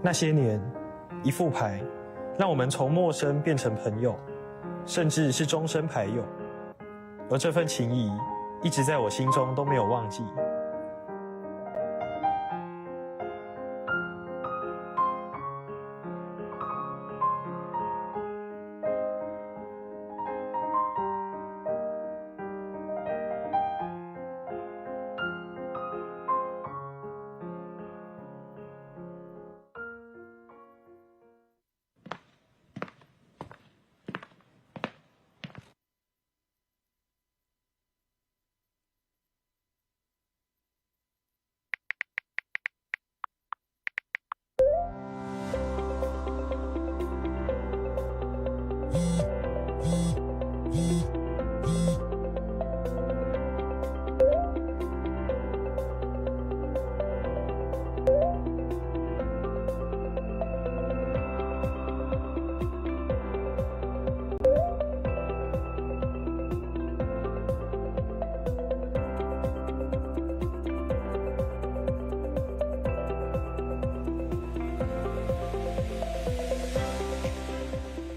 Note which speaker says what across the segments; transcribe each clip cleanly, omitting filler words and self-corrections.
Speaker 1: 那些年，一副牌，让我们从陌生变成朋友，甚至是终身牌友。而这份情谊，一直在我心中都没有忘记。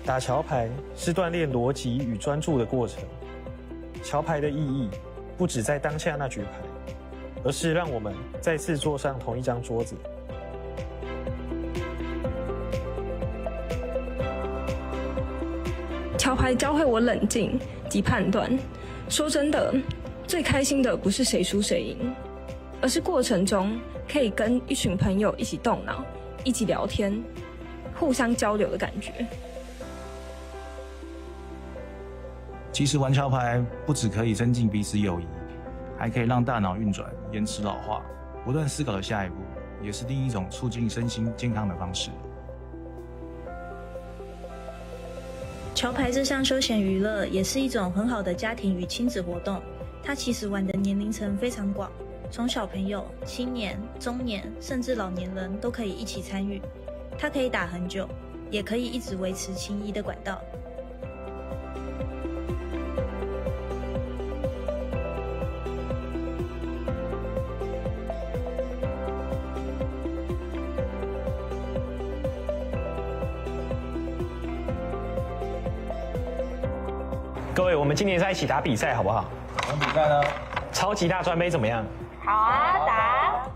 Speaker 1: 打桥牌是锻炼逻辑与专注的过程。桥牌的意义不只在当下那局牌，而是让我们再次坐上同一张桌子。
Speaker 2: 桥牌教会我冷静及判断。说真的，最开心的不是谁输谁赢，而是过程中可以跟一群朋友一起动脑、一起聊天、互相交流的感觉。
Speaker 3: 其实玩桥牌不只可以增进彼此友谊，还可以让大脑运转、延迟老化，不断思考的下一步，也是另一种促进身心健康的方式。
Speaker 4: 桥牌这项休闲娱乐也是一种很好的家庭与亲子活动，它其实玩的年龄层非常广，从小朋友、青年、中年，甚至老年人都可以一起参与。它可以打很久，也可以一直维持情谊的管道。
Speaker 1: 各位，我们今年在一起打比赛好不好？
Speaker 3: 什么比赛呢？
Speaker 1: 超级大专杯怎么样？
Speaker 5: 好啊，打。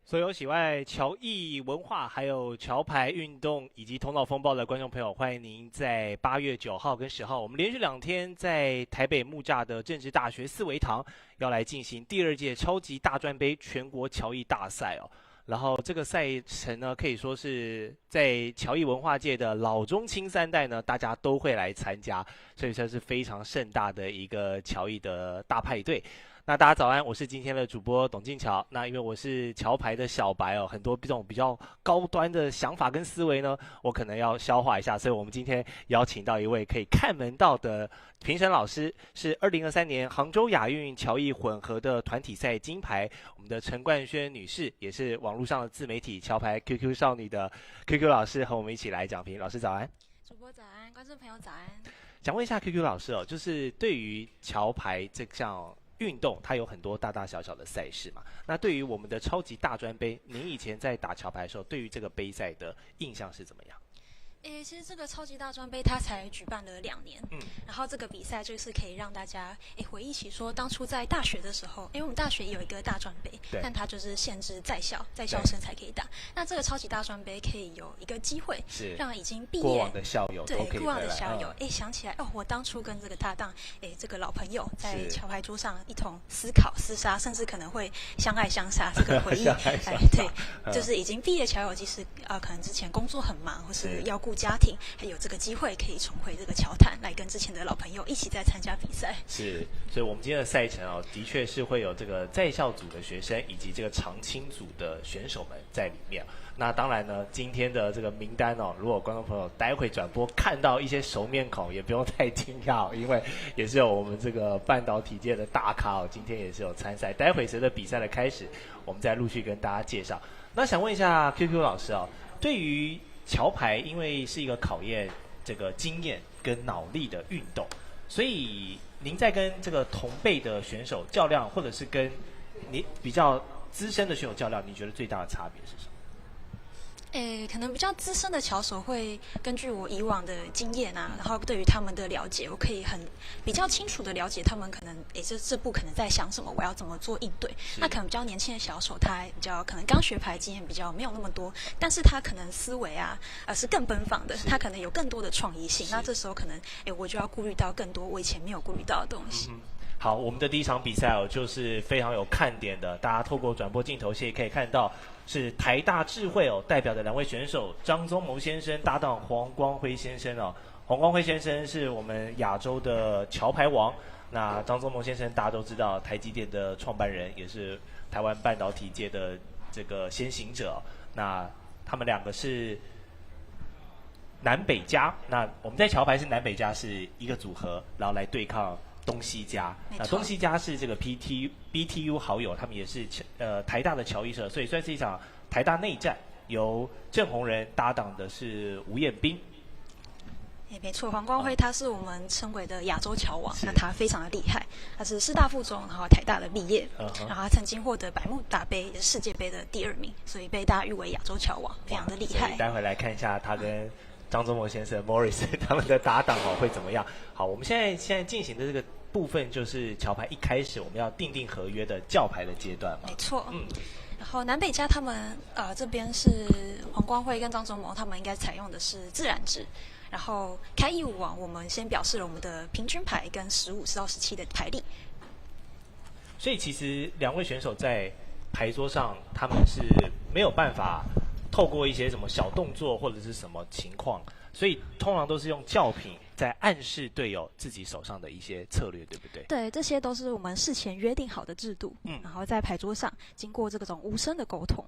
Speaker 6: 所有喜爱桥艺文化、还有桥牌运动以及头脑风暴的观众朋友，欢迎您在8月9号跟10号，我们连续2天在台北木栅的政治大学四维堂要来进行第2届超级大专杯全国桥艺大赛哦。然后这个赛程呢，可以说是在桥艺文化界的老中青三代呢，大家都会来参加，所以说是非常盛大的一个桥艺的大派对。那大家早安，我是今天的主播董静乔。那因为我是桥牌的小白哦，很多这种比较高端的想法跟思维呢，我可能要消化一下，所以我们今天邀请到一位可以看门道的评审老师，是2023年杭州亚运桥艺混合的团体赛金牌，我们的陈冠轩女士，也是网络上的自媒体桥牌 QQ 少女的 QQ 老师，和我们一起来讲评。老师早安。
Speaker 7: 主播早安，观众朋友早安。
Speaker 6: 想问一下 QQ 老师哦，就是对于桥牌这项运动它有很多大大小小的赛事嘛，那对于我们的超级大专杯，您以前在打桥牌的时候，对于这个杯赛的印象是怎么样？
Speaker 7: 其实这个超级大专杯它才举办了2年，然后这个比赛就是可以让大家回忆起说当初在大学的时候，因为我们大学有一个大专杯，但它就是限制在校生才可以打。那这个超级大专杯可以有一个机会，是让已经毕业
Speaker 6: 过往的校友
Speaker 7: 对过往的校友，想起来哦，我当初跟这个搭档，这个老朋友在桥牌桌上一同思考厮杀，甚至可能会相爱相杀这个回忆，对，就是已经毕业桥友，即使可能之前工作很忙，或是要顾家庭，还有这个机会可以重回这个桥坛，来跟之前的老朋友一起再参加比赛。
Speaker 6: 是，所以我们今天的赛程哦，的确是会有这个在校组的学生以及这个常青组的选手们在里面。那当然呢，今天的这个名单哦，如果观众朋友待会转播看到一些熟面孔，也不用太惊讶哦，因为也是有我们这个半导体界的大咖哦，今天也是有参赛。待会随着比赛的开始，我们再陆续跟大家介绍。那想问一下 QQ 老师哦，对于桥牌，因为是一个考验这个经验跟脑力的运动，所以您在跟这个同辈的选手较量，或者是跟你比较资深的选手较量，你觉得最大的差别是什么？
Speaker 7: 可能比较资深的桥手会根据我以往的经验啊，然后对于他们的了解，我可以比较清楚的了解他们可能这步可能在想什么，我要怎么做应对。那可能比较年轻的小手，他比较可能刚学牌经验比较没有那么多，但是他可能思维啊是更奔放的，他可能有更多的创意性。那这时候可能我就要顾虑到更多我以前没有顾虑到的东西。
Speaker 6: 好，我们的第一场比赛就是非常有看点的，大家透过转播镜头也可以看到。是台大智慧代表的2位选手张宗谋先生搭档黄光辉先生黄光辉先生是我们亚洲的桥牌王，那张宗谋先生大家都知道，台积电的创办人，也是台湾半导体界的这个先行者。那他们2个是南北家，那我们在桥牌是南北家是一个组合，然后来对抗东西家。那东西家是这个 BTU 好友，他们也是台大的桥艺社，所以算是一场台大内战，由郑宏仁搭档的是吴彦斌。
Speaker 7: 没错，黄光辉他是我们称为的亚洲桥王，那他非常的厉害，他是师大附中，然后台大的毕业，然后他曾经获得百慕大杯世界杯的第2名，所以被大家誉为亚洲桥王，非常的厉害。
Speaker 6: 待会来看一下他跟张宗谋先生 Morris 他们的搭档会怎么样。好，我们现在进行的这个部分就是桥牌一开始我们要订定合约的教牌的阶段嘛。
Speaker 7: 没错，然后南北家他们这边是黄光辉跟张宗谋，他们应该采用的是自然制。然后开15网，我们先表示了我们的平均牌跟15、10到17的牌力。
Speaker 6: 所以其实2位选手在牌桌上，他们是没有办法透过一些什么小动作或者是什么情况，所以通常都是用教品在暗示队友自己手上的一些策略，对不对？
Speaker 7: 对，这些都是我们事前约定好的制度，然后在牌桌上经过这种无声的沟通。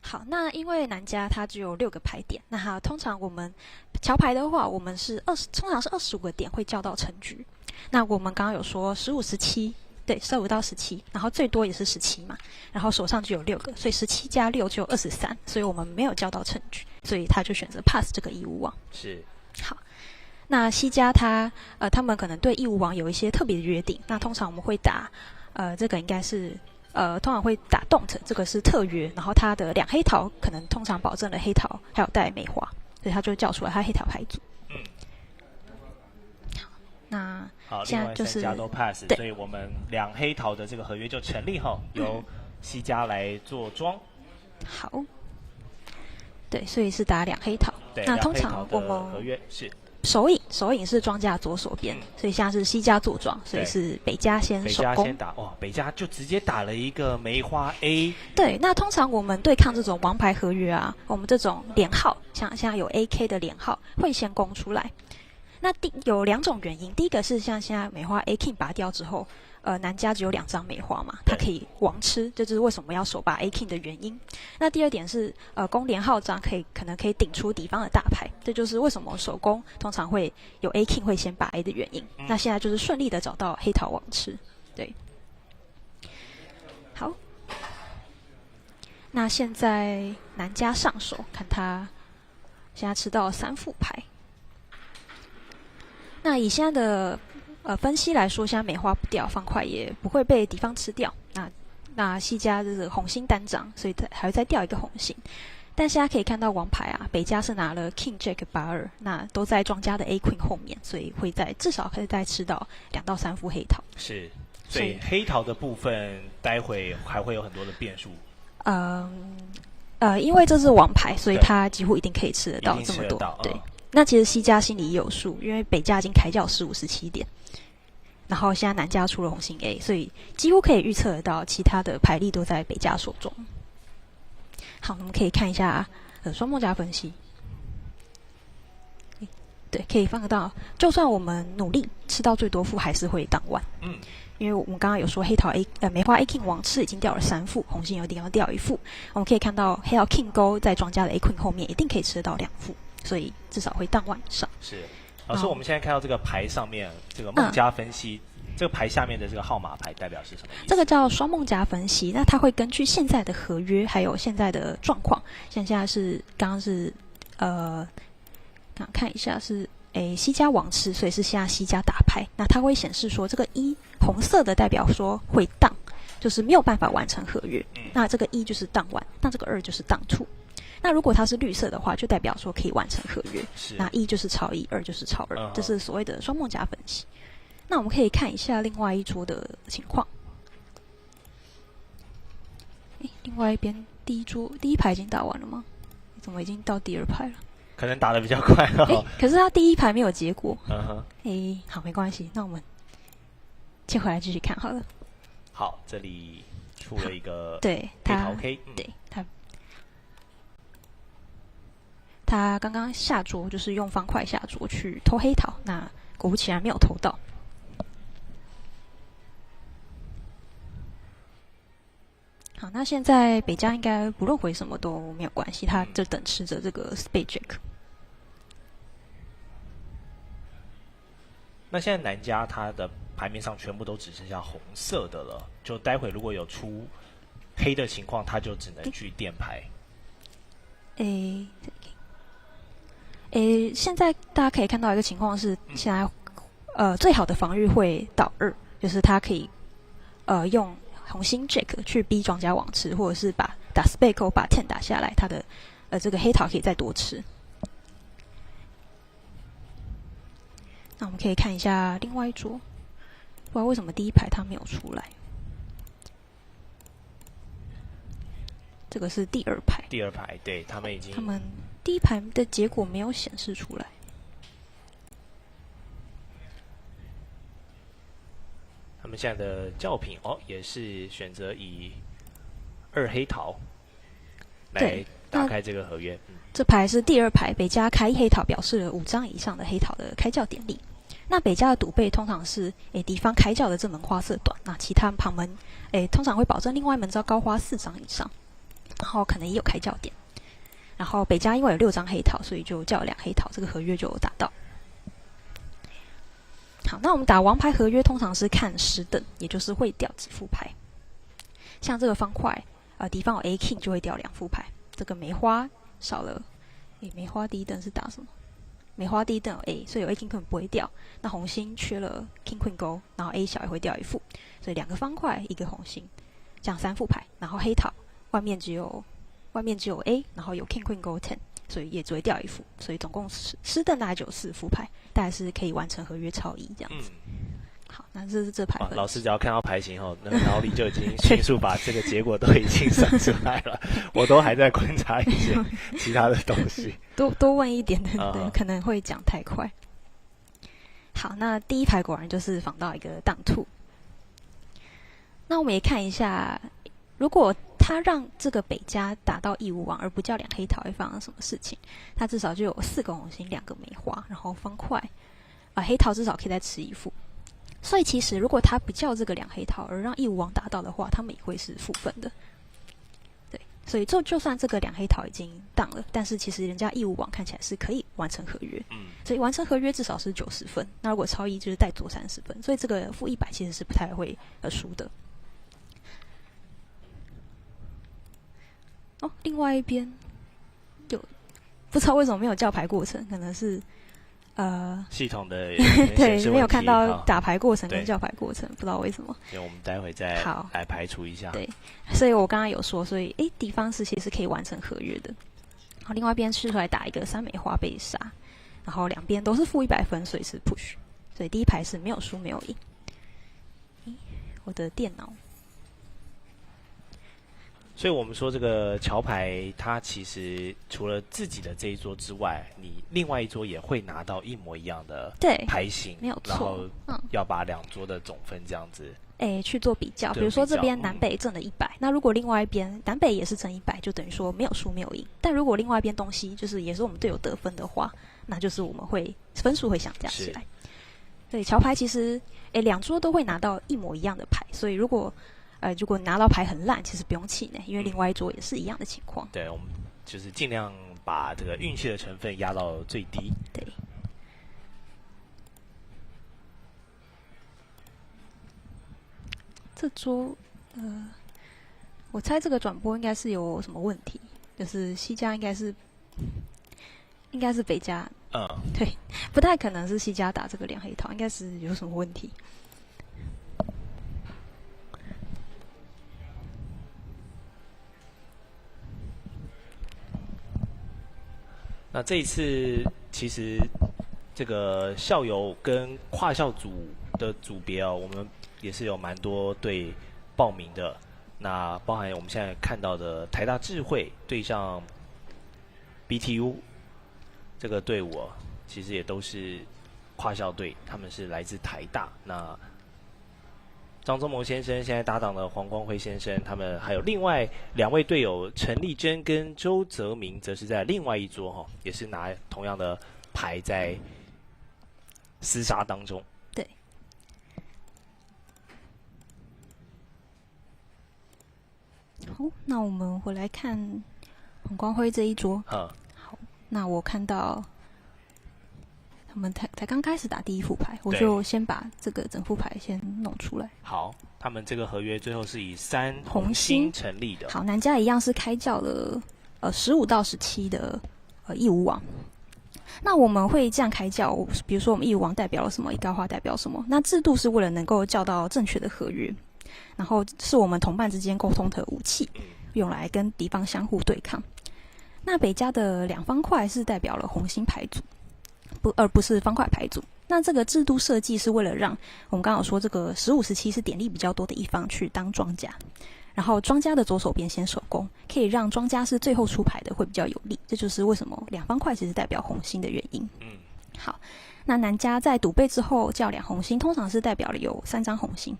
Speaker 7: 好，那因为南家它只有6个牌点，那通常我们桥牌的话，我们是通常是25个点会叫到成局。那我们刚刚有说15、17，对，15到17，然后最多也是17嘛，然后手上就有6个，所以17加6就有23，所以我们没有叫到成局，所以他就选择 pass 这个义务网。
Speaker 6: 是。
Speaker 7: 好，那西家他们可能对义务网有一些特别的约定，那通常我们会打这个应该是。通常会打 don't， 这个是特约，然后他的2黑桃可能通常保证了黑桃还有带梅花，所以他就叫出来他黑桃牌组。那现在就是
Speaker 6: 另外3家都 pass， 所以我们2黑桃的这个合约就成立后，由西家来做庄。
Speaker 7: 好，对，所以是打2黑桃。那通常我们
Speaker 6: 合约是。
Speaker 7: 首影是庄家左手边，所以现在是西家坐庄，所以是北家先手攻。
Speaker 6: 北家先打，北家就直接打了一个梅花 A。
Speaker 7: 对，那通常我们对抗这种王牌合约啊，我们这种连号，像现在有 AK 的连号，会先攻出来。那有2种原因，第一个是像现在梅花 A King 拔掉之后，南家只有2张梅花嘛，它可以王吃，这就是为什么要手拔 A King 的原因。那第2点是攻连号张可能可以顶出敌方的大牌，这就是为什么手攻通常会有 A King 会先拔 A 的原因。那现在就是顺利的找到黑桃王吃，对。好，那现在南家上手，看他现在吃到3副牌。那以现在的分析来说，现在梅花不掉，方块也不会被敌方吃掉。那西家这个红心单张，所以还会再掉一个红心。但现在可以看到王牌啊，北家是拿了 King Jack 8-2，那都在庄家的 A Queen 后面，所以会至少可以再吃到2到3副黑桃。
Speaker 6: 是，所以黑桃的部分待会还会有很多的变数。
Speaker 7: 因为这是王牌，所以他几乎一定可以吃得到这么多。对。那其实西家心里也有数，因为北家已经开叫15、17点，然后现在南家出了红心 A， 所以几乎可以预测得到其他的牌力都在北家手中。好，我们可以看一下双梦家分析。对，可以放得到，就算我们努力吃到最多副，还是会当晚。因为我们刚刚有说黑桃梅花 A King 王吃已经掉了3副，红心有地方掉1副，我们可以看到黑桃 King 勾在庄家的 A Queen 后面一定可以吃得到2副。所以至少会当晚上。
Speaker 6: 是，老师，我们现在看到这个牌上面，这个梦家分析这个牌下面的这个号码牌代表是什么意思？
Speaker 7: 这个叫双梦夹分析，那它会根据现在的合约还有现在的状况，现在是刚刚是看一下是西家王吃，所以是现在西家打牌，那它会显示说这个1红色的代表说会当，就是没有办法完成合约，那这个1就是当完，那这个2就是当出。那如果它是绿色的话，就代表说可以完成合约。那1就是超1，2就是超2，这是所谓的双梦夹分析。那我们可以看一下另外一桌的情况。另外一边第一排已经打完了吗？怎么已经到第2排了？
Speaker 6: 可能打得比较快哦。
Speaker 7: 可是他第1排没有结果。
Speaker 6: 好，
Speaker 7: 没关系，那我们接回来继续看好了。
Speaker 6: 好，这里出了一个
Speaker 7: 对
Speaker 6: 黑桃 K，
Speaker 7: 对他刚刚下桌就是用方块下桌去偷黑桃，那果不其然没有偷到。好，那现在北家应该不论回什么都没有关系，他就等吃着这个 Spade Jack。
Speaker 6: 那现在南家他的牌面上全部都只剩下红色的了，就待会如果有出黑的情况，他就只能去垫牌。
Speaker 7: 现在大家可以看到一个情况是，现在最好的防御会倒2，就是他可以用红心 Jack 去逼庄家网吃，或者是打 Spade Call 把 10打下来，他的这个黑桃可以再多吃。那我们可以看一下另外一桌，不知道为什么第1排他没有出来。这个是第2排。
Speaker 6: 第2排，对，他们
Speaker 7: 第1排的结果没有显示出来。
Speaker 6: 他们现在的教品也是选择以2黑桃来打开这个合约。
Speaker 7: 这牌是第2排，北家开1黑桃，表示了5张以上的黑桃的开教典礼。那北家的赌备通常是敌方开教的这门花色短，那其他旁门通常会保证另外一门招高花4张以上，然后可能也有开教点。然后北家因为有6张黑桃，所以就叫2黑桃，这个合约就有打到。好，那我们打王牌合约通常是看10等，也就是会掉几副牌。像这个方块，敌方有 A King 就会掉2副牌。这个梅花少了，梅花第1等是打什么？梅花第1等有 A， 所以有 A King 根本不会掉。那红心缺了 King Queen Go， 然后 A 小也会掉1副，所以2个方块1个红心，这样3副牌。然后黑桃外面只有 A， 然后有 King Queen Go 10， 所以也只会掉1副，所以总共10等大概就有4副牌，大概是可以完成合约超1这样子。好，那这是这牌。
Speaker 6: 老师只要看到牌型后，那个脑里就已经迅速把这个结果都已经算出来了。我都还在观察一些其他的东西，
Speaker 7: 多问一点的，可能会讲太快。好，那第1排果然就是仿到一个当兔。那我们也看一下，如果他让这个北家打到义乌王，而不叫2黑桃，会发生什么事情？他至少就有4个红心，2个梅花，然后方块，黑桃至少可以再吃1副。所以其实如果他不叫这个2黑桃，而让义乌王打到的话，他们也会是负分的。对，所以就算这个2黑桃已经当了，但是其实人家义乌王看起来是可以完成合约。所以完成合约至少是90分。那如果超1就是带做30分，所以这个负100其实是不太会输的。另外一边不知道为什么没有叫牌过程，可能是
Speaker 6: 系统的
Speaker 7: 对，没有看到打牌过程跟叫牌过程，不知道为什么。
Speaker 6: 所以我们待会再来排除一下。
Speaker 7: 对，所以我刚刚有说，所以敌方是其实可以完成合约的。好，另外一边试出来打一个3梅花被杀，然后两边都是负100分，所以是 push， 所以第1排是没有输没有赢。我的电脑。
Speaker 6: 所以我们说这个桥牌，它其实除了自己的这一桌之外，你另外一桌也会拿到一模一样的牌型，
Speaker 7: 没有错。
Speaker 6: 然后要把2桌的总分这样子，
Speaker 7: 去做比较。比如说这边南北挣了100，那如果另外一边南北也是挣100，就等于说没有输没有赢。但如果另外一边东西就是也是我们队友得分的话，那就是我们会分数会相加起来。对，桥牌其实2桌都会拿到一模一样的牌，所以如果拿到牌很烂，其实不用气馁，因为另外一桌也是一样的情况。
Speaker 6: 对，我们就是尽量把这个运气的成分压到最低。
Speaker 7: 对。
Speaker 5: 这桌，我猜这个转播应该是有什么问题，就是西家应该是北家，对，不太可能是西家打这个两黑桃，应该是有什么问题。
Speaker 6: 那这一次其实这个校友跟跨校组的组别哦，我们也是有蛮多队报名的。那包含我们现在看到的台大智慧对上 BTU 这个队伍哦，其实也都是跨校队，他们是来自台大。那张忠谋先生现在搭档的黄光辉先生，他们还有另外2位队友陈丽珍跟周泽明，则是在另外一桌哈，也是拿同样的牌在厮杀当中。
Speaker 5: 对。好，那我们回来看黄光辉这一桌。好，那我看到他们才刚开始打第一副牌，我就先把这个整副牌先弄出来。
Speaker 6: 好，他们这个合约最后是以3红星成立的。
Speaker 5: 好，南家一样是开叫了15到17的义务网。那我们会这样开叫，比如说我们义务网代表了什么，一高花代表什么。那制度是为了能够叫到正确的合约，然后是我们同伴之间沟通的武器，用来跟敌方相互对抗。那北家的2方块是代表了红星牌组。而不是方块牌组。那这个制度设计是为了让我们刚好说这个15、17是点力比较多的一方去当庄家，然后庄家的左手边先手攻，可以让庄家是最后出牌的会比较有利。这就是为什么2方块其实代表红星的原因。好，那南家在赌背之后叫2红星，通常是代表了有3张红星。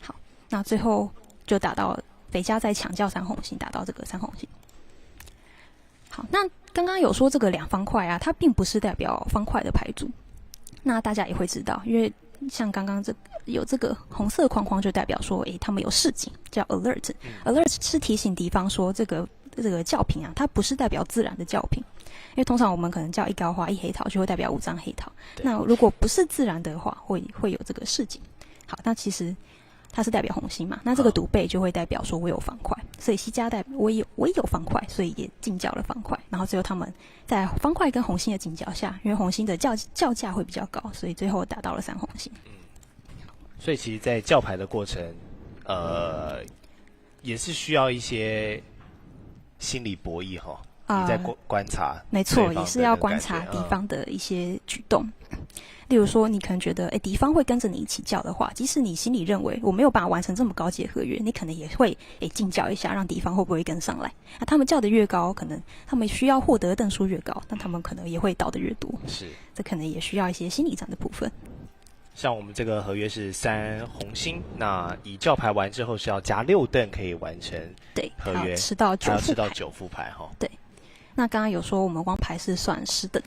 Speaker 5: 好，那最后就打到北家再抢叫3红星，打到这个3红星。好，那刚刚有说这个2方块啊，它并不是代表方块的牌组。那大家也会知道，因为像刚刚有这个红色框框，就代表说，他们有示警，叫 alert。alert 是提醒敌方说，这个叫品啊，它不是代表自然的叫品。因为通常我们可能叫1高花1黑桃，就会代表5张黑桃。那如果不是自然的话，会有这个示警。好，那其实它是代表红星嘛，那这个赌背就会代表说我有方块，所以西家我也有方块，所以也进叫了方块。然后最后他们在方块跟红星的进叫下，因为红星的叫价会比较高，所以最后达到了3红星。
Speaker 6: 所以其实，在叫牌的过程，也是需要一些心理博弈哈。你在观察，
Speaker 5: 没错，也是要观察敌方的一些举动。例如说，你可能觉得，敌方会跟着你一起叫的话，即使你心里认为我没有办法完成这么高级的合约，你可能也会进叫一下，让敌方会不会跟上来？那他们叫的越高，可能他们需要获得的邓数越高，那他们可能也会倒的越多。
Speaker 6: 是，这
Speaker 5: 可能也需要一些心理战的部分。
Speaker 6: 像我们这个合约是3红星，那以叫牌完之后是要加6邓可以完成合约，
Speaker 5: 还要吃到
Speaker 6: 9副牌哈。
Speaker 5: 对，那刚刚有说我们光牌是算10等。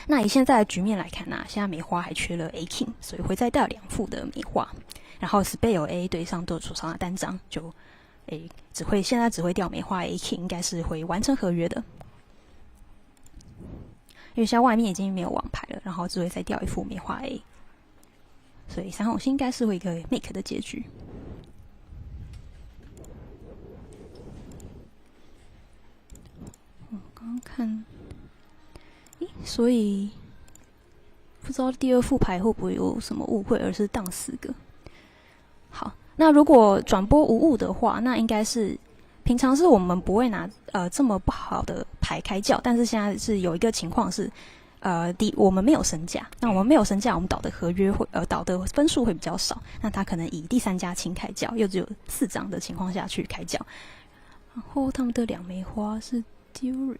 Speaker 5: 那以现在的局面来看啊，现在梅花还缺了 A King， 所以会再掉2副的梅花，然后 Spade 有 A 对上手上的单张，就现在只会掉梅花 A King， 应该是会完成合约的。因为现在外面已经没有王牌了，然后只会再掉1副梅花 A， 所以3红星应该是会一个 make 的结局。我刚刚看。所以不知道第2副牌会不会有什么误会，而是当4个。好，那如果转播无误的话，那应该是平常是我们不会拿这么不好的牌开叫，但是现在是有一个情况是我们没有升价，那我们没有升价，我们导的合约会导的分数会比较少，那他可能以第3家亲开叫，又只有4张的情况下去开叫，然后他们的2枚花是 Dury。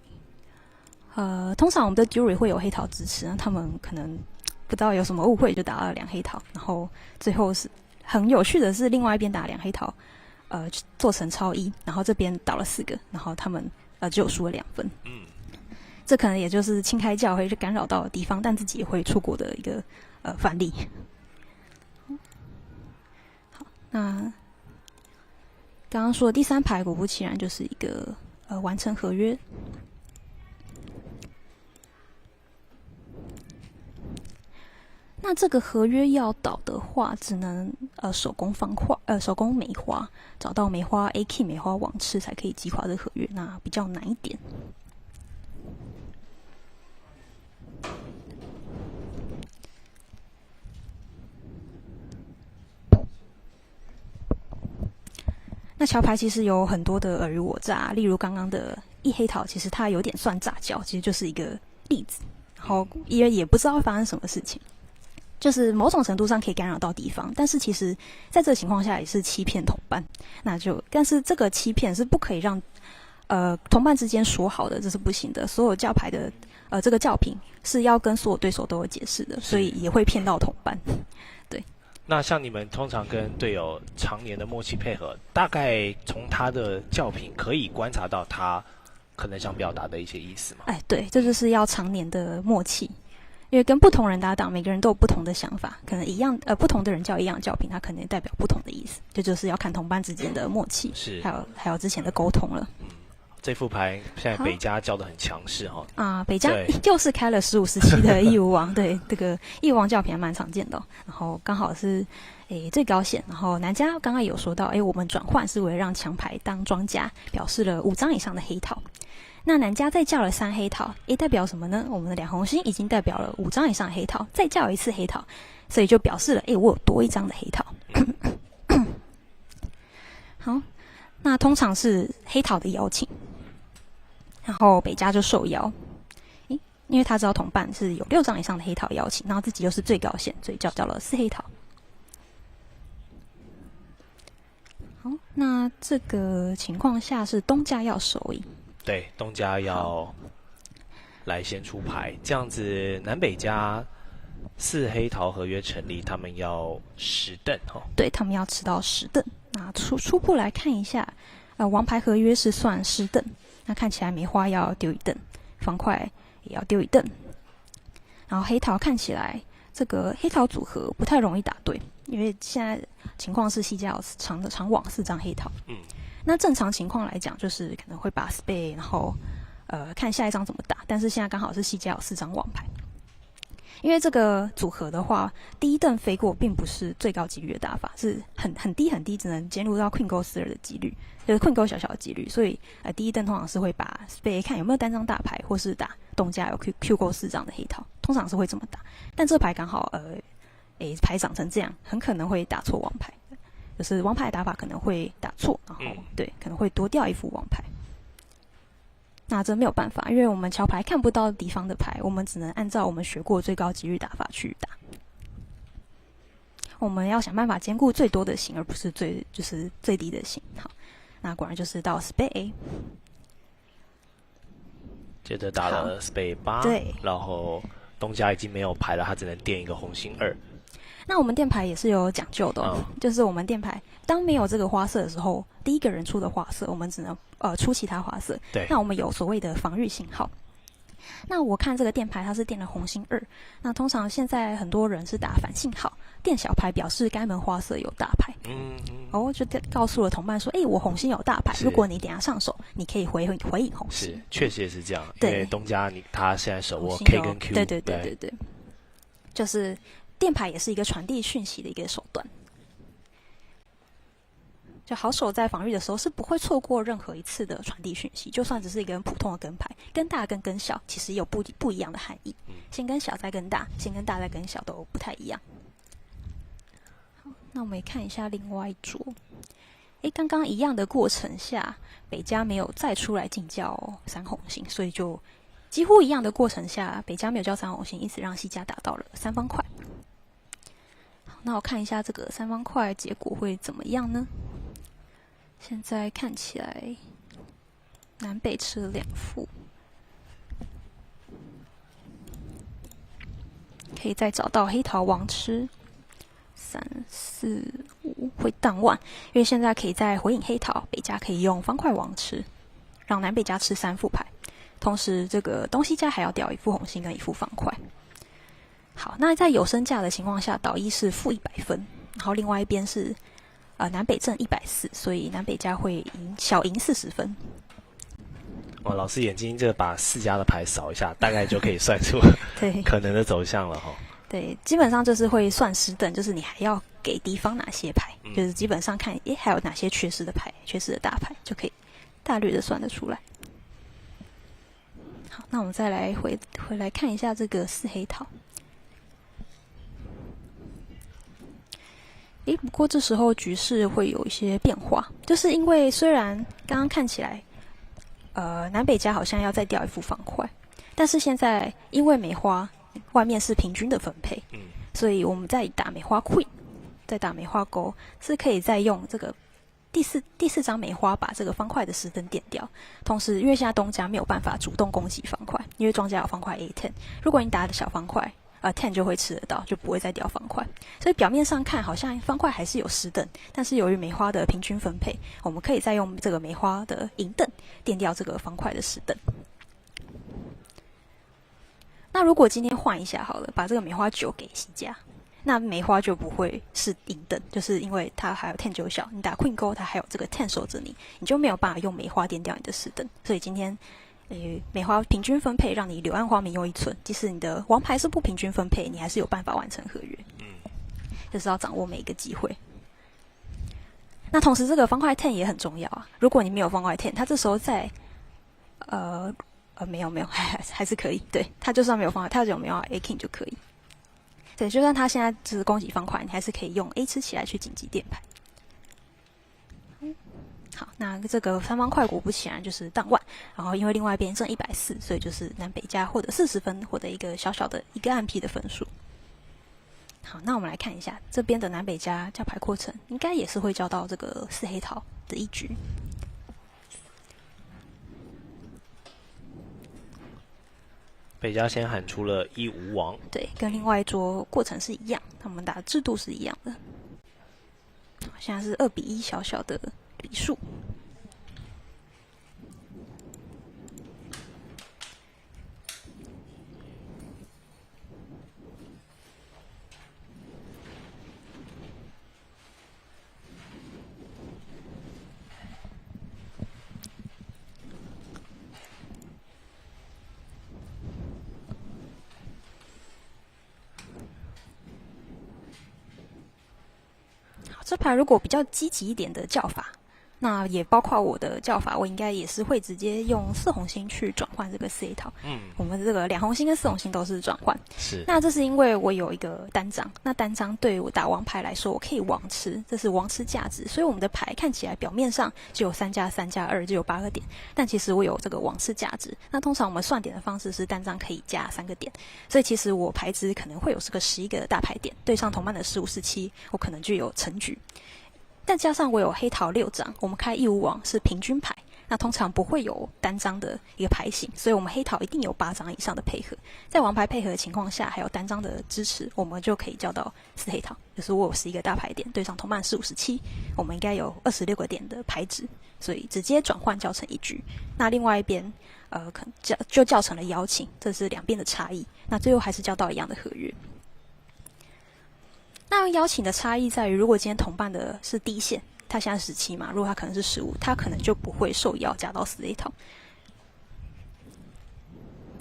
Speaker 5: 通常我们的 Jury 会有黑桃支持，那他们可能不知道有什么误会，就打了2黑桃，然后最后是很有趣的是，另外一边打2黑桃，做成超1，然后这边倒了4个，然后他们只有输了2分。这可能也就是轻开叫会干扰到敌方，但自己也会出国的一个范例。好，那刚刚说的第3排果不其然就是一个完成合约。那那这个合约要导的话，只能手工梅花，找到梅花 A key 梅花网痴才可以击垮这个合约，那比较难一点。那桥牌其实有很多的尔虞我诈，例如刚刚的一黑桃，其实它有点算诈交，其实就是一个例子。然后也不知道会发生什么事情，就是某种程度上可以干扰到敌方，但是其实在这个情况下也是欺骗同伴。但是这个欺骗是不可以让同伴之间说好的，这是不行的。所有教牌的这个教评是要跟所有对手都有解释的，所以也会骗到同伴。对。
Speaker 6: 那像你们通常跟队友常年的默契配合，大概从他的教评可以观察到他可能想表达的一些意思吗？
Speaker 5: 对，这就是要常年的默契，因为跟不同人搭档，每个人都有不同的想法，可能不同的人叫一样的教评，他可能代表不同的意思，这就是要看同伴之间的默契，
Speaker 6: 是
Speaker 5: 还有之前的沟通了。
Speaker 6: 这副牌现在北家叫的很强势哈。
Speaker 5: 北家又是开了15、17的义无王，对，这个义无王教评还蛮常见的然后刚好是最高线，然后南家刚刚有说到，我们转换是为了让强牌当庄家，表示了5张以上的黑桃。那南家再叫了3黑桃，代表什么呢？我们的2红心已经代表了5张以上的黑桃，再叫一次黑桃，所以就表示了我有多1张的黑桃。好，那通常是黑桃的邀请。然后北家就受邀，因为他知道同伴是有6张以上的黑桃邀请，然后自己又是最高线，所以叫了4黑桃。好，那这个情况下是东家要手赢，
Speaker 6: 对，东家要来先出牌，这样子南北家4黑桃合约成立，他们要10邓
Speaker 5: 对，他们要吃到10邓。那初步来看一下，王牌合约是算10邓。那看起来梅花要丢1邓，方块也要丢1邓，然后黑桃看起来这个黑桃组合不太容易打对，因为现在情况是西家有长网4张黑桃。那正常情况来讲，就是可能会把 spade， 然后看下一张怎么打，但是现在刚好是西家有4张网牌。因为这个组合的话，第1邓飞过并不是最高几率的打法，是很低很低，只能兼入到 Queen Go 4-2的几率，就是 Queen Go 小小的几率。所以第1邓通常是会把 Spade 看有没有单张大牌，或是打东家有 Q Go 4张的黑桃，通常是会这么打。但这牌刚好牌长成这样，很可能会打错王牌，就是王牌的打法可能会打错，然后对可能会多掉一副王牌。那这没有办法，因为我们桥牌看不到敌方的牌，我们只能按照我们学过最高几率打法去打。我们要想办法兼顾最多的型，而不是最低的型。好，那果然就是到 Spade A，
Speaker 6: 接着打了 Spade 8，
Speaker 5: 对，
Speaker 6: 然后东家已经没有牌了，他只能垫一个红心2。
Speaker 5: 那我们垫牌也是有讲究的就是我们垫牌当没有这个花色的时候，第一个人出的花色，我们只能出其他花色。
Speaker 6: 对，
Speaker 5: 那我们有所谓的防御信号。那我看这个垫牌，它是垫了红心2。那通常现在很多人是打反信号，垫小牌表示该门花色有大牌。就告诉了同伴说，我红心有大牌，如果你等一下上手，你可以回应红心。
Speaker 6: 是，确实也是这样。
Speaker 5: 对，
Speaker 6: 因为东家他现在手握 K 跟 Q。
Speaker 5: 对，就是垫牌也是一个传递讯息的一个手段。就好手在防御的时候是不会错过任何一次的传递讯息，就算只是一个很普通的跟牌，跟大跟跟小其实有不一样的含义。先跟小再跟大，先跟大再跟小都不太一样。好，那我们也看一下另外一桌。刚刚一样的过程下，北家没有再出来进叫3红心，所以就几乎一样的过程下，北家没有叫3红心，因此让西家打到了3方块。好，那我看一下这个3方块结果会怎么样呢？现在看起来南北吃了2副，可以再找到黑桃王吃3、4、5会荡万，因为现在可以再回应黑桃，北家可以用方块王吃，让南北家吃3副牌，同时这个东西家还要掉1副红心跟1副方块。好，那在有身价的情况下，倒一是负100分，然后另外一边是南北正140，所以南北家会小赢40分。
Speaker 6: 老师眼睛这把4家的牌扫一下，大概就可以算出
Speaker 5: 对
Speaker 6: 可能的走向了
Speaker 5: 对，基本上就是会算失等，就是你还要给敌方哪些牌，就是基本上看还有哪些缺失的牌，缺失的大牌就可以大略的算得出来。好，那我们再来回来看一下这个4黑桃。不过这时候局势会有一些变化，就是因为虽然刚刚看起来，南北家好像要再掉一副方块，但是现在因为梅花外面是平均的分配，所以我们再打梅花 Queen， 再打梅花勾，是可以再用这个第四张梅花把这个方块的10灯点掉。同时，因为现在东家没有办法主动攻击方块，因为庄家有方块 A10， 如果你打的小方块10就会吃得到，就不会再掉方块。所以表面上看好像方块还是有10灯，但是由于梅花的平均分配，我们可以再用这个梅花的银灯垫掉这个方块的10灯。那如果今天换一下好了，把这个梅花9给西家，那梅花就不会是银灯，就是因为它还有10 9小，你打 Queen 勾，它还有这个10守着你，你就没有办法用梅花垫掉你的10灯。所以今天梅花平均分配，让你柳暗花明又一村。即使你的王牌是不平均分配，你还是有办法完成合约。就是要掌握每一个机会。那同时，这个方块10也很重要啊。如果你没有方块10，它这时候在没有，还是可以。对，它就算没有方块，它只有没有 A King 就可以。对，就算它现在只是攻击方块，你还是可以用 A 吃起来去紧急垫牌。好，那这个3方块果不其然就是当万，然后因为另外一边剩140，所以就是南北家获得40分，获得一个小小的一个暗 P 的分数。好，那我们来看一下这边的南北家叫牌过程，应该也是会交到这个4黑桃的一局。
Speaker 6: 北家先喊出了1无王，
Speaker 5: 对，跟另外一桌过程是一样，他们打的制度是一样的。现在是2比1小小的比数。这盘如果比较积极一点的叫法，那也包括我的叫法，我应该也是会直接用4红星去转换这个4黑桃。我们这个2红星跟4红星都是转换。
Speaker 6: 是。
Speaker 5: 那这是因为我有一个单张，那单张对我打王牌来说，我可以王吃，这是王吃价值，所以我们的牌看起来表面上就有3+3+2，就有8个点，但其实我有这个王吃价值。那通常我们算点的方式是单张可以加3个点，所以其实我牌子可能会有这个11个大牌点，对上同伴的15、17，我可能就有成局。但加上我有黑桃6张，我们开1无王是平均牌，那通常不会有单张的一个牌型，所以我们黑桃一定有8张以上的配合。在王牌配合的情况下，还有单张的支持，我们就可以叫到4黑桃，就是我有11个大牌点，对上同伴15、17，我们应该有26个点的牌值，所以直接转换叫成一局。那另外一边，可能就叫成了邀请，这是两边的差异。那最后还是交到一样的合约。那邀请的差异在于，如果今天同伴的是低线，他现在17嘛，如果他可能是15，他可能就不会受邀加到4黑桃。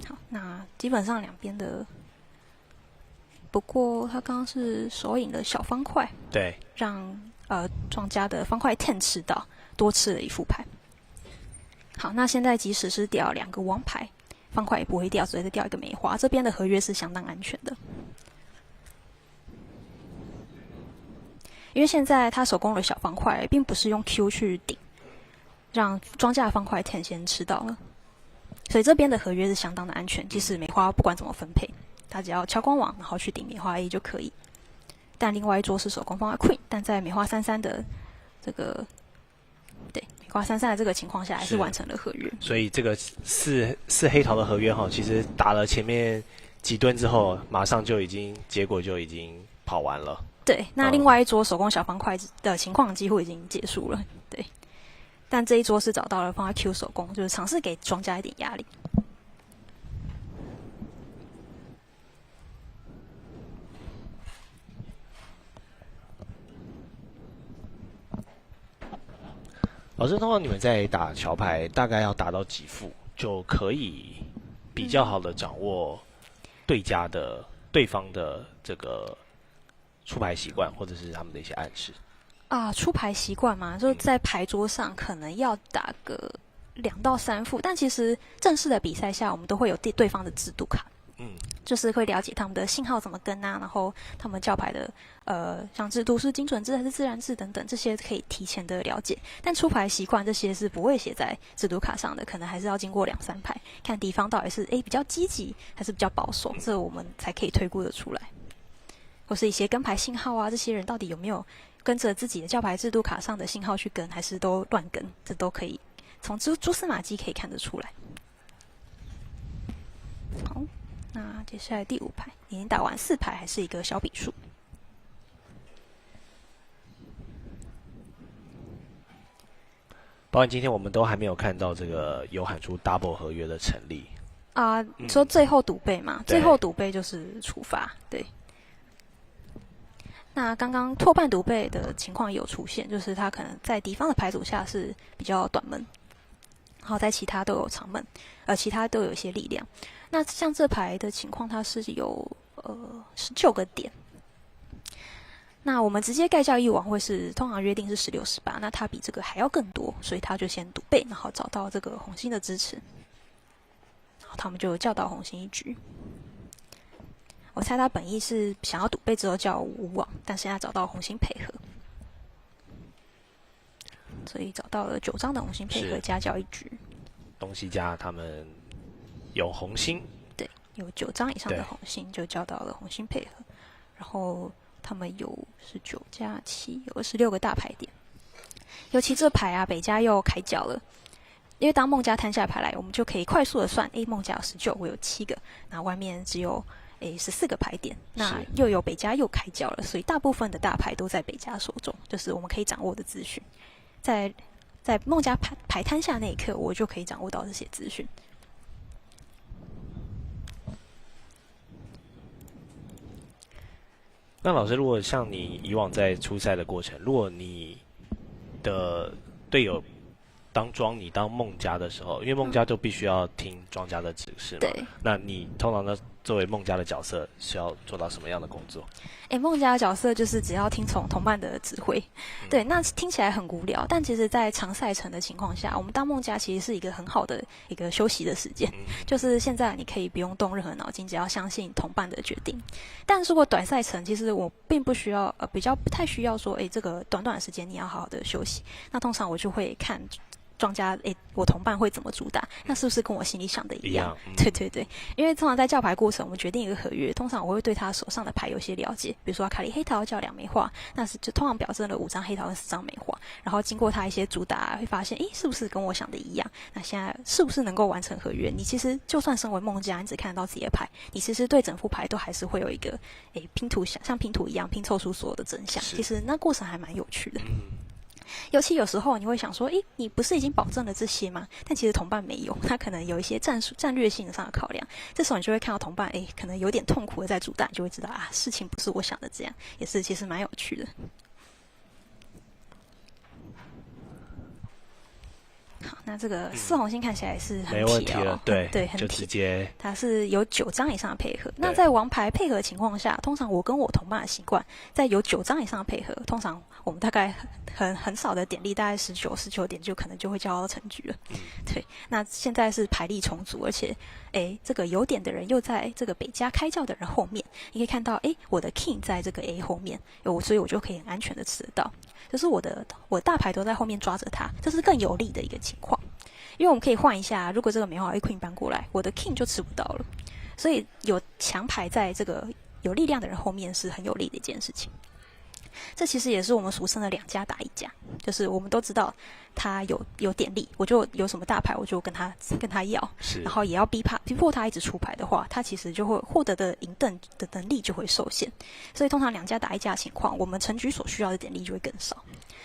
Speaker 5: 好，那基本上两边的，不过他刚刚是手影的小方块，
Speaker 6: 对，
Speaker 5: 让庄家的方块10吃到，多吃了一副牌。好，那现在即使是掉2个王牌，方块也不会掉，所以再掉一个梅花，这边的合约是相当安全的。因为现在他手工的小方块并不是用 Q 去顶，让庄家的方块10先吃到了，所以这边的合约是相当的安全。即使梅花不管怎么分配，他只要敲光网，然后去顶梅花 A 就可以。但另外一桌是手工方块 Queen， 但在梅花33的这个梅花33的这个情况下，还是完成了合约。
Speaker 6: 所以这个四黑桃的合约哈，其实打了前面几吨之后，马上就已经结果就已经跑完了。
Speaker 5: 对，那另外一桌手工小方块的情况几乎已经结束了。对，但这一桌是找到了方块 Q 手工，就是尝试给庄家一点压力。
Speaker 6: 老师，通常你们在打桥牌，大概要打到几副就可以比较好的掌握对对方的这个出牌习惯，或者是他们的一些暗示？
Speaker 5: 出牌习惯嘛，就在牌桌上可能要打个2到3副，但其实正式的比赛下，我们都会有对方的制度卡，就是会了解他们的信号怎么跟啊，然后他们叫牌的像制度是精准制还是自然制等等，这些可以提前的了解。但出牌习惯这些是不会写在制度卡上的，可能还是要经过2、3牌，看敌方到底是比较积极还是比较保守，这我们才可以推估的出来。或是一些跟牌信号啊，这些人到底有没有跟着自己的叫牌制度卡上的信号去跟，还是都乱跟，这都可以从蛛丝马迹可以看得出来。好，那接下来第5排已经打完4排，还是一个小笔数。
Speaker 6: 包含今天我们都还没有看到这个有喊出 double 合约的成立
Speaker 5: 说最后赌背嘛，最后赌背就是处罚，对。那刚刚拓半赌背的情况有出现，就是他可能在敌方的牌组下是比较短门，然后在其他都有长门，其他都有一些力量。那像这牌的情况，它是有19个点。那我们直接盖叫义王会是通常约定是16、18，那他比这个还要更多，所以他就先赌背，然后找到这个红心的支持，然后他们就叫到红心1局。我猜他本意是想要赌背之后叫5王，但现在找到红心配合，所以找到了9张的红心配合加叫1局。
Speaker 6: 东西家他们有红心，
Speaker 5: 对，有9张以上的红心就叫到了红心配合，然后他们有19加7，有26个大牌点。尤其这牌北家又开角了，因为当孟家摊下牌来，我们就可以快速的算，孟家有19，我有7个，那外面只有14个牌点，那又有北家又开角了，所以大部分的大牌都在北家手中，就是我们可以掌握的资讯。在孟家牌摊下那一刻，我就可以掌握到这些资讯。
Speaker 6: 那老师，如果像你以往在出赛的过程，如果你的队友当庄你当孟家的时候，因为孟家就必须要听庄家的指示嘛，
Speaker 5: 对，
Speaker 6: 那你通常呢作为孟家的角色是要做到什么样的工作？
Speaker 5: 孟家的角色就是只要听从同伴的指挥，对，那听起来很无聊，但其实在长赛程的情况下，我们当孟家其实是一个很好的一个休息的时间，就是现在你可以不用动任何脑筋，只要相信同伴的决定。但如果短赛程，其实我并不需要比较不太需要说这个短短的时间你要好好的休息，那通常我就会看庄家我同伴会怎么主打，那是不是跟我心里想的一样？对对对，因为通常在叫牌过程，我们决定一个合约，通常我会对他手上的牌有些了解，比如说卡里黑桃叫2枚花，那是就通常表证了5张黑桃跟4张梅花，然后经过他一些主打，会发现是不是跟我想的一样？那现在是不是能够完成合约？你其实就算身为孟家，你只看得到自己的牌，你其实对整副牌都还是会有一个拼图像拼图一样拼凑出所有的真相。其实那过程还蛮有趣的。尤其有时候你会想说，你不是已经保证了这些吗？但其实同伴没有，他可能有一些战略性上的考量。这时候你就会看到同伴，可能有点痛苦的在主打，你就会知道事情不是我想的这样，也是其实蛮有趣的。好，那这个4红心看起来是很
Speaker 6: 没问题了，对，
Speaker 5: 很
Speaker 6: 就直接
Speaker 5: 它是有9张以上的配合。那在王牌配合的情况下，通常我跟我同伴的习惯，在有9张以上的配合，通常我们大概很少的点力，大概19点就可能就会叫到成局了。对，那现在是牌力充足，而且这个有点的人又在这个北家开教的人后面，你可以看到我的 king 在这个 A 后面，所以我就可以很安全的吃得到。就是我大牌都在后面抓着他，这是更有利的一个情况。因为我们可以换一下，如果这个梅花 A Queen 搬过来，我的 King 就吃不到了。所以有强牌在这个有力量的人后面是很有利的一件事情。这其实也是我们俗称的2家打1家，就是我们都知道他有点力，我就有什么大牌我就跟他要，然后也要逼迫他一直出牌的话，他其实就会获得的赢盾的能力就会受限。所以通常2家打1家的情况，我们成局所需要的点力就会更少。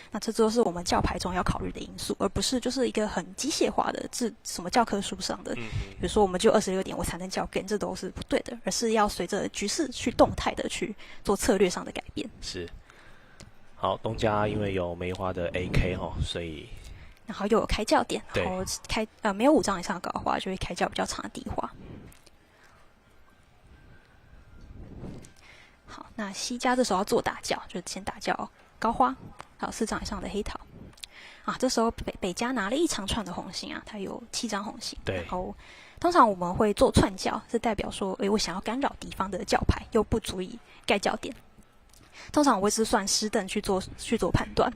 Speaker 5: 那这都是我们教牌中要考虑的因素，而不是就是一个很机械化的什么教科书上的，比如说我们就26点我才能叫 game， 这都是不对的，而是要随着局势去动态的去做策略上的改变。
Speaker 6: 是。好，东家因为有梅花的 AK 所以
Speaker 5: 然后又有开教点，然后没有5张以上的高花就会开教比较长的低花。好，那西家这时候要做大叫，就是先大叫高花，还有4张以上的黑桃。啊，这时候北家拿了一长串的红心啊，它有7张红心。
Speaker 6: 对。
Speaker 5: 然后通常我们会做串叫，是代表说，我想要干扰敌方的叫牌，又不足以盖叫点。通常我会是算失等去做判断。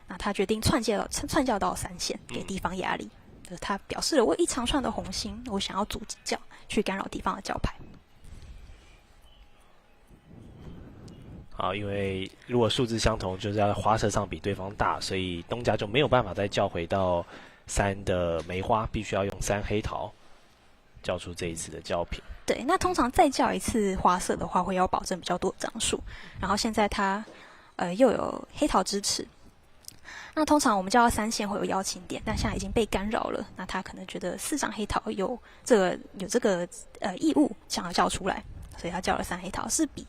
Speaker 5: 那他决定串叫到3线，给敌方压力。就是他表示了我一长串的红心，我想要阻击叫，去干扰敌方的叫牌。
Speaker 6: 好，因为如果数字相同，就是要花色上比对方大，所以东家就没有办法再叫回到3的梅花，必须要用3黑桃叫出这一次的叫品。
Speaker 5: 对，那通常再叫一次花色的话，会要保证比较多的张数。然后现在他又有黑桃支持，那通常我们叫到3线会有邀请点，但现在已经被干扰了，那他可能觉得4张黑桃有这个义务想要叫出来，所以他叫了3黑桃，是比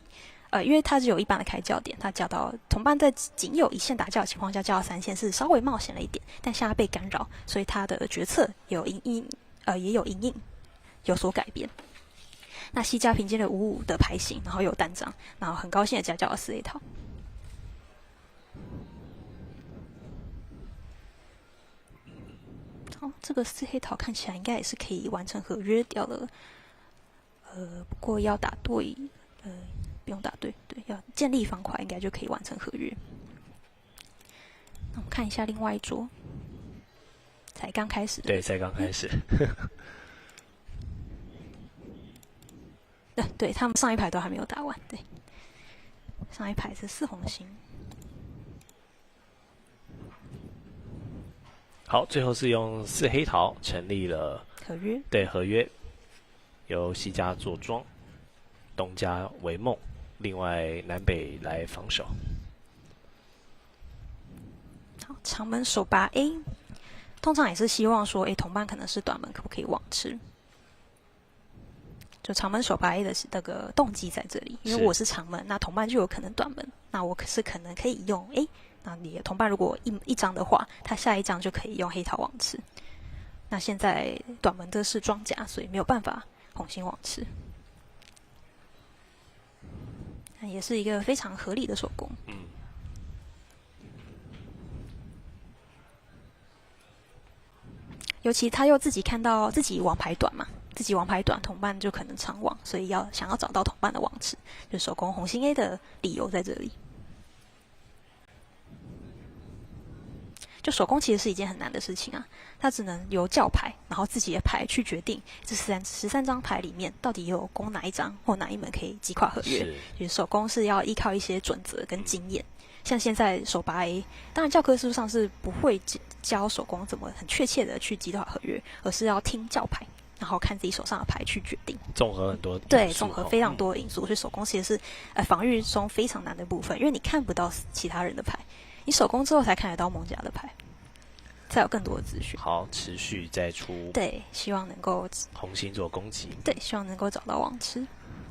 Speaker 5: 因为他只有一般的开叫点，他叫到同伴在仅有1线打叫的情况下叫到3线是稍微冒险了一点，但现在被干扰，所以他的决策也有因应有所改变。那西家凭借了5-5的牌型，然后有单张，然后很高兴的加叫了4黑桃。好，这个4黑桃看起来应该也是可以完成合约掉了，不过要打对，不用打对，要建立方块应该就可以完成合约。那我们看一下另外一桌，才刚开始。
Speaker 6: 对，才刚开始。
Speaker 5: 对，他们上一排都还没有打完。对，上一排是4红心。
Speaker 6: 好，最后是用4黑桃成立了
Speaker 5: 合约。
Speaker 6: 对，合约由西家做庄，东家为梦，另外南北来防守。
Speaker 5: 好，长门手把 A， 通常也是希望说，同伴可能是短门，可不可以网吃？就长门手把 A 的那个动机在这里，因为我是长门，那同伴就有可能短门，那我可能可以用那你的同伴如果一张的话，他下一张就可以用黑桃网吃。那现在短门的是庄家，所以没有办法红心网吃。那也是一个非常合理的手工。尤其他又自己看到自己王牌短嘛，自己王牌短，同伴就可能长网，所以想要找到同伴的网池，就手工红心 A 的理由在这里。就手工其实是一件很难的事情啊，它只能由叫牌，然后自己的牌去决定这13张牌里面到底有攻哪一张或哪一门可以击垮合约。就是手工是要依靠一些准则跟经验。像现在手把 A， 当然教科书上是不会教手工怎么很确切的去击垮合约，而是要听叫牌，然后看自己手上的牌去决定。
Speaker 6: 综合很多
Speaker 5: 对，综合非常多的因素，所以手工其实是防御中非常难的部分，因为你看不到其他人的牌。你手工之后才看得到盟家的牌，才有更多的资讯。
Speaker 6: 好，持续再出。
Speaker 5: 对，希望能够
Speaker 6: 红心做攻击。
Speaker 5: 对，希望能够找到网吃。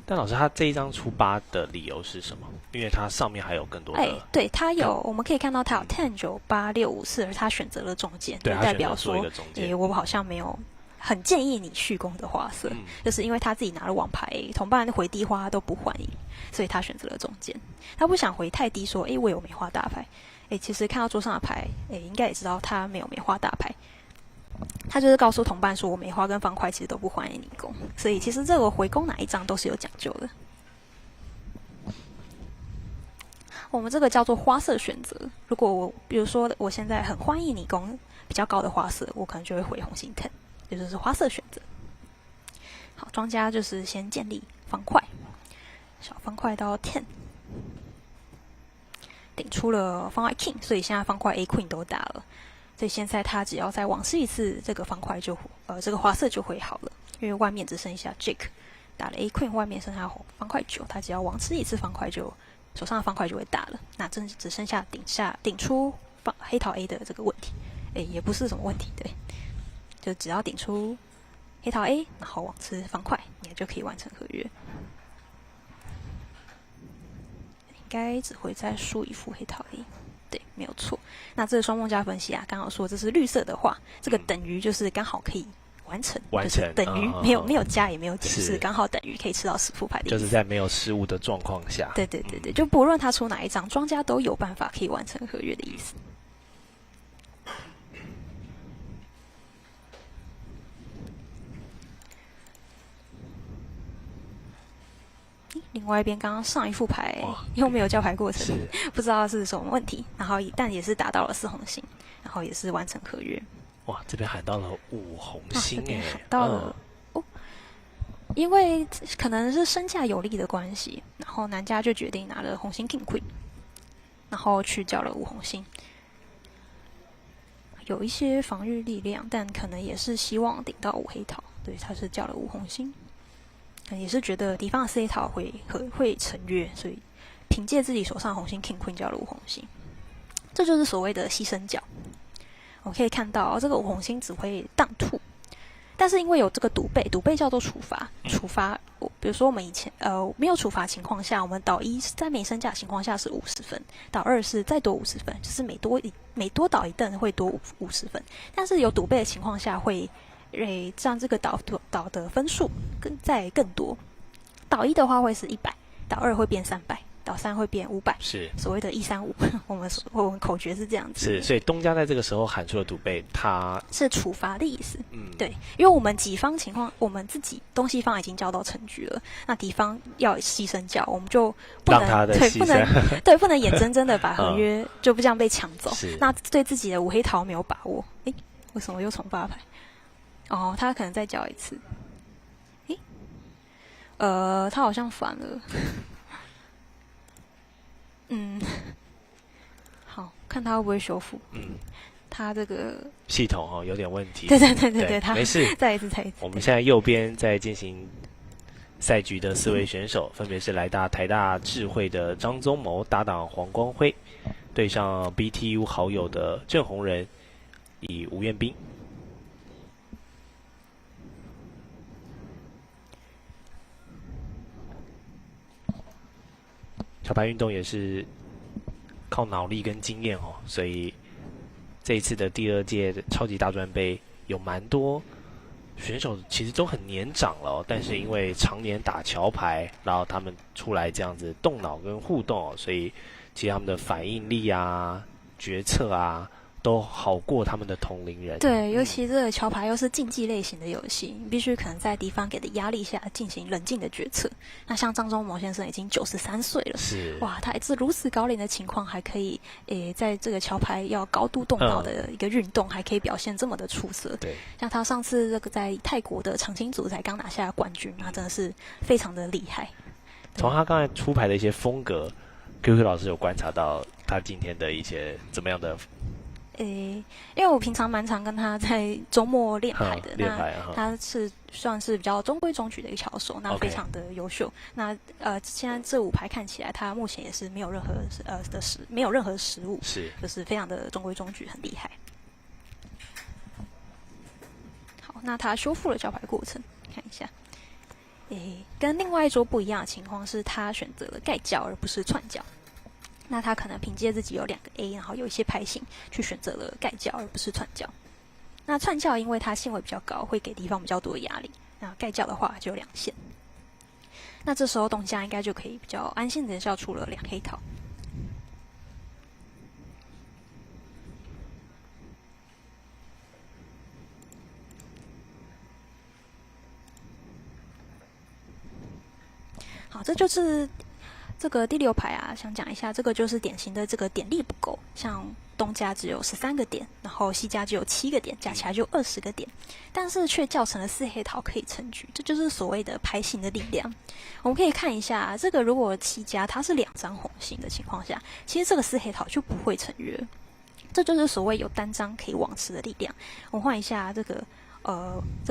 Speaker 6: 但老师，他这一张出8的理由是什么？因为它上面还有更多的。
Speaker 5: 对，他有，我们可以看到他有 10、9、8、6、5、4，而他选择了中间，
Speaker 6: 对，
Speaker 5: 代表说，我好像没有很建议你续攻的花色，就是因为他自己拿了王牌，同伴回低花都不欢迎，所以他选择了中间。他不想回太低，说，我有梅花大牌。其实看到桌上的牌，应该也知道他没有梅花大牌。他就是告诉同伴说，我梅花跟方块其实都不欢迎你攻，所以其实这个回攻哪一张都是有讲究的。我们这个叫做花色选择。如果比如说我现在很欢迎你攻比较高的花色，我可能就会回红心10，也就是花色选择。好，庄家就是先建立方块，小方块到10。顶出了方块 King， 所以现在方块 A Queen 都打了，所以现在他只要再网吃一次，这个方块就这个花色就会好了，因为外面只剩下 Jake 打了 A Queen， 外面剩下方块9，他只要网吃一次方块就手上的方块就会打了，那只剩下顶出黑桃 A 的这个问题，也不是什么问题，对，就只要顶出黑桃 A， 然后网吃方块，你就可以完成合约。应该只会再输一副黑桃 A， 对，没有错。那这个双梦加分析啊，刚好说这是绿色的话，这个等于就是刚好可以完成，
Speaker 6: 完成
Speaker 5: 就是等于没有加也没有减，是刚好等于可以吃到10副牌的意思。
Speaker 6: 就是在没有失误的状况下。
Speaker 5: 对，就不论他出哪一张，庄家都有办法可以完成合约的意思。另外一边，刚刚上一副牌又没有叫牌过程，不知道是什么问题。然后但也是达到了4红星，然后也是完成合约。
Speaker 6: 哇，这边喊到了5红星哎，
Speaker 5: 喊到了因为可能是身价有利的关系，然后南家就决定拿了红星 King Queen， 然后去叫了5红星。有一些防御力量，但可能也是希望顶到5黑桃，对，他是叫了5红星。也是觉得敌方的4黑桃会成约，所以凭借自己手上红星 King Queen 叫了5红星，这就是所谓的牺牲角。我可以看到这个5红星只会当吐，但是因为有这个赌背叫做处罚，比如说我们以前没有处罚情况下，我们倒1在没身价情况下是50分，倒2是再多50分，就是每多倒一凳会多50分，但是有赌背的情况下会让这个倒的分数更多。倒1的话会是100，倒2会变300，倒3会变500，是所谓的135。我们口诀是这样子。
Speaker 6: 是，所以东家在这个时候喊出了赌背，他
Speaker 5: 是处罚的意思。对，因为我们己方情况，我们自己东西方已经交到成局了，那敌方要牺牲叫，我们就不能
Speaker 6: 让他的牺牲
Speaker 5: 不能眼睁睁的把合约就这样被抢走。那对自己的5黑桃没有把握。为什么又重发牌？他可能再叫一次。他好像反了。好，看他会不会修复。他这个
Speaker 6: 系统有点问题。
Speaker 5: 对，他
Speaker 6: 没事。
Speaker 5: 再一次。
Speaker 6: 我们现在右边在进行赛局的4位选手，分别是来大台大智慧的张宗谋搭档黄光辉，对上 BTU 好友的郑宏仁以吴彦斌。桥牌运动也是靠脑力跟经验所以这一次的第2届超级大专杯有蛮多选手其实都很年长了但是因为常年打桥牌，然后他们出来这样子动脑跟互动所以其实他们的反应力啊、决策啊都好过他们的同龄人。
Speaker 5: 对，尤其这个桥牌又是竞技类型的游戏，你必须可能在敌方给的压力下进行冷静的决策。那像张宗谋先生已经93岁了，
Speaker 6: 是
Speaker 5: 哇，他是如此高龄的情况，还可以在这个桥牌要高度动脑的一个运动，还可以表现这么的出色。
Speaker 6: 对，
Speaker 5: 像他上次这个在泰国的长青组才刚拿下冠军，他真的是非常的厉害。
Speaker 6: 从他刚才出牌的一些风格 ，QQ 老师有观察到他今天的一些怎么样的？
Speaker 5: 因为我平常蛮常跟他在周末练牌的，他是算是比较中规中矩的一个巧手，那非常的优秀。那现在这5牌看起来，他目前也是没有任何失误，
Speaker 6: 是
Speaker 5: 就是非常的中规中矩，很厉害。好，那他修复了桥牌过程，看一下。跟另外一桌不一样的情况是，他选择了盖角而不是串角。那他可能凭借自己有2个 A， 然后有一些牌型去选择了盖角而不是串角。那串角因为它线位比较高，会给敌方比较多的压力。那盖角的话就有2线。那这时候东家应该就可以比较安心的叫出了2黑桃。好，这就是这个第6排啊，想讲一下，这个就是典型的这个点力不够，像东家只有13个点，然后西家只有7个点，加起来就20个点，但是却叫成了4黑桃可以成局，这就是所谓的牌型的力量。我们可以看一下，这个如果西家它是2张红心的情况下，其实这个4黑桃就不会成约，这就是所谓有单张可以往吃的力量。我们换一下这个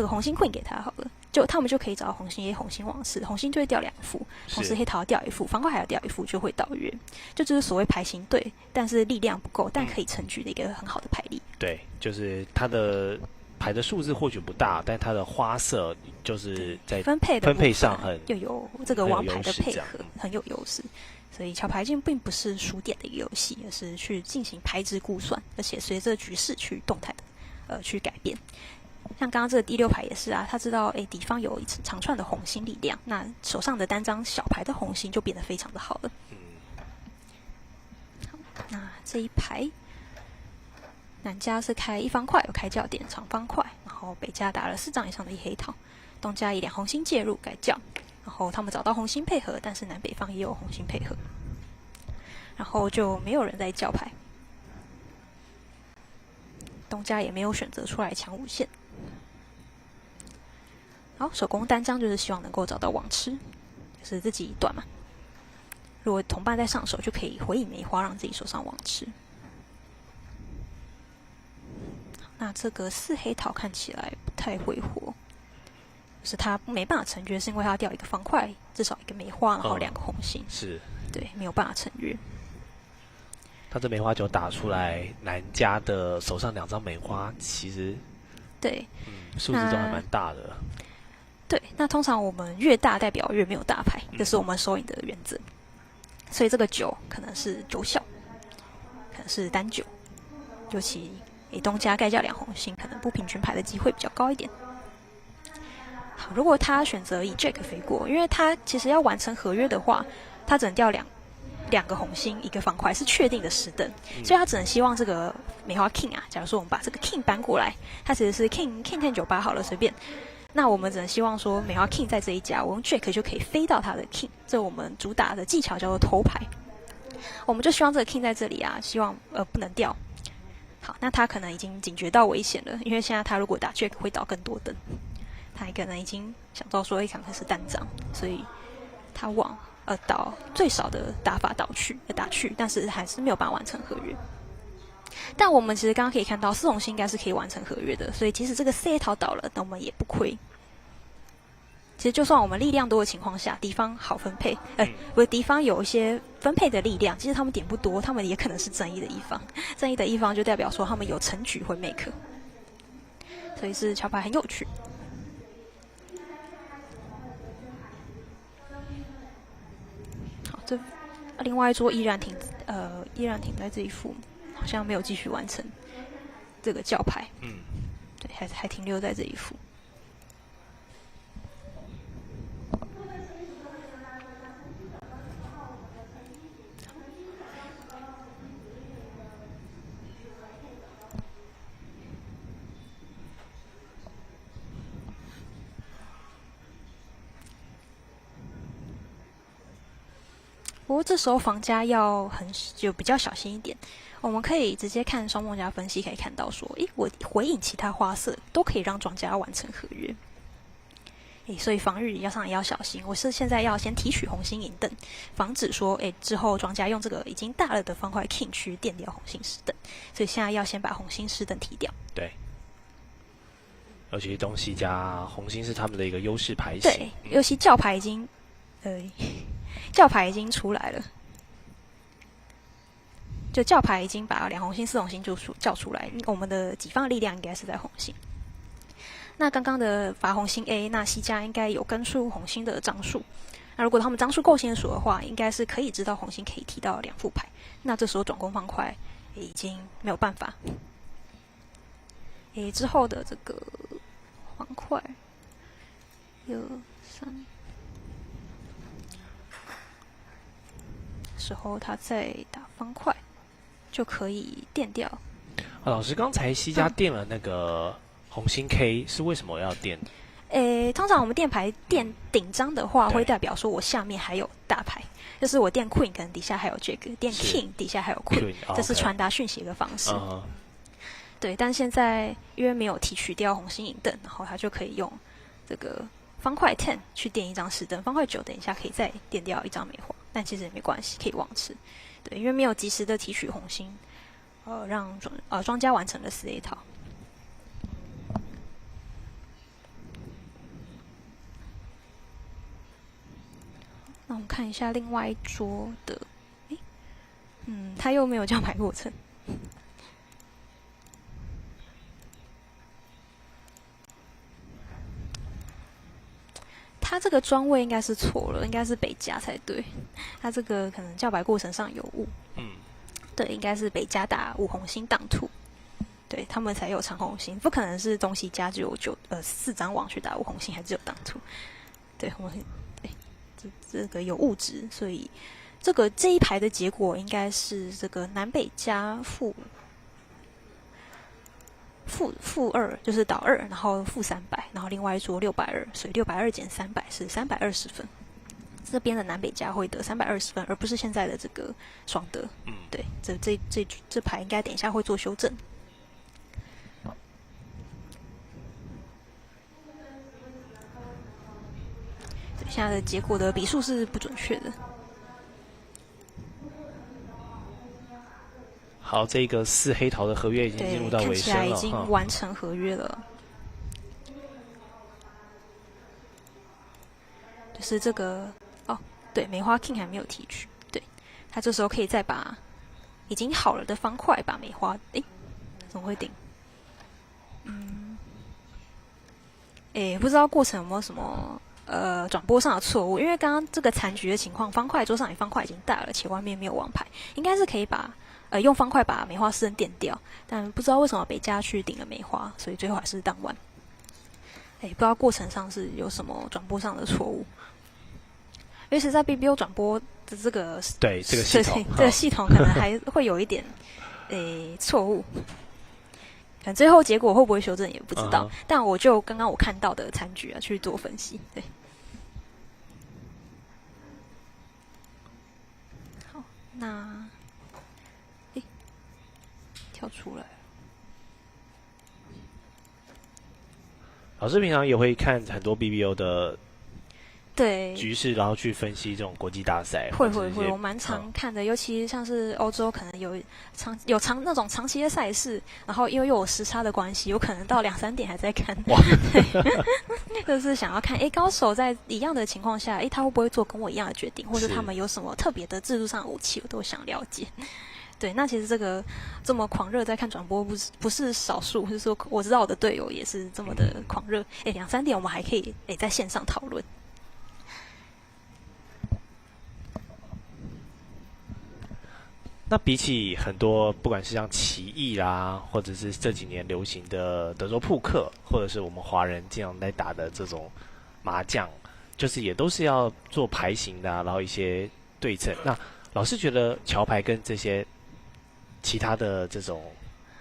Speaker 5: 红心 Queen 给他好了。就他们就可以找红心 A、红心往事，红心就会掉2副，同时黑桃掉1副，方块还要掉1副，就会倒约。这就是所谓牌型对，但是力量不够，但可以成局的一个很好的牌力。
Speaker 6: 对，就是它的牌的数字或许不大，但它的花色就是在分配上又
Speaker 5: 有这个王牌的配合，很有优势。所以桥牌境并不是数点的一个游戏，而是去进行牌值估算，而且随着局势去动态的去改变。像刚刚这个第6排也是啊，他知道敌方有一长串的红心力量，那手上的单张小牌的红心就变得非常的好了。好，那这一排南家是开1方块，有开叫点长方块，然后北家打了4张以上的1黑桃，东家以2红心介入改叫，然后他们找到红心配合，但是南北方也有红心配合，然后就没有人在叫牌，东家也没有选择出来抢5线。好，手工单张就是希望能够找到网吃，就是自己短嘛。如果同伴在上手，就可以回引梅花，让自己手上网吃。那这个4黑桃看起来不太会活，就是他没办法成约，是因为他掉一个方块，至少一个梅花，然后2个红心，
Speaker 6: 是
Speaker 5: 对，没有办法成约。
Speaker 6: 他这梅花球打出来，南家的手上2张梅花，其实
Speaker 5: 对，
Speaker 6: 数字都还蛮大的。
Speaker 5: 对，那通常我们越大代表越没有大牌，这是我们收银的原则。所以这个9可能是9小，可能是单9，尤其东家盖叫2红心，可能不平均牌的机会比较高一点。好，如果他选择以 Jack 飞过，因为他其实要完成合约的话，他只能掉两个红心1个方块，是确定的10等，所以他只能希望这个梅花 King 啊，假如说我们把这个 King 搬过来，它其实是 King 1098好了，随便。那我们只能希望说梅花 King 在这一家，我用 Jack 就可以飞到他的 King， 这我们主打的技巧叫做偷牌。我们就希望这个 King 在这里啊，希望不能掉。好，那他可能已经警觉到危险了，因为现在他如果打 Jack 会倒更多灯，他可能已经想到说可能是单张，所以他往倒最少的打法打去，但是还是没有办法完成合约。但我们其实刚刚可以看到4红心应该是可以完成合约的，所以即使这个4黑桃倒了，那我们也不亏。其实就算我们力量多的情况下，敌方好分配，不是敌方有一些分配的力量，其实他们点不多，他们也可能是正义的一方。正义的一方就代表说他们有成局会 make， 所以是桥牌很有趣。好，这另外一桌依然停在这一副，好像没有继续完成这个叫牌。对，还停留在这一副。不过这时候房家要就比较小心一点。我们可以直接看双梦家分析，可以看到说，我回引其他花色都可以让庄家完成合约。所以防御上也要小心。我是现在要先提取红心银镫，防止说，之后庄家用这个已经大了的方块 King 去垫掉红心10等，所以现在要先把红心10等提掉。
Speaker 6: 对。尤其东西家红心是他们的一个优势牌型。
Speaker 5: 对，尤其叫牌已经，叫牌已经出来了，就叫牌已经把2红心、4红心就叫出来，我们的己方的力量应该是在红心。那刚刚的罚红心 A， 那西家应该有跟出红心的张数。那如果他们张数够娴熟的话，应该是可以知道红心可以提到2副牌。那这时候转攻方块已经没有办法。之后的这个方块1、2、3。时候他再打方块就可以垫掉。
Speaker 6: 老师，刚才西家垫了那个红心 K， 是为什么要垫？
Speaker 5: 通常我们垫牌垫顶张的话，会代表说我下面还有大牌，就是我垫 Queen 可能底下还有这个，垫 King 底下还有 Queen， 这是传达讯息的方式。对，但现在因为没有提取掉红心银镫，然后他就可以用这个方块 10 去垫1张10等，方块9等一下可以再垫掉1张梅花。但其实也没关系，可以忘吃。对，因为没有及时的提取红心，让庄家完成了4A 套。那我们看一下另外一桌的，他又没有叫牌过程。他这个庄位应该是错了，应该是北家才对。他这个可能叫牌过程上有误。对，应该是北家打5红心当兔。对，对他们才有长红心，不可能是东西家只有4张网去打5红心，还只有当涂。对，我们对这个有误值，所以这一排的结果应该是这个南北加负2，就是倒2，然后负300，然后另外一桌620，所以620减300是320分。这边的南北加会得320分，而不是现在的这个双得。对，这排应该等一下会做修正。对，现在的结果的笔数是不准确的。
Speaker 6: 好，这个4黑桃的合约已经进入到尾声了，
Speaker 5: 看起来已经完成合约了。就是这个对，梅花 King 还没有提取，对，他这时候可以再把已经好了的方块把梅花，怎么会顶？不知道过程有没有什么转播上的错误，因为刚刚这个残局的情况，方块桌上方块已经大了，且外面没有王牌，应该是可以把用方块把梅花4人点掉，但不知道为什么北家去顶了梅花，所以最后还是当完。不知道过程上是有什么转播上的错误。尤其在 BBO 转播的这个
Speaker 6: 对这个系统，
Speaker 5: 这个系统可能还会有一点错误，可能最后结果会不会修正也不知道。但我就刚刚我看到的残局去做分析，对。好，那跳出来。
Speaker 6: 老师平常也会看很多 BBO 的。
Speaker 5: 对
Speaker 6: 局势，然后去分析这种国际大赛，
Speaker 5: 会，我蛮常看的，尤其像是欧洲，可能有那种长期的赛事，然后因为有时差的关系，有可能到2、3点还在看，对，就是想要看，高手在一样的情况下，他会不会做跟我一样的决定，或者他们有什么特别的制度上的武器，我都想了解。对，那其实这么狂热在看转播不是少数，就是说我知道我的队友也是这么的狂热。2、3点我们还可以在线上讨论。
Speaker 6: 那比起很多不管是像棋艺啦，或者是这几年流行的德州扑克，或者是我们华人经常在打的这种麻将，就是也都是要做牌型的然后一些对称。那老师觉得桥牌跟这些其他的这种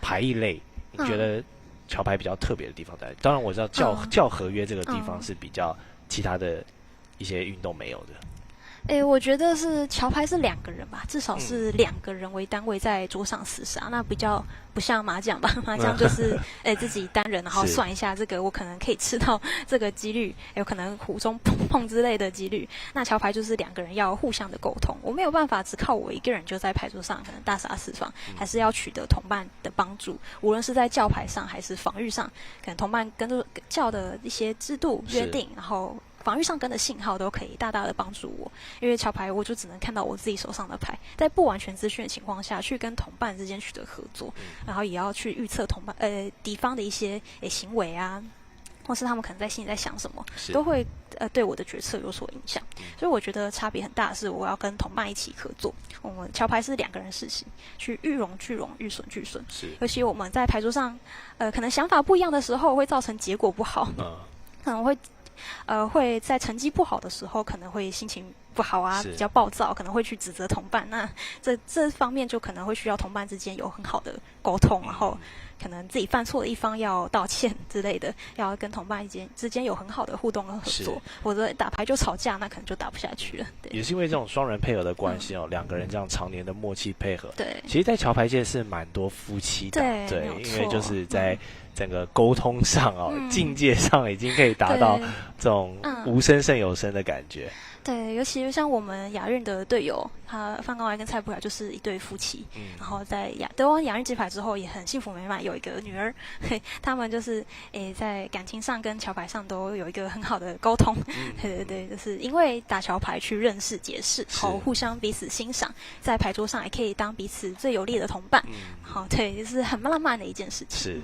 Speaker 6: 牌艺类，你觉得桥牌比较特别的地方在？当然我知道叫合约这个地方是比较其他的一些运动没有的。
Speaker 5: 我觉得是桥牌是2个人吧，至少是2个人为单位在桌上厮杀，那比较不像麻将吧，麻将就是自己单人，然后算一下这个我可能可以吃到这个几率，有可能胡中碰之类的几率。那桥牌就是2个人要互相的沟通，我没有办法只靠我一个人就在牌桌上可能大杀4方，还是要取得同伴的帮助，无论是在叫牌上还是防御上，可能同伴跟着叫的一些制度约定，然后防御上跟的信号都可以大大的帮助我，因为桥牌我就只能看到我自己手上的牌，在不完全资讯的情况下去跟同伴之间取得合作，然后也要去预测敌方的一些行为啊，或是他们可能在心里在想什么，都会对我的决策有所影响。所以我觉得差别很大的是我要跟同伴一起合作。我们桥牌是2个人实行，去遇荣俱荣，遇损俱损。尤其我们在牌桌上可能想法不一样的时候，会造成结果不好，可能会在成绩不好的时候，可能会心情不好啊，比较暴躁，可能会去指责同伴。那这方面就可能会需要同伴之间有很好的沟通，然后可能自己犯错的一方要道歉之类的，要跟同伴之间有很好的互动跟合作。否则打牌就吵架，那可能就打不下去了。对，
Speaker 6: 也是因为这种双人配合的关系2个人这样常年的默契配合。
Speaker 5: 对，
Speaker 6: 其实，在桥牌界是蛮多夫妻的，
Speaker 5: 对，
Speaker 6: 因为就是在整个沟通上境界上已经可以达到这种无声胜有声的感觉。
Speaker 5: 对，尤其像我们亚运的队友，范高来跟蔡普雅就是一对夫妻，然后在得完亚运金牌之后也很幸福美满，有一个女儿，他们就是在感情上跟桥牌上都有一个很好的沟通，对，就是因为打桥牌去认识解释，好互相彼此欣赏，在牌桌上也可以当彼此最有力的同伴，好，对，就是很浪漫的一件事情。
Speaker 6: 是。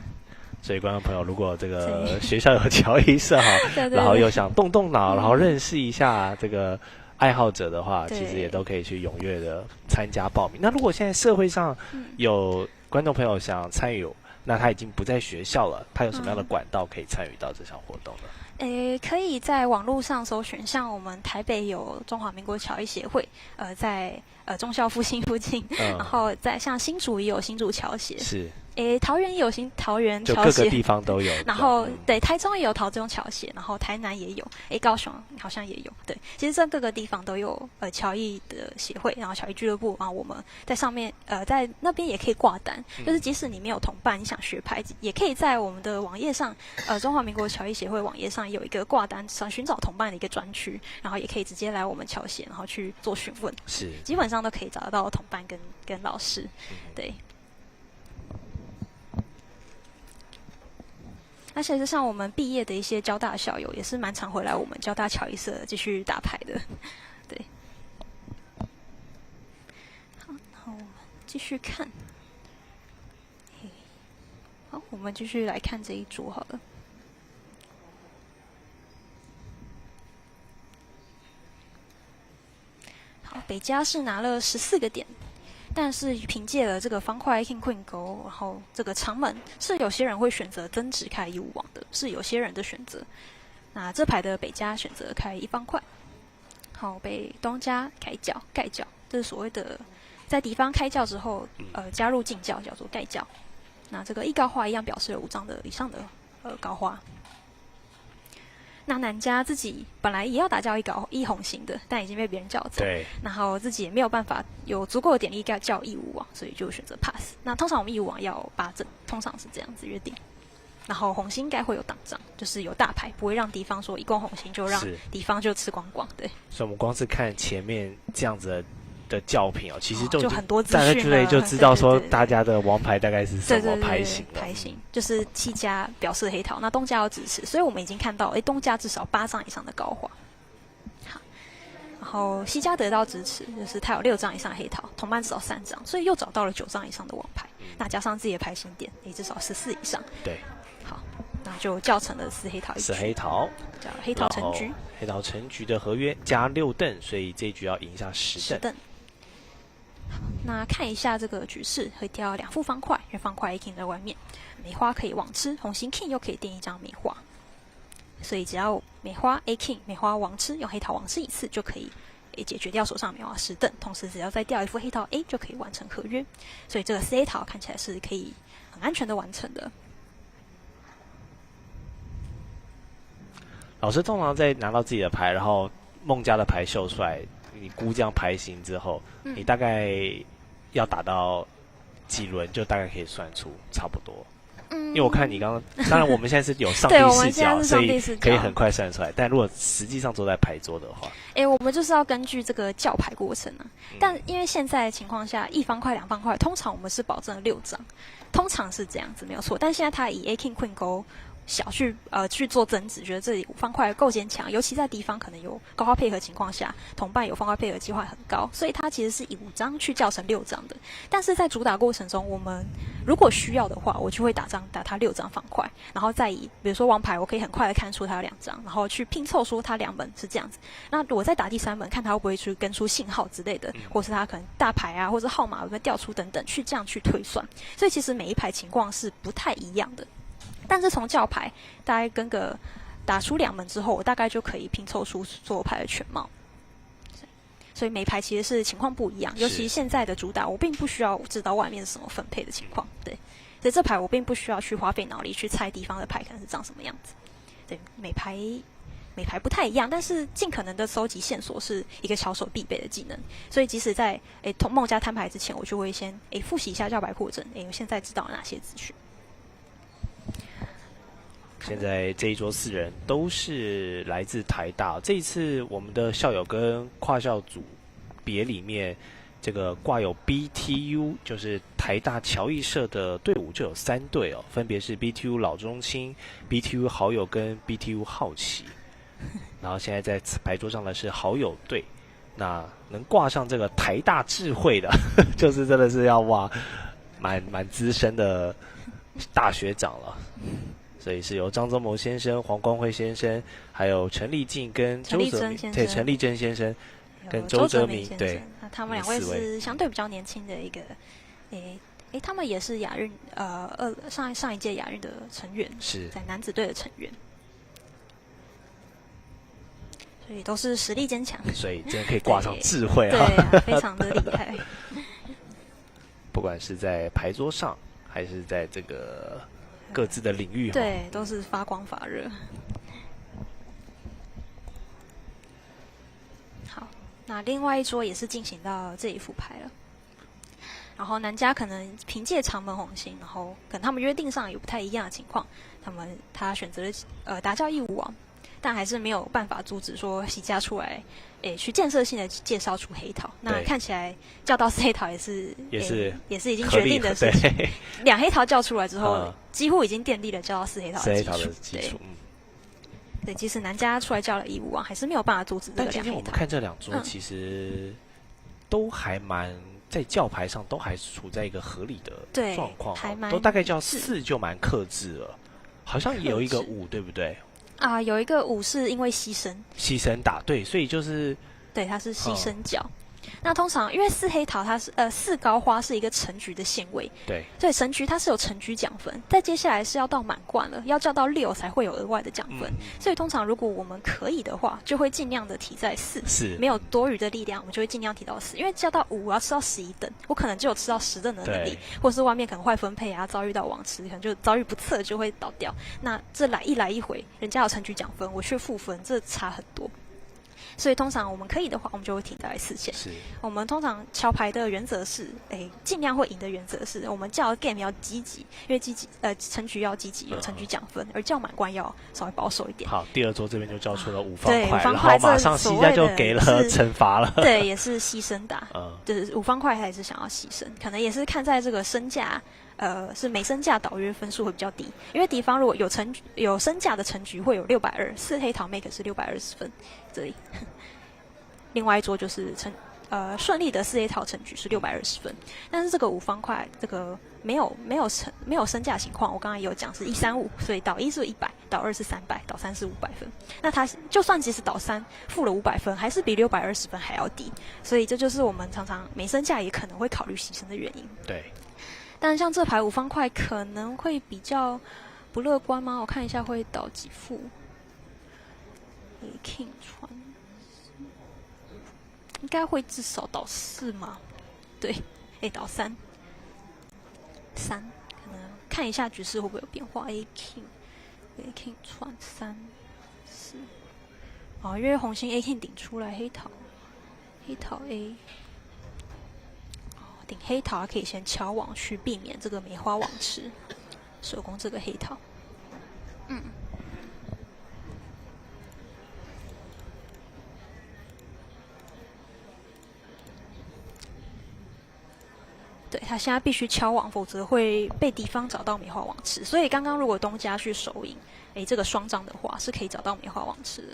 Speaker 6: 所以观众朋友，如果这个学校有桥艺社然后又想动脑，然后认识一下这个爱好者的话，其实也都可以去踊跃的参加报名。那如果现在社会上有观众朋友想参与那他已经不在学校了，他有什么样的管道可以参与到这项活动呢？
Speaker 5: 可以在网络上搜寻，像我们台北有中华民国侨艺协会，在忠孝复兴附近，然后在像新竹也有新竹侨协，
Speaker 6: 是。
Speaker 5: 桃园也有桃园
Speaker 6: 侨协，就各个地方都有。
Speaker 5: 然后对，台中也有台中侨协，然后台南也有，高雄好像也有。对，其实这各个地方都有侨艺的协会，然后侨艺俱乐部，然后我们在上面在那边也可以挂单，就是即使你没有同伴，你想学拍，也可以在我们的网页上，中华民国侨艺协会网页上有一个挂单寻找同伴的一个专区，然后也可以直接来我们侨协，然后去做询问，
Speaker 6: 是
Speaker 5: 基本上都可以找得到同伴跟老师，对。那其实像我们毕业的一些交大校友，也是蛮常回来我们交大侨艺社继续打牌的，对。好，然后我们继续看，好，我们继续来看这一组好了。好，北加是拿了14个点。但是凭借了这个方块 King Queen Go， 然后这个长门是有些人会选择增值开1-5王的，是有些人的选择。那这牌的北加选择开1方块，好，被东加盖角，这是所谓的在敌方开教之后，加入进教叫做盖教。那这个一高花一样表示了5张的以上的高花。那南家自己本来也要打叫一红型的，但已经被别人叫走。
Speaker 6: 对。
Speaker 5: 然后自己也没有办法有足够的点力叫1-5王，所以就选择 pass。那通常我们1-5王要8阵，通常是这样子约定。然后红心应该会有挡仗，就是有大牌，不会让敌方说一攻红心就让敌方就吃光光。对。
Speaker 6: 所以我们光是看前面这样子的教品其实
Speaker 5: 就很多资讯
Speaker 6: 大概之类就知道说大家的王牌大概是什么牌型。
Speaker 5: 牌型就是7家表示黑桃，那东家要支持，所以我们已经看到，东家至少8张以上的高花。好，然后西家得到支持，就是他有6张以上的黑桃，同伴至少3张，所以又找到了9张以上的王牌。那加上自己的牌型点，也至少14以上。
Speaker 6: 对。
Speaker 5: 好，那就叫成了4黑桃一局。
Speaker 6: 4黑桃，
Speaker 5: 叫黑桃成局。
Speaker 6: 黑桃成局的合约加6邓，所以这一局要赢下10邓。
Speaker 5: 那看一下这个局势，会掉2副方块，因为方块 A King 在外面，梅花可以王吃，红心 King 又可以垫1张梅花，所以只要梅花 A King 梅花王吃，用黑桃王吃1次就可以解决掉手上梅花10邓，同时只要再掉1副黑桃 A 就可以完成合约，所以这个4黑桃看起来是可以很安全的完成的。
Speaker 6: 老师通常在拿到自己的牌，然后孟家的牌秀出来，你估这样牌型之后，你大概要打到几轮就大概可以算出差不多。因为我看你刚刚，当然我们现在是有上帝视角，所以可以很快算出来。但如果实际上坐在牌桌的话，
Speaker 5: 我们就是要根据这个叫牌过程啊。但因为现在的情况下，1方块、2方块，通常我们是保证了6张，通常是这样子没有错。但现在他以 A King Queen Go小去做增值，觉得这里5方块够坚强，尤其在敌方可能有高花配合情况下，同伴有方块配合机会很高，所以他其实是以5张去叫成6张的。但是在主打过程中，我们如果需要的话，我就会打他6张方块，然后再以比如说王牌，我可以很快的看出他有2张，然后去拼凑说他2门是这样子。那我再打第3门，看他会不会去跟出信号之类的，或是他可能大牌啊，或者号码会不会调出等等，去这样去推算。所以其实每一排情况是不太一样的。但是从叫牌大概跟个打出2门之后，我大概就可以拼凑出所有牌的全貌。所以每牌其实是情况不一样，尤其现在的主打，我并不需要知道外面是什么分配的情况，对，所以这牌我并不需要去花费脑力去猜敌方的牌可能是长什么样子。对，每牌不太一样，但是尽可能的收集线索是一个巧手必备的技能。所以即使在同孟家摊牌之前，我就会先复习一下叫牌过程，我现在知道了哪些资讯。
Speaker 6: 现在这一桌4人都是来自台大，这一次我们的校友跟跨校组别里面，这个挂有 BTU， 就是台大侨艺社的队伍就有3队哦，分别是 BTU 老中青、BTU 好友跟 BTU 好奇。然后现在在牌桌上的是好友队，那能挂上这个台大智慧的，就是真的是要蛮资深的大学长了。所以是由张宗谋先生、黄光辉先生，还有陈立进跟周泽明，对，陈立正先生跟周泽明，对，
Speaker 5: 他们2位是相对比较年轻的一个他们也是亚运上一届亚运的成员，
Speaker 6: 是
Speaker 5: 在男子队的成员，所以都是实力坚强，
Speaker 6: 所以真的可以挂上智慧啊，
Speaker 5: 对啊，非常的厉害。
Speaker 6: 不管是在牌桌上，还是在这个各自的领域，
Speaker 5: 对，都是发光发热。好，那另外一桌也是进行到这一副牌了。然后南家可能凭借长门红心，然后可能他们约定上有不太一样的情况，他选择了达教义武王，但还是没有办法阻止说喜家出来，去建设性的介绍出黑桃。那看起来叫到4黑桃也是已经决定的事情。2黑桃叫出来之后，几乎已经奠定了叫到4黑桃的基础。对，即使南家出来叫了义武王，还是没有办法阻止这个2黑桃。
Speaker 6: 但今天我们看这2桌，其实都还蛮。在叫牌上都还处在一个合理的状况，都大概叫4就蛮克制了，好像也有一个5，对不对？
Speaker 5: 啊，有一个5是因为牺牲
Speaker 6: 打，对，所以就是
Speaker 5: 对，它是牺牲角。那通常因为4黑桃它是4高花是一个成局的限位，
Speaker 6: 对，
Speaker 5: 所以成局它是有成局奖分，但接下来是要到满贯了，要叫到6才会有额外的奖分。所以通常如果我们可以的话，就会尽量的提在4，没有多余的力量，我们就会尽量提到4，因为叫到5我要吃到11等，我可能就有吃到10等的能力，或是外面可能坏分配啊，遭遇到网吃，可能就遭遇不测就会倒掉。那这一来一回，人家有成局奖分，我却负分，这差很多。所以通常我们可以的话，我们就会停在4线。我们通常桥牌的原则是，尽量会赢的原则是，我们叫 game 要积极，因为成局要积极，有成局奖分，而叫满贯要稍微保守一点。
Speaker 6: 好，第2桌这边就叫出了5方块，然后马上西家就给了惩罚了。
Speaker 5: 对，也是牺牲打，就是5方块，他也是想要牺牲，可能也是看在这个身价。是每身价导约分数会比较低，因为敌方如果有身价的成局会有620，4黑桃 make 是620分，这里。另外一桌就是顺利的4黑桃成局是620分，但是这个5方块这个没有身价情况，我刚刚也有讲是135，所以导1是100，导2是300，导3是500分。那他就算即使导3负了500分，还是比620分还要低，所以这就是我们常常没身价也可能会考虑牺牲的原因。
Speaker 6: 对。
Speaker 5: 但像这牌5方块可能会比较不乐观吗？我看一下会导几副。King 传应该会至少导4吗？对，导3，可能看一下局势会不会有变化。A King 传3、4，因为红心 A King 顶出来黑桃 A。顶黑桃可以先敲网去避免这个梅花网吃，手工这个黑桃。对，他现在必须敲网，否则会被敌方找到梅花网吃。所以刚刚如果东家去手赢，这个双张的话是可以找到梅花网吃的。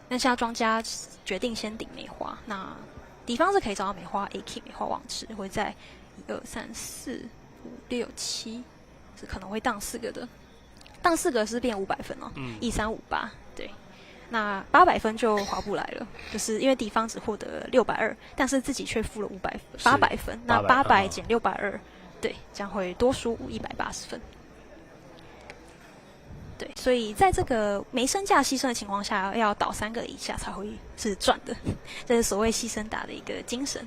Speaker 5: 那现在庄家决定先顶梅花，那敌方是可以找到梅花 A King 梅花网吃，会在1、2、3、4、5、6、7，是可能会当4个的，当4个是变500分哦，1358，对，那800分就划不来了，就是因为敌方只获得620，但是自己却付了800分，那800减620，对，将会多输180分。对，所以在这个没身价牺牲的情况下，要倒3个以下才会是赚的，这是所谓牺牲打的一个精神。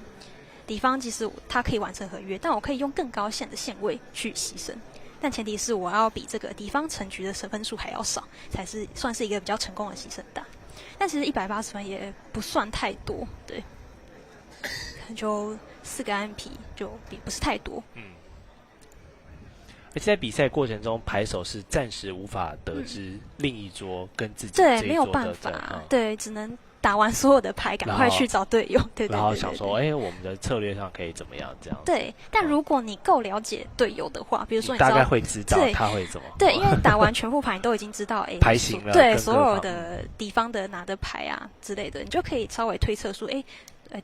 Speaker 5: 敌方即使他可以完成合约，但我可以用更高线的线位去牺牲，但前提是我要比这个敌方成局的分数还要少，才是算是一个比较成功的牺牲打。但其实180分也不算太多，对，就4个安皮就不是太多。
Speaker 6: 而且在比赛过程中，牌手是暂时无法得知另一桌跟自己
Speaker 5: 对没有办法，对，只能打完所有的牌，赶快去找队友，对，
Speaker 6: 然后想说，我们的策略上可以怎么样这样？
Speaker 5: 对，但如果你够了解队友的话，比如说你
Speaker 6: 大概会知道他会怎么，
Speaker 5: 对，因为打完全副牌，你都已经知道
Speaker 6: 牌型了，
Speaker 5: 对，所有的敌方的拿的牌啊之类的，你就可以稍微推测出，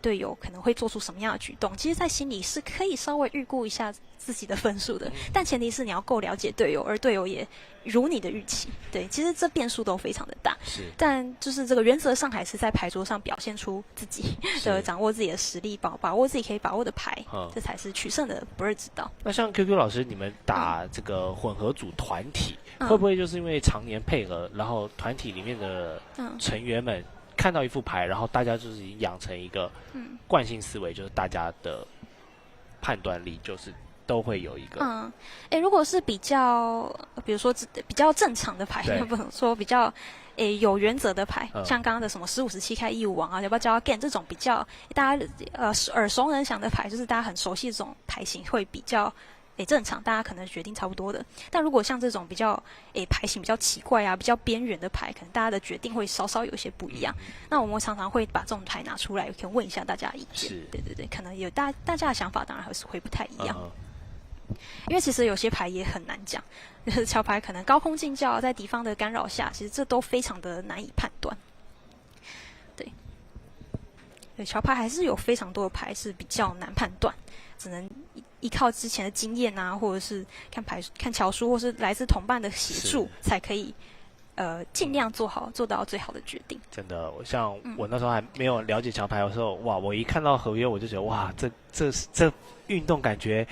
Speaker 5: 队友可能会做出什么样的举动，其实在心里是可以稍微预估一下自己的分数的，但前提是你要够了解队友，而队友也如你的预期。对，其实这变数都非常的大，
Speaker 6: 是，
Speaker 5: 但就是这个原则上还是在牌桌上表现出自己的，掌握自己的实力，把握自己可以把握的牌，这才是取胜的不二之道。
Speaker 6: 那像 QQ 老师，你们打这个混合组团体，会不会就是因为常年配合，然后团体里面的成员们看到一副牌，然后大家就是已经养成一个惯性思维，就是大家的判断力就是都会有一个。
Speaker 5: 如果是比较，比如说比较正常的牌，不能说比较有原则的牌，像刚刚的什么15、17开15王啊，要不要教 game 这种比较大家耳熟能详的牌，就是大家很熟悉的这种牌型，会比较正常，大家可能决定差不多的。但如果像这种比较牌型比较奇怪啊，比较边缘的牌，可能大家的决定会稍稍有些不一样。那我们常常会把这种牌拿出来，可以问一下大家的意见。对对对，可能有大家的想法，当然还是会不太一样。因为其实有些牌也很难讲，就是桥牌可能高空进教，在敌方的干扰下，其实这都非常的难以判断。对，桥牌还是有非常多的牌是比较难判断，只能依靠之前的经验啊，或者是看桥书，或是来自同伴的协助，才可以尽量做到最好的决定。
Speaker 6: 真的，像我那时候还没有了解桥牌的时候，哇，我一看到合约我就觉得哇，这运动感觉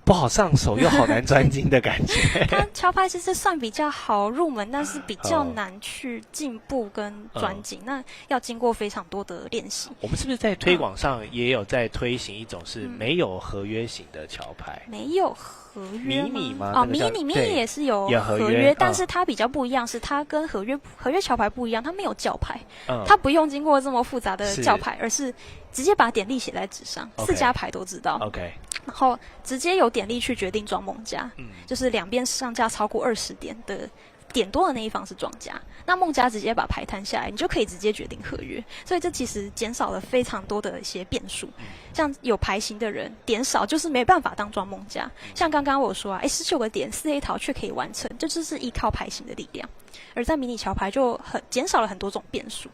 Speaker 6: 不好上手又好难专精的感觉。
Speaker 5: 它桥牌其实算比较好入门，但是比较难去进步跟专精，那要经过非常多的练习。
Speaker 6: 我们是不是在推广上也有在推行一种是没有合约型的桥牌？
Speaker 5: 没有合约
Speaker 6: 迷吗？
Speaker 5: 哦，迷你也是有合约，但是它比较不一样，是它跟合约桥牌不一样，它没有教牌，它不用经过这么复杂的教牌，而是直接把点力写在纸上，4家牌都知道。
Speaker 6: OK。
Speaker 5: 然后直接有点力去决定庄梦家，就是两边上架超过20点的点多的那一方是庄家，那梦家直接把牌摊下来，你就可以直接决定合约，所以这其实减少了非常多的一些变数。像有牌型的人点少就是没办法当庄梦家，像刚刚我说19个点4黑桃却可以完成，这就是依靠牌型的力量，而在迷你桥牌就减少了很多种变数。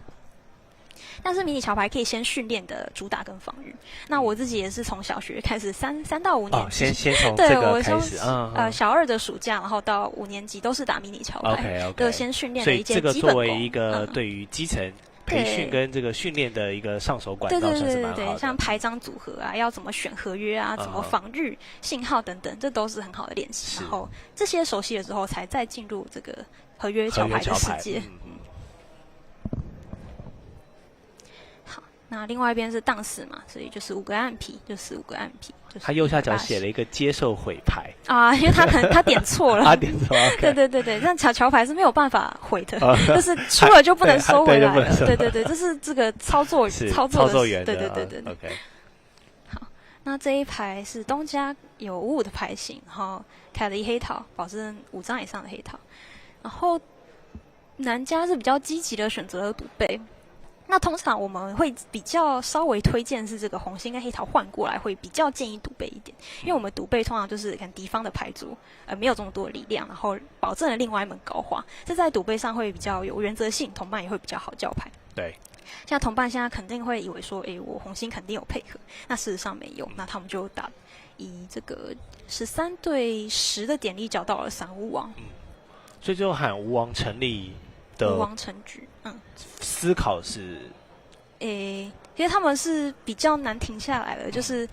Speaker 5: 但是迷你桥牌可以先训练的主打跟防御。那我自己也是从小学开始3到5年级，
Speaker 6: 先从这个开始。
Speaker 5: 小2的暑假，然后到5年级都是打迷你桥牌，就先训练的一件基本功。
Speaker 6: 所以这个作为一个对于基层培训跟这个训练的一个上手管道，算是蛮好的。
Speaker 5: 对，像牌张组合啊，要怎么选合约啊，怎么防御信号等等，这都是很好的练习。然后这些熟悉了之后，才再进入这个合约桥牌的世界。那另外一边是当时嘛，所以就是5个暗皮，就15个暗皮。
Speaker 6: 他右下角写了一个接受毁牌
Speaker 5: 啊，因为他可能他点错了，
Speaker 6: 他点错。
Speaker 5: 对，但桥牌是没有办法毁的，就是出了就不能收回来了。对，这是这个操作
Speaker 6: 员的。
Speaker 5: 对。OK。好，那这一排是东家有55的牌型，然后开了1黑桃，保证5张以上的黑桃。然后南家是比较积极的选择了赌背。那通常我们会比较稍微推荐是这个红心跟黑桃换过来，会比较建议赌背一点，因为我们赌背通常就是看敌方的牌组没有这么多的力量，然后保证了另外一门高花，这在赌背上会比较有原则性，同伴也会比较好叫牌。
Speaker 6: 对，
Speaker 5: 像同伴现在肯定会以为说，我红心肯定有配合，那事实上没有，那他们就以这个13对10的点力找到了3巫王，
Speaker 6: 所以就喊巫王成立的
Speaker 5: 巫王成局。
Speaker 6: 思考是，
Speaker 5: 其实他们是比较难停下来的，就是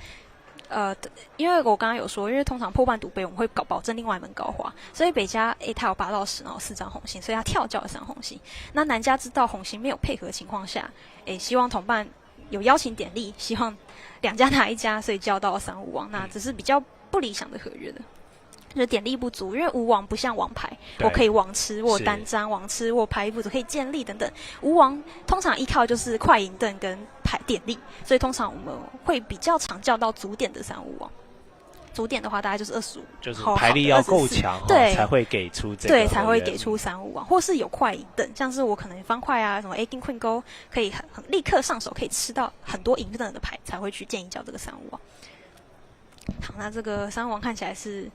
Speaker 5: 因为我刚刚有说，因为通常破半赌背我们会保证另外一门高花，所以北家他有8到10，然后4张红心，所以他跳叫了3红心。那南家知道红心没有配合的情况下，希望同伴有邀请点力，希望2家拿1家，所以叫到了3巫王，那只是比较不理想的合约的。就是点力不足，因为无王不像王牌，我可以王吃，我有单张王吃，我牌不足可以建立等等。无王通常依靠就是快银盾跟牌点力，所以通常我们会比较常叫到足点的3巫王。足点的话大概就是25，
Speaker 6: 就是牌力要够强，
Speaker 5: 对，
Speaker 6: 才会给出这个，
Speaker 5: 对，才会给出3巫王，或是有快银盾，像是我可能方块啊，什么 A King Queen Go 可以很立刻上手，可以吃到很多银盾的牌，才会去建议叫这个3巫王。好，那这个3巫王看起来是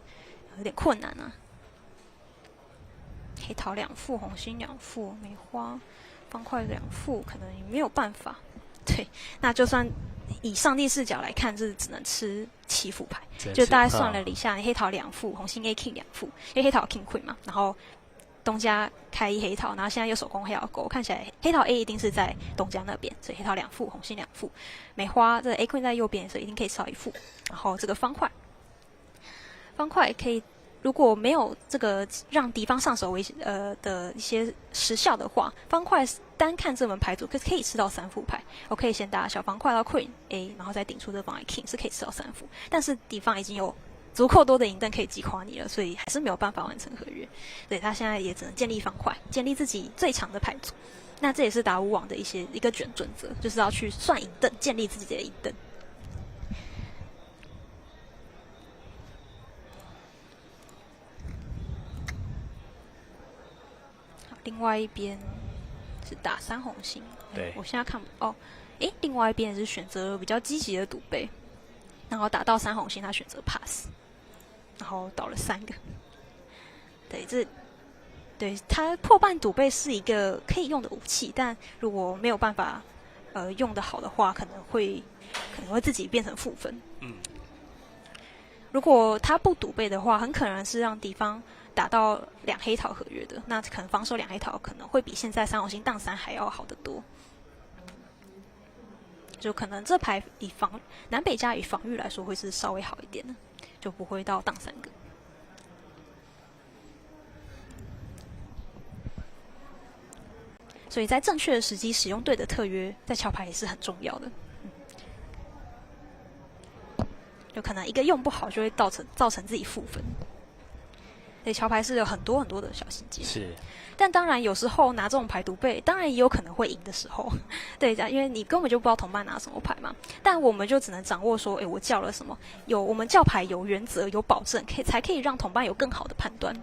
Speaker 5: 有点困难啊，黑桃2副，红心2副，梅花方块2副，可能也没有办法。对，那就算以上帝视角来看，是只能吃7副牌，就大概算了一下，黑桃2副，红心 A King 2副，因为黑桃有 King Queen 嘛，然后东家开1黑桃，然后现在又手工黑桃勾，看起来黑桃 A 一定是在东家那边，所以黑桃2副，红心2副，梅花这个 A Queen 在右边，所以一定可以少1副，然后这个方块可以。如果没有这个让敌方上手的一些时效的话，方块单看这门牌组可以吃到3副牌。我可以先打小方块到 Queen A， 然后再顶出这方块 King， 是可以吃到3副。但是敌方已经有足够多的银灯可以击垮你了，所以还是没有办法完成合约。所以他现在也只能建立方块，建立自己最强的牌组。那这也是打武网的一个准则，就是要去算银灯，建立自己的银灯。另外一边是打3红心，
Speaker 6: 对，
Speaker 5: 我现在看不另外一边是选择比较积极的赌背，然后打到3红心，他选择 pass， 然后倒了3个。对，他破半赌背是一个可以用的武器，但如果没有办法用得好的话，可能会自己变成负分。如果他不赌背的话，很可能是让敌方打到2黑桃合约的，那可能防守2黑桃可能会比现在3红心荡3还要好得多。就可能这牌以南北家以防御来说会是稍微好一点的，就不会到荡3个。所以在正确的时机使用对的特约，在桥牌也是很重要的。就可能一个用不好，就会造成自己负分。所以桥牌是有很多很多的小细节。
Speaker 6: 是。
Speaker 5: 但当然，有时候拿这种牌赌背，当然也有可能会赢的时候。对，因为你根本就不知道同伴拿什么牌嘛。但我们就只能掌握说，我叫了什么，我们叫牌有原则、有保证，才可以让同伴有更好的判断。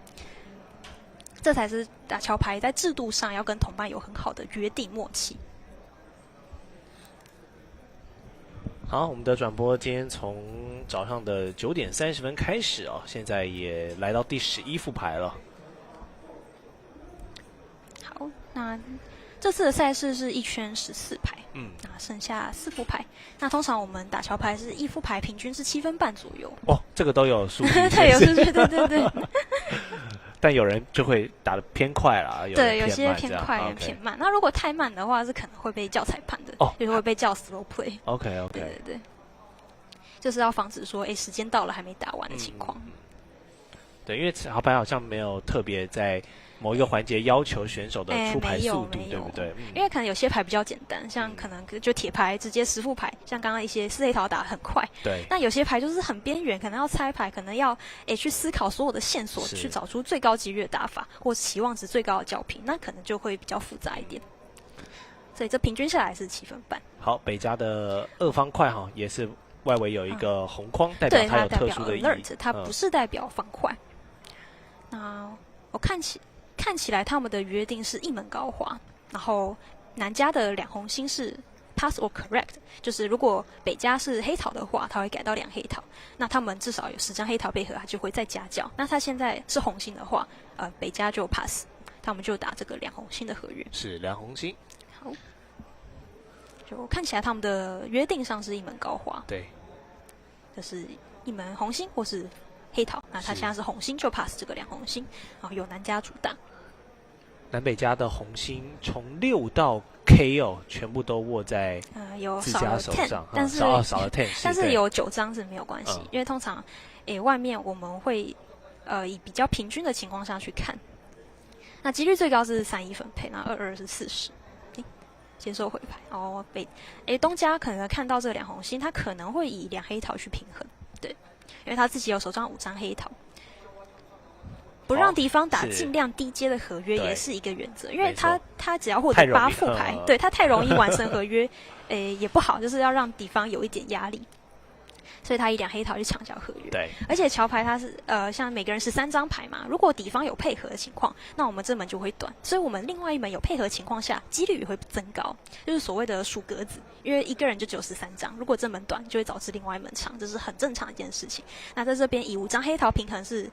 Speaker 5: 这才是打桥牌在制度上要跟同伴有很好的约定默契。
Speaker 6: 好，我们的转播今天从早上的9点30分开始现在也来到第11副牌了。
Speaker 5: 好，那这次的赛事是1圈14牌，那剩下4副牌。那通常我们打桥牌是1副牌平均是7分半左右。
Speaker 6: 这个都有数据。
Speaker 5: 对，有数据，对。
Speaker 6: 但有人就会打得偏快啦，
Speaker 5: 有些偏快，有偏慢。那如果太慢的话，是可能会被叫裁判的，就是会被叫 slow play。OK， 对，就是要防止说，时间到了还没打完的情况。
Speaker 6: 对，因为桥牌好像没有特别在某一个环节要求选手的出牌速度，对不对？
Speaker 5: 因为可能有些牌比较简单，像可能就铁牌直接10副牌，像刚刚一些4黑桃打得很快。
Speaker 6: 对。
Speaker 5: 那有些牌就是很边缘，可能要猜牌，可能要去思考所有的线索，去找出最高几率的打法，或期望值最高的角频，那可能就会比较复杂一点。所以这平均下来是7分半。
Speaker 6: 好，北家的2方块也是外围有一个红框，代表它有特殊的意义。
Speaker 5: 它不是代表方块。那我看起来他们的约定是一门高花，然后南家的2红心是 pass or correct， 就是如果北家是黑桃的话，他会改到2黑桃，那他们至少有10张黑桃配合，他就会再加教。那他现在是红心的话，北家就 pass， 他们就打这个2红心的合约。
Speaker 6: 是2红心。
Speaker 5: 好，就看起来他们的约定上是一门高花，
Speaker 6: 对，
Speaker 5: 就是一门红心或是黑桃，那他现在是红心就 pass 这个2红心，然后由南家主打。
Speaker 6: 南北家的红心从6到 KO 全部都握在自家手上，
Speaker 5: 但是
Speaker 6: 少了 10，
Speaker 5: 但是有9张是没有关系，因为通常外面我们会以比较平均的情况下去看，那几率最高是31分配，那22是40，接受回牌。东家可能看到这2红心，他可能会以2黑桃去平衡，对，因为他自己有手上5张黑桃。不让敌方打尽量低阶的合约也是一个原则，因为他只要获得8副牌，对他太容易完成合约，也不好，就是要让敌方有一点压力，所以他以2黑桃去抢小合约。
Speaker 6: 对，
Speaker 5: 而且桥牌它是像每个人13张牌嘛，如果敌方有配合的情况，那我们这门就会短，所以我们另外一门有配合情况下，几率也会增高，就是所谓的数格子，因为一个人就只有13张，如果这门短，就会导致另外一门长，这是很正常的一件事情。那在这边以5张黑桃平衡是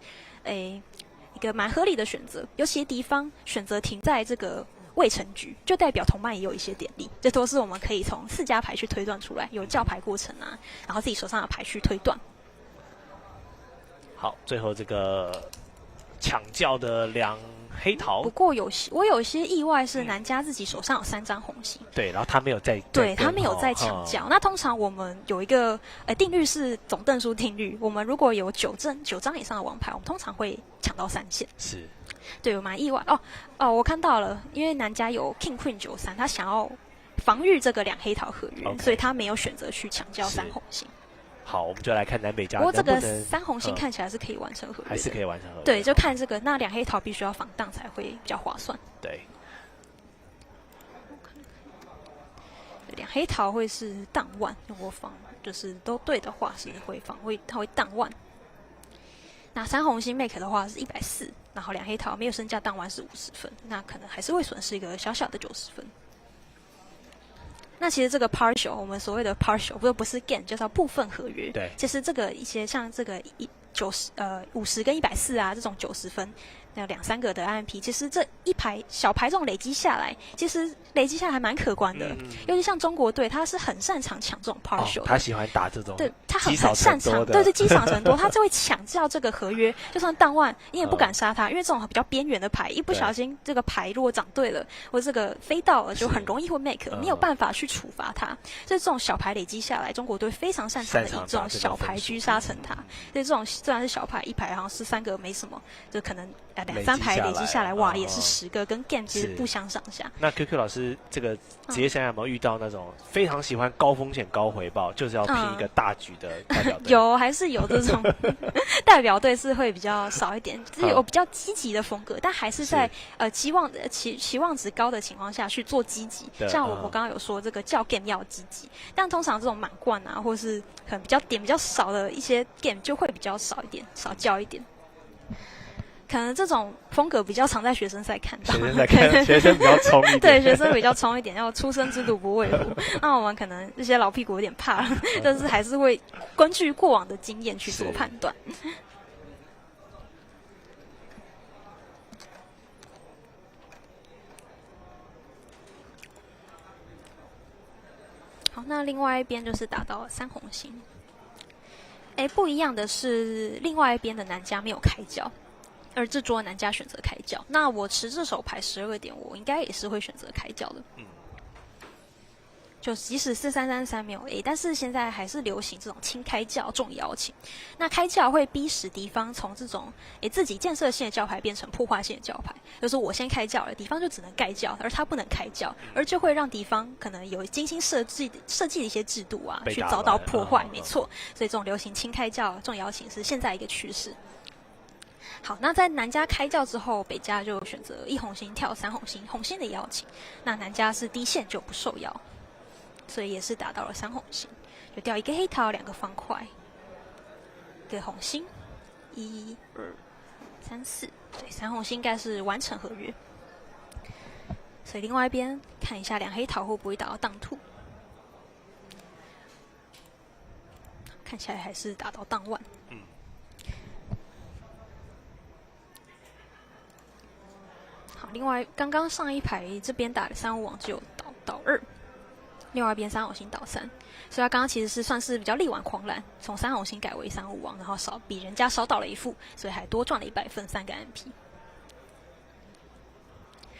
Speaker 5: 一个蛮合理的选择，尤其敌方选择停在这个
Speaker 7: 未成局，就代表同伴也有一些点力，这都是我们可以从4家牌去推断出来，有叫牌过程啊，然后自己手上的牌去推断。
Speaker 6: 好，最后这个抢叫的2黑桃，
Speaker 7: 不过我有些意外是南家自己手上有3张红心，
Speaker 6: 对，然后他没有在，
Speaker 7: 对他没有在抢叫。那通常我们有一个定律是总邓数定律，我们如果有9张以上的王牌，我们通常会抢到3线。
Speaker 6: 是，
Speaker 7: 对，我蛮意外哦，我看到了，因为南家有 King Queen 93，他想要防御这个2黑桃合约，所以他没有选择去抢叫3红心。
Speaker 6: 好，我们就来看南北家。
Speaker 7: 不过这个3红心看起来是可以完成合约的，
Speaker 6: 还是可以完成合约。
Speaker 7: 对，就看这个，那2黑桃必须要防荡才会比较划算。
Speaker 6: 对
Speaker 7: ，2黑桃会是荡万，如果防就是都对的话是会防，它会荡万。那3红心 make 的话是140，然后2黑桃没有身价荡万是50分，那可能还是会损失一个小小的90分。那其实这个 partial， 我们所谓的 partial 不是 gain， 就叫部分合约。
Speaker 6: 对，
Speaker 7: 其实这个一些像这个50跟140啊这种90分，那2-3个的 IMP， 其实这一排小牌这种累积下来，其实累积下来还蛮可观的。尤其像中国队，他是很擅长抢这种 partial，
Speaker 6: 他喜欢打这种，
Speaker 7: 对，他很擅长，对，积少成多，他就会抢叫这个合约，就算荡万你也不敢杀他，因为这种比较边缘的牌，一不小心这个牌如果长对了，或者这个飞到了，就很容易会 make， 没有办法去处罚他。所以这种小牌累积下来，中国队非常擅长的以这种小牌狙杀成他。所以这种虽然是小牌，一排好像是3个没什么，就可能2-3排累积下来，哇，也是10个，跟 game 其实不相上下。
Speaker 6: 那 QQ 老师这个职业生涯有没有遇到那种非常喜欢高风险高回报，就是要拼一个大局的代表队？
Speaker 7: 有，还是有这种代表队是会比较少一点，就是有比较积极的风格，但还是在期望值高的情况下去做积极。像我刚刚有说这个叫 game 要积极，但通常这种满贯啊，或是可能比较少的一些 game 就会比较少一点，少叫一点。可能这种风格比较常在学生赛看到，
Speaker 6: 学生比较冲一点，
Speaker 7: 对，学生比较冲一点，要出生之犊不畏虎。那我们可能这些老屁股有点怕，但是还是会根据过往的经验去做判断。好，那另外一边就是打到3红心。不一样的是，另外一边的南家没有开叫。而这桌南家选择开叫，那我持这手牌12点，我应该也是会选择开叫的。就即使4333没有 A， 但是现在还是流行这种轻开叫重邀请。那开叫会逼使敌方从这种自己建设性的叫牌变成破坏性的叫牌，就是我先开叫了，敌方就只能盖叫，而他不能开叫，而就会让敌方可能有精心设计的一些制度啊，去遭到破坏。没错，所以这种流行轻开叫重邀请是现在一个趋势。好，那在南家开叫之后，北家就选择1红心跳3红心，红心的邀请。那南家是低线就不受邀，所以也是打到了3红心，就掉1个黑桃2个方块，1个红心，1、2、3、4，对，3红心应该是完成合约。所以另外一边看一下2黑桃会不会打到荡兔，看起来还是打到荡万。另外，刚刚上一排这边打的3-5王只有倒2，另外一边3红心倒3，所以他刚刚其实是算是比较力挽狂澜，从3红心改为3-5王，然后比人家少倒了1副，所以还多赚了100分3个 MP。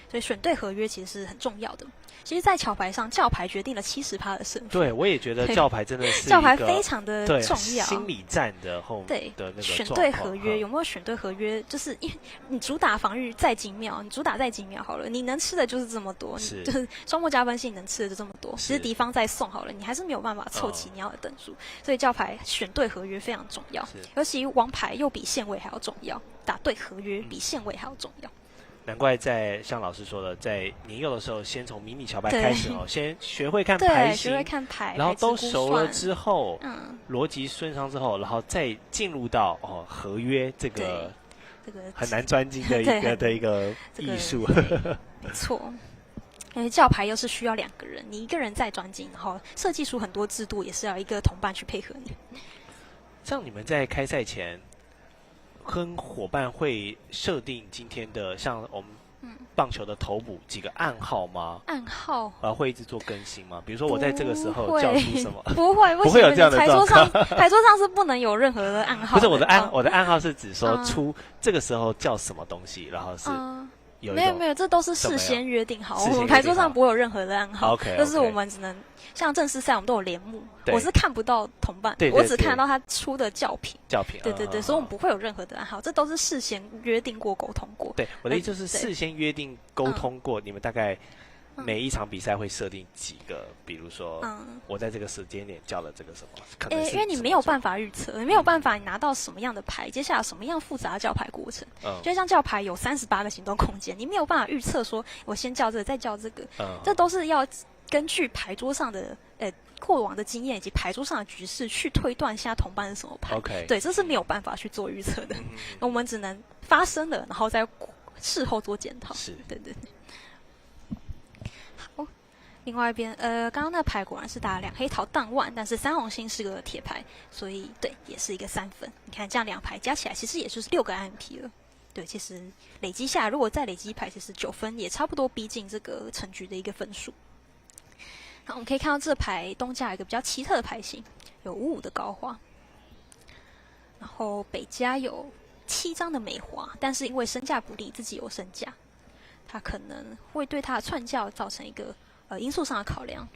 Speaker 7: 所以选对合约其实是很重要的。其实，在桥牌上，叫牌决定了70%的胜负。
Speaker 6: 对，我也觉得叫牌真的是
Speaker 7: 叫牌非常的重要，
Speaker 6: 心理战的
Speaker 7: 对
Speaker 6: 的那个
Speaker 7: 选对合约有没有选对合约？就是因为你主打防御再精妙，你主打再精妙好了，你能吃的就是这么多，就是双目加分性能吃的就这么多。其实敌方再送好了，你还是没有办法凑齐你要的等数。所以叫牌选对合约非常重要，尤其王牌又比线位还要重要，打对合约比线位还要重要。
Speaker 6: 难怪像老师说的，在年幼的时候，先从迷你桥牌开始先学会看牌型，
Speaker 7: 学会看牌，
Speaker 6: 然后都熟了之后，逻辑顺畅之后，然后再进入到合约这个很难专精的一个艺术。
Speaker 7: 没错，因为叫牌又是需要2个人，你一个人再专精，然后设计出很多制度，也是要一个同伴去配合你。
Speaker 6: 像你们在开赛前跟伙伴会设定今天的，像我们棒球的投捕几个暗号吗？
Speaker 5: 暗号
Speaker 6: 会一直做更新吗？比如说我在这个时候叫出什么？
Speaker 5: 不会，
Speaker 6: 不会有这样的状况。
Speaker 5: 牌桌上是不能有任何的暗号。
Speaker 6: 不是我的暗号是指说出这个时候叫什么东西，然后是
Speaker 5: 没有，这都是事先约定好。我们牌桌上不会有任何的暗号，就是我们只能像正式赛我们都有联幕，我是看不到同伴，我只看到他出的教评。对，所以我们不会有任何的暗号，这都是事先约定过、沟通过。
Speaker 6: 对，我的意思就是事先约定、沟通过，你们大概每一场比赛会设定几个，比如说，我在这个时间点叫了这个什么，可能
Speaker 5: 因为你没有办法预测，你没有办法你拿到什么样的牌，接下来什么样复杂的叫牌过程。就像叫牌有38个行动空间，你没有办法预测说我先叫这个，再叫这个，这都是要根据牌桌上的过往的经验以及牌桌上的局势去推断现在同伴是什么牌。对，这是没有办法去做预测的，我们只能发生了，然后再事后做检讨。
Speaker 6: 是，
Speaker 5: 对。另外一边，刚刚那牌果然是打2黑桃荡腕，但是3红心是个铁牌，所以对，也是一个3分。你看这样2牌加起来，其实也就是6个 IMP 了。对，其实累积下来，如果再累积一牌，其实9分也差不多逼近这个成局的一个分数。然后我们可以看到这牌东家有一个比较奇特的牌型，有55的高花，然后北家有7张的梅花，但是因为身价不利，自己有身价，他可能会对他的串教造成一个因素上的考量。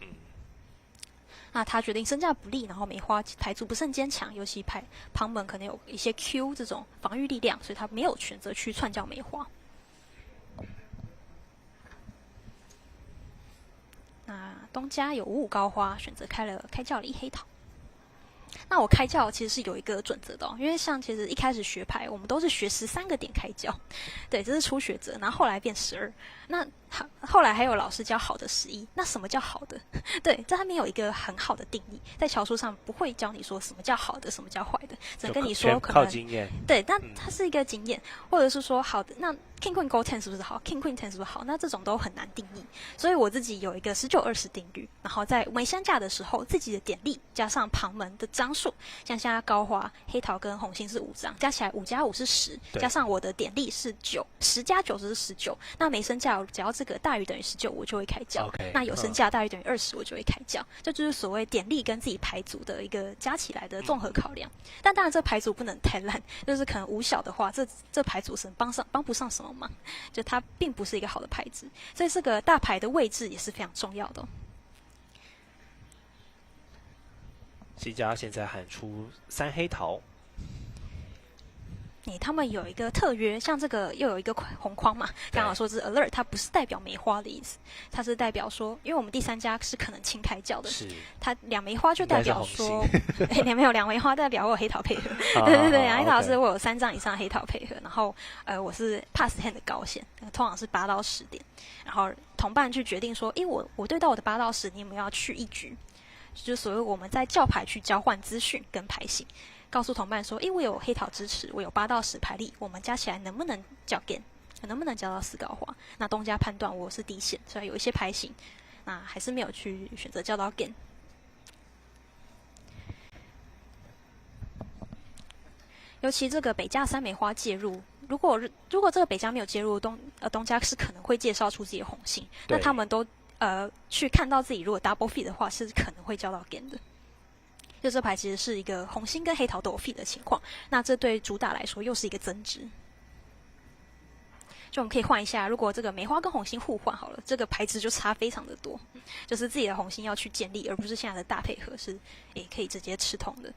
Speaker 5: 那他决定身价不利，然后梅花牌组不甚坚强，尤其旁门可能有一些 Q 这种防御力量，所以他没有选择去串教梅花。那东家有55高花，选择开教了1黑桃。那我开教其实是有一个准则的因为像其实一开始学牌，我们都是学13个点开教，对，这是初学者，然后后来变12，那后来还有老师教好的11，那什么叫好的？对，这还没有一个很好的定义，在桥书上不会教你说什么叫好的，什么叫坏的，只能跟你说可能
Speaker 6: 靠经验。
Speaker 5: 对，但它是一个经验，或者是说好的，那 King Queen Go 10是不是好 ？King Queen 10是不是好？那这种都很难定义，所以我自己有一个19-20定律，然后在没相架的时候，自己的点力加上旁门的张数，像现在高花、黑桃跟红心是5张，加起来5加5是10，加上我的点力是9，10加9是19。那没身价只要这个大于等于19，我就会开教。那有身价大于等于20，我就会开教。这就是所谓点力跟自己牌组的一个加起来的综合考量。但当然，这牌组不能太烂，就是可能5小的话，这牌组是帮不上什么忙，就它并不是一个好的牌子。所以这个大牌的位置也是非常重要的。
Speaker 6: 西家现在喊出3黑桃。
Speaker 5: 他们有一个特约，像这个又有一个红框嘛，刚好说是 alert， 它不是代表梅花的意思，它是代表说，因为我们第3家是可能轻开教的，它2梅花就代表说，没有2梅花代表我有黑桃配合，对，2黑桃是我有3张以上黑桃配合，然后我是 pass hand 的高线，通常是8到10点，然后同伴去决定说，我对到我的8到10，你有没有要去1局？就是所谓我们在教牌去交换资讯跟牌型。告诉同伴说，我有黑桃支持，我有8到10牌力，我们加起来能不能叫 gain， 能不能交到4高花？那东家判断我是低线，所以有一些牌型，那还是没有去选择交到 gain。尤其这个北家3梅花介入，如果这个北家没有介入，东家是可能会介绍出自己的红心，那他们都去看到自己如果 double feed 的话，是可能会交到 gain 的。就这牌其实是一个红心跟黑桃都有 feed 的情况，那这对主打来说又是一个增值。就我们可以换一下，如果这个梅花跟红心互换好了，这个牌质就差非常的多，就是自己的红心要去建立，而不是现在的大配合是可以直接吃通的。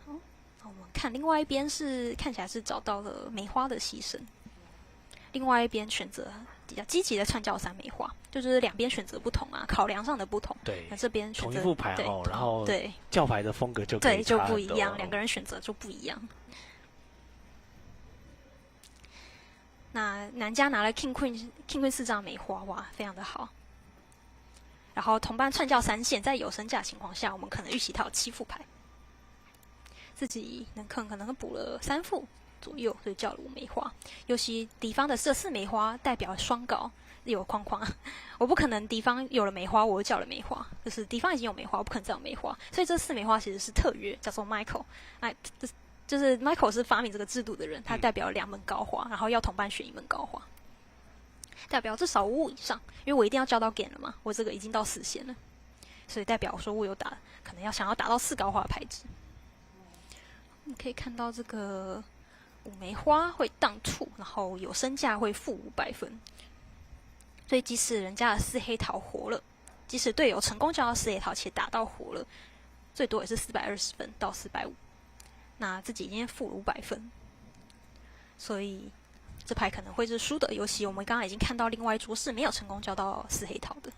Speaker 5: 好，那我们看另外一边是看起来是找到了梅花的牺牲，另外一边选择比较积极的串教3梅花，就是2边选择不同啊，考量上的不同。
Speaker 6: 对，
Speaker 5: 那这边选择
Speaker 6: 同一副牌然后
Speaker 5: 对
Speaker 6: 教牌的风格就
Speaker 5: 对就不一样，2个人选择就不一样。那南家拿了 King Queen 4张梅花，哇，非常的好。然后同伴串教3线，在有身价情况下，我们可能预期他有7副牌，自己可能补了3副左右，所以叫了5梅花。尤其敌方的这4梅花代表双高，有框框，我不可能敌方有了梅花，我又叫了梅花，就是敌方已经有梅花，我不可能再有梅花，所以这4梅花其实是特约，叫做 Michael。
Speaker 7: 就是 Michael 是发明这个制度的人，他代表2门高花，然后要同伴选1门高花，代表至少5以上，因为我一定要交到 game 了嘛，我这个已经到4线了，所以代表说我有可能想要打到4高花的牌质。我们可以看到这个5枚花会当2，然后有身价会负500分，所以即使人家的4黑桃活了，即使队友成功交到4黑桃且打到活了，最多也是420分到450，那自己已经负了500分，所以这牌可能会是输的。尤其我们刚刚已经看到另外一桌是没有成功交到4黑桃的。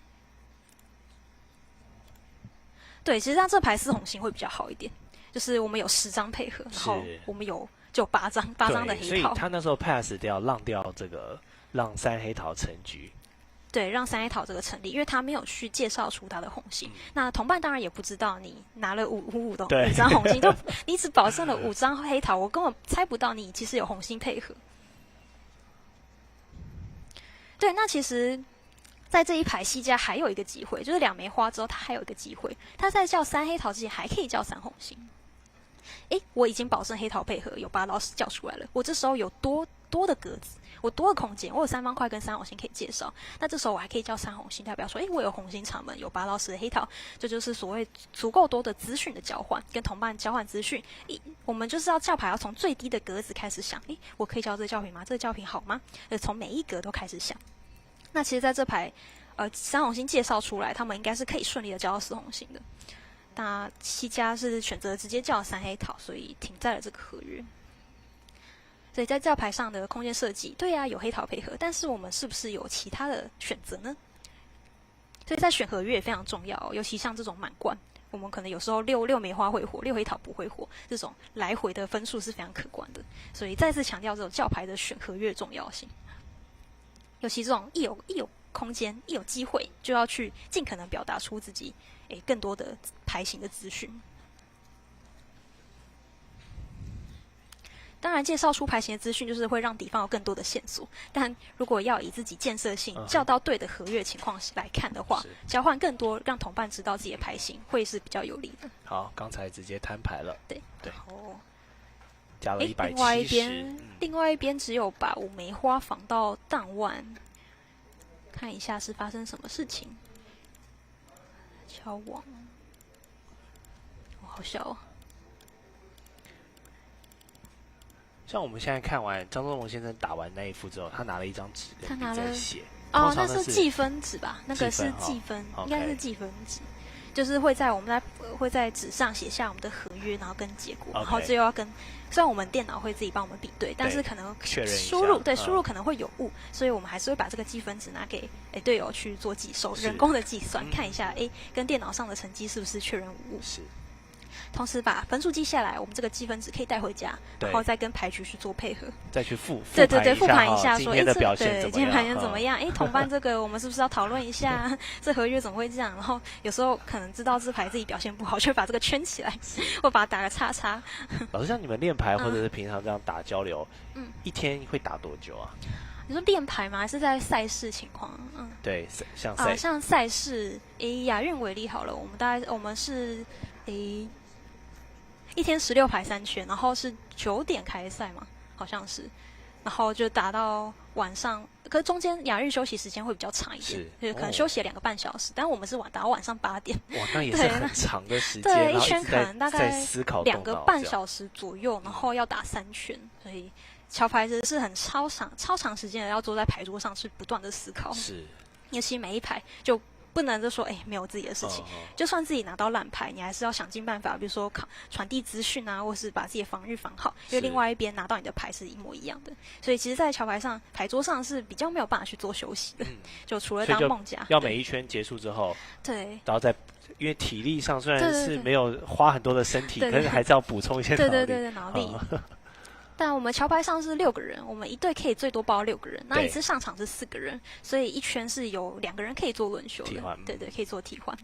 Speaker 7: 对，其实像这牌4红星会比较好一点，就是我们有10张配合，然后我们就8张的黑桃，
Speaker 6: 所以他那时候 pass 掉让3黑桃成局。
Speaker 7: 对，让3黑桃这个成立，因为他没有去介绍出他的红星。那同伴当然也不知道你拿了5张红星，就你只保证了5张黑桃，我根本猜不到你其实有红星配合。对，那其实在这一排西家还有一个机会，就是2枚花之后他还有一个机会，他在叫3黑桃之前还可以叫3红星。我已经保证黑桃配合有8到10叫出来了，我这时候有多的格子，我多的空间，我有3方块跟3红星可以介绍。那这时候我还可以叫3红星，代表说，我有红星场门，有8到10的黑桃，这就是所谓足够多的资讯的交换，跟同伴交换资讯。我们就是要叫牌，要从最低的格子开始想，我可以叫这个叫品吗？这个叫品好吗？从每一格都开始想。那其实在这排3红星介绍出来，他们应该是可以顺利的交到4红星的。那西家是选择直接叫3黑桃，所以停在了这个合约。所以在教牌上的空间设计，对啊，有黑桃配合，但是我们是不是有其他的选择呢？所以在选合约也非常重要，尤其像这种满贯，我们可能有时候六枚花会活，6黑桃不会活，这种来回的分数是非常可观的。所以再次强调这种教牌的选合约的重要性，尤其这种一有空间，一有机会，就要去尽可能表达出自己更多的牌型的资讯。当然，介绍出牌型的资讯就是会让敌方有更多的线索。但如果要以自己建设性叫到对的合约情况来看的话，交换更多，让同伴知道自己的牌型，会是比较有利的。
Speaker 6: 好，刚才直接摊牌了。
Speaker 7: 对。
Speaker 6: 加了170。
Speaker 7: 另外一边只有把5枚花防到当万，看一下是发生什么事情。敲网，好小哦。
Speaker 6: 像我们现在看完张宗龙先生打完那一副之后，他拿了一张纸跟笔在写。
Speaker 7: 那是计分纸吧？那个是计分，应该是计分纸，就是会在纸上写下我们的合约，然后跟结果，然后最后要跟。虽然我们电脑会自己帮我们比对，但是可能输入可能会有误，所以我们还是会把这个计分纸拿给队友去做计收，人工的计算，看一下跟电脑上的成绩是不是确认无误。
Speaker 6: 是。
Speaker 7: 同时把分数记下来，我们这个积分值可以带回家，然后再跟牌局去做配合，
Speaker 6: 再去复
Speaker 7: 盘一下，说
Speaker 6: 今天的表现怎么样？
Speaker 7: 今天表现怎么样？同伴这个我们是不是要讨论一下？这合约怎么会这样？然后有时候可能知道这牌自己表现不好，就会把这个圈起来，或把它打个叉叉。
Speaker 6: 老师，像你们练牌或者是平常这样打交流，一天会打多久啊？
Speaker 7: 你说练牌吗？还是在赛事情况？
Speaker 6: 对，像
Speaker 7: 赛事，亚运为例好了，我们是一天16排3圈，然后是9点开赛嘛，好像是，然后就打到晚上，可是中间亚运休息时间会比较长一点，就可能休息2个半小时，但我们是打到晚上8点，
Speaker 6: 哇，那也是很长的时间，
Speaker 7: 对，一圈可能大概2个半小时左右，然后要打3圈，所以桥牌是很超长时间的，要坐在牌桌上去不断的思考，
Speaker 6: 是，
Speaker 7: 尤其每一排就。不能就说没有自己的事情，就算自己拿到烂牌，你还是要想尽办法，比如说传递资讯啊，或是把自己的防御防好，因为另外一边拿到你的牌是一模一样的。所以其实，在桥牌上牌桌上是比较没有办法去做休息的，就除了当梦家，
Speaker 6: 要每一圈结束之后，
Speaker 7: 对，
Speaker 6: 然后再因为体力上虽然是没有花很多的身体，可是还是要补充一些
Speaker 7: 脑力。但我们桥牌上是6个人，我们一队可以最多包6个人，那一次上场是4个人，所以一圈是有2个人可以做轮休的，对，可以做替换。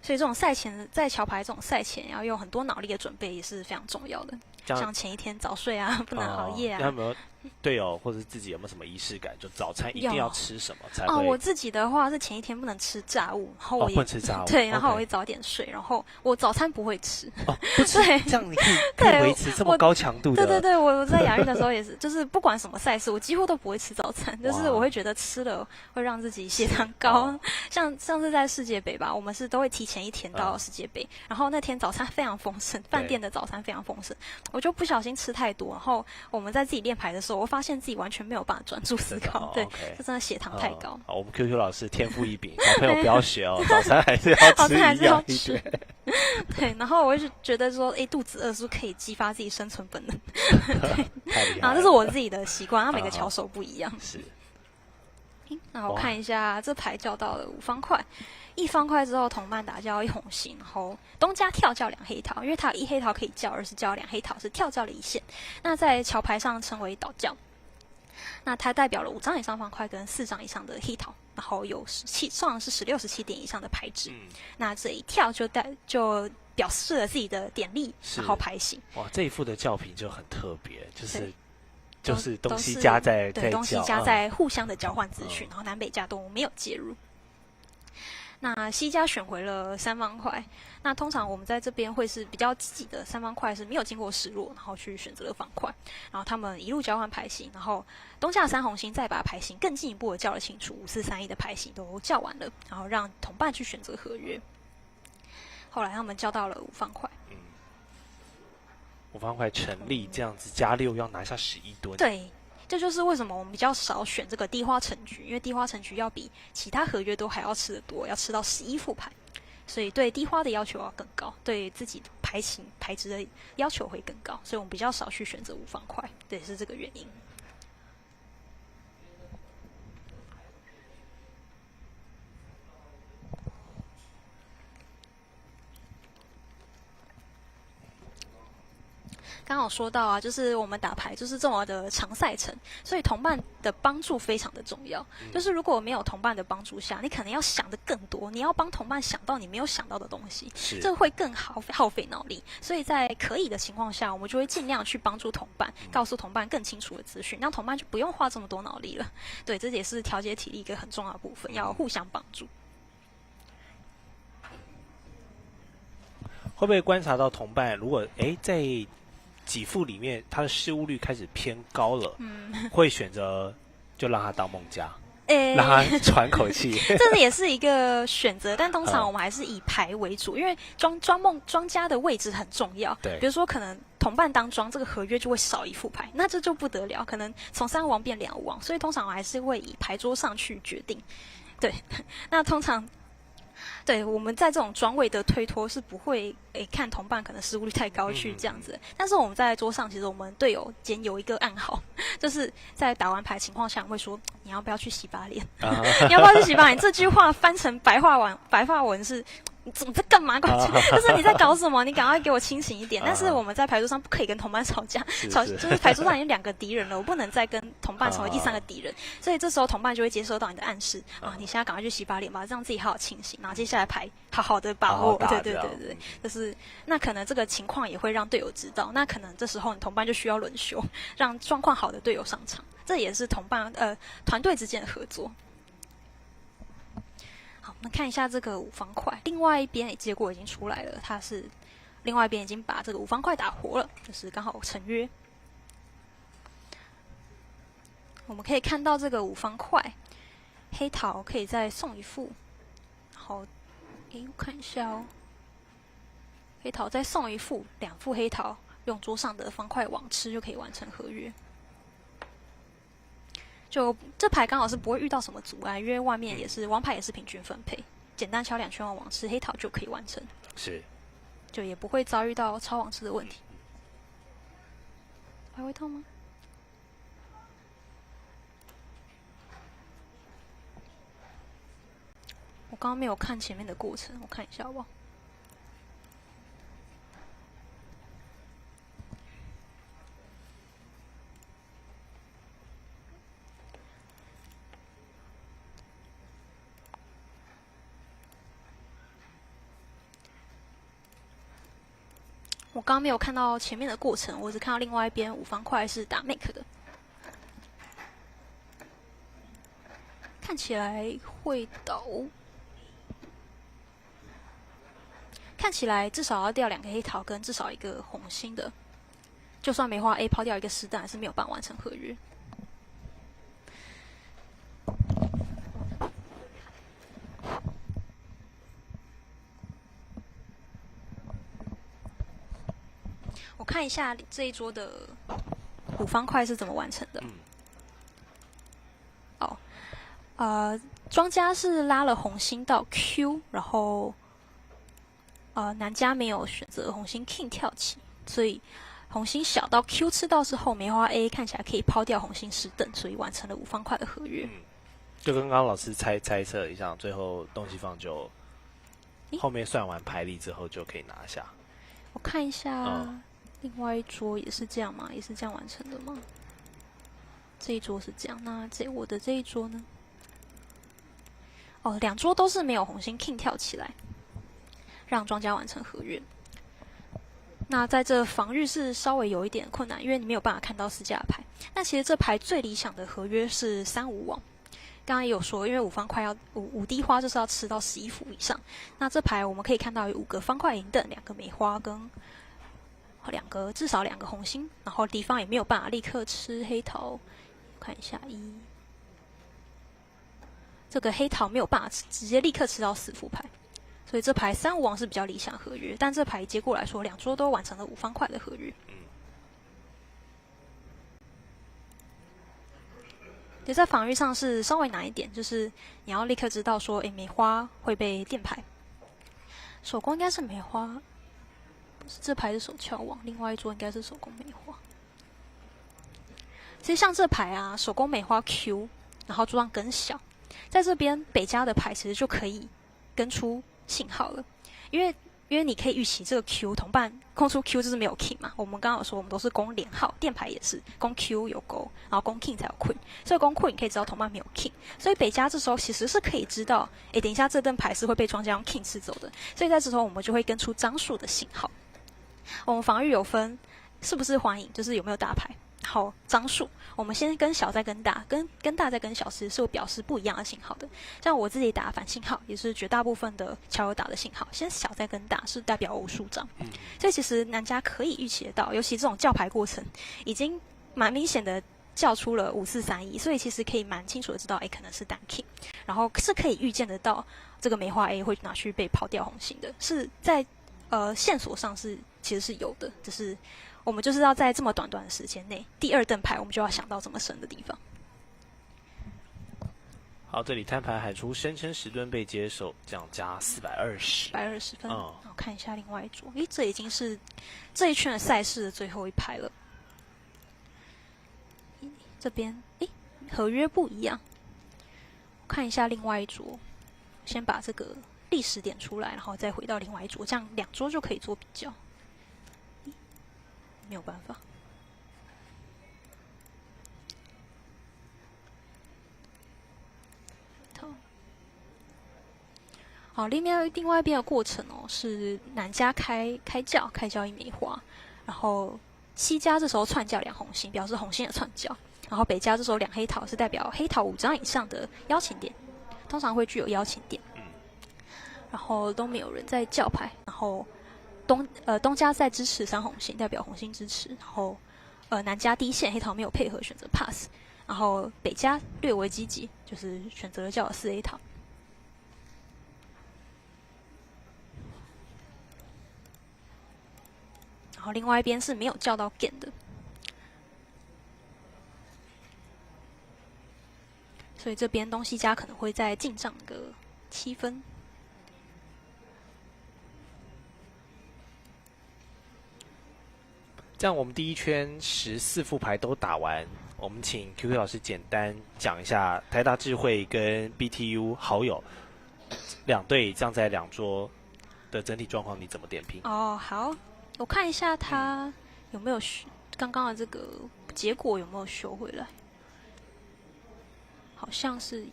Speaker 7: 所以这种赛前在桥牌这种赛前要用很多脑力的准备也是非常重要的，像前一天早睡啊，不能熬夜啊。
Speaker 6: 有没有队友或者自己有没有什么仪式感？就早餐一定要吃什么才会？
Speaker 7: 我自己的话是前一天不能吃炸物，然后我也、
Speaker 6: 不能吃炸物，
Speaker 7: 对，然后我会早点睡，然后我早餐不会吃。
Speaker 6: 不吃，
Speaker 7: 对，
Speaker 6: 这样你可以维持这么高强度的。
Speaker 7: 对，我在亚运的时候也是，就是不管什么赛事，我几乎都不会吃早餐，就是我会觉得吃了会让自己血糖高。像上次在世界杯吧，我们是都会提前一天到世界杯，然后那天早餐非常丰盛，饭店的早餐非常丰盛，我就不小心吃太多，然后我们在自己练排的时候，我发现自己完全没有办法专注思考，对，这真的血糖太高。
Speaker 6: 我们 QQ 老师天赋异禀，小朋友不要学哦，早餐还是要吃一样一点。
Speaker 7: 对，然后我就觉得说，肚子饿是不是可以激发自己生存本能？对，然后这是我自己的习惯，每个巧手不一样。
Speaker 6: 是。
Speaker 7: 那我看一下，这牌叫到了5方块，1方块之后同伴打叫1红心，然后东家跳叫2黑桃，因为它有1黑桃可以叫，2是叫2黑桃，是跳叫了1线。那在桥牌上称为倒叫。那它代表了5张以上方块跟4张以上的黑桃，然后有上是16、17点以上的牌质。那这一跳就表示了自己的点力，然后牌型。
Speaker 6: 哇，这一副的叫品就很特别，就是东西加在
Speaker 7: 东西加在互相的交换资讯，然后南北家都没有介入。那西家选回了3方块，那通常我们在这边会是比较积极的，3方块是没有经过示弱，然后去选择了方块，然后他们一路交换牌型，然后东家3红心再把牌型更进一步的叫了清楚，5、4、3、1的牌型都叫完了，然后让同伴去选择合约。后来他们叫到了5方块
Speaker 6: ，5方块成立，这样子加6要拿下11吨。
Speaker 7: 对。这就是为什么我们比较少选这个低花成局，因为低花成局要比其他合约都还要吃得多，要吃到11副牌，所以对低花的要求要更高，对自己牌型牌质的要求会更高，所以我们比较少去选择5方块，对，是这个原因。刚好说到啊，就是我们打牌就是这么的长赛程，所以同伴的帮助非常的重要。就是如果没有同伴的帮助下，你可能要想的更多，你要帮同伴想到你没有想到的东西，这会更耗费脑力。所以在可以的情况下，我们就会尽量去帮助同伴，告诉同伴更清楚的资讯，让同伴就不用花这么多脑力了。对，这也是调节体力一个很重要的部分，要互相帮助。
Speaker 6: 会不会观察到同伴如果在几副里面他的失误率开始偏高了，会选择就让他当梦家，让他喘口气。
Speaker 7: 这也是一个选择，但通常我们还是以牌为主，因为庄家的位置很重要。
Speaker 6: 对，
Speaker 7: 比如说可能同伴当庄，这个合约就会少1副牌，那这就不得了，可能从3王变2王，所以通常我还是会以牌桌上去决定。对，那通常。对，我们在这种庄位的推脱是不会看同伴可能失误率太高去这样子，但是我们在桌上其实我们队友间有一个暗号，就是在打完牌情况下会说你要不要去洗把脸，你要不要去洗把脸？这句话翻成白话文是。你怎么在干嘛？就是你在搞什么？你赶快给我清醒一点！但是我们在牌桌上不可以跟同伴吵架，就是牌桌上已经2个敌人了，我不能再跟同伴成为第3个敌人。所以这时候同伴就会接收到你的暗示啊，你现在赶快去洗把脸吧，让自己好好清醒，然后接下来牌好好的把握。对，就是那可能这个情况也会让队友知道，那可能这时候你同伴就需要轮休，让状况好的队友上场，这也是同伴团队之间的合作。好，我们看一下这个5方块，另外一边结果已经出来了，它是另外一边已经把这个5方块打活了，就是刚好成约。我们可以看到这个5方块，黑桃可以再送1副，然后我看一下哦，黑桃再送1副，2副黑桃用桌上的方块网吃就可以完成合约。就这牌刚好是不会遇到什么阻碍，因为外面也是王牌也是平均分配，简单敲2圈网吃黑桃就可以完成，
Speaker 6: 是，
Speaker 7: 就也不会遭遇到超网吃的问题。还会痛吗？我刚刚没有看前面的过程，我看一下好不好？我刚刚没有看到前面的过程，我只看到另外一边5方块是打 make 的。
Speaker 5: 看起来会倒，看起来至少要掉2个黑桃跟至少1个红心的，就算梅花 A 抛掉1个实弹，还是没有办法完成合约。我看一下这一桌的5方块是怎么完成的。庄家是拉了红心到 Q， 然后南家没有选择红心 King 跳起，所以红心小到 Q 吃到之后，梅花 A 看起来可以抛掉红心10等，所以完成了5方块的合约。
Speaker 6: 就跟刚刚老师猜测一下，最后东西方就后面算完牌力之后就可以拿下。
Speaker 5: 我看一下，另外一桌也是这样吗？也是这样完成的吗？这一桌是这样，那我的这一桌呢？2桌都是没有红心 King 跳起来，让庄家完成合约。那在这防御是稍微有一点困难，因为你没有办法看到4家的牌。那其实这牌最理想的合约是3-5网。刚刚也有说，因为5方块要5滴花就是要吃到11伏以上。那这牌我们可以看到有5个方块银等，2个梅花跟至少2个红心，然后敌方也没有办法立刻吃黑桃。看一下这个黑桃没有办法直接立刻吃到4副牌，所以这牌3-5王是比较理想合约。但这牌结果来说，2桌都完成了5方块的合约。也在防御上是稍微难一点，就是你要立刻知道说，梅花会被垫牌。手工应该是梅花，不是这牌是手翘王，另外一桌应该是手工梅花。其实像这牌啊，手工梅花 Q， 然后桌上跟小。在这边北家的牌其实就可以跟出信号了，因为你可以预期这个 Q 同伴空出 Q 就是没有 King 嘛。我们刚刚有说我们都是攻连号，电牌也是攻 Q 有勾，然后攻 King 才有 Queen， 所以攻 Queen 可以知道同伴没有 King， 所以北家这时候其实是可以知道，等一下这灯牌是会被庄家用 King 吃走的，所以在这时候我们就会跟出张数的信号。我们防御有分是不是环影，就是有没有大牌。好，张数，我们先跟小再跟大，跟大再跟小，其实是有表示不一样的信号的。像我自己打反信号，也是绝大部分的桥友打的信号，先小再跟大是代表偶数张。所以其实南家可以预期得到，尤其这种叫牌过程，已经蛮明显的叫出了5-4-3-1，所以其实可以蛮清楚的知道，可能是单 King， 然后是可以预见得到这个梅花 A 会拿去被抛掉红心的，是在线索上是其实是有的，只是。我们就是要在这么短的时间内，第2灯牌我们就要想到这么深的地方。
Speaker 6: 好，这里摊牌喊出声称10吨被接手，这样加420。
Speaker 5: 120分。我看一下另外一桌，这已经是这一圈的赛事的最后一排了。这边合约不一样，我看一下另外一桌，先把这个历史点出来，然后再回到另外一桌，这样2桌就可以做比较。没有办法。好，另外一边的过程是南家开轿1梅花，然后西家这时候串轿2红心，表示红心的串轿，然后北家这时候2黑桃是代表黑桃5张以上的邀请点，通常会具有邀请点。然后都没有人在叫牌，然后。东家在支持3红心，代表红心支持。然后南家第一线黑桃没有配合，选择 pass。然后北家略微积极，就是选择了叫4黑桃。然后另外一边是没有叫到 gain 的，所以这边东西家可能会再进账个7分。
Speaker 6: 这样我们第一圈14副牌都打完，我们请 QQ 老师简单讲一下台大智慧跟 BTU 好友2队这样在2桌的整体状况，你怎么点评？
Speaker 5: 好，我看一下他有没有刚刚的这个结果有没有修回来，好像是，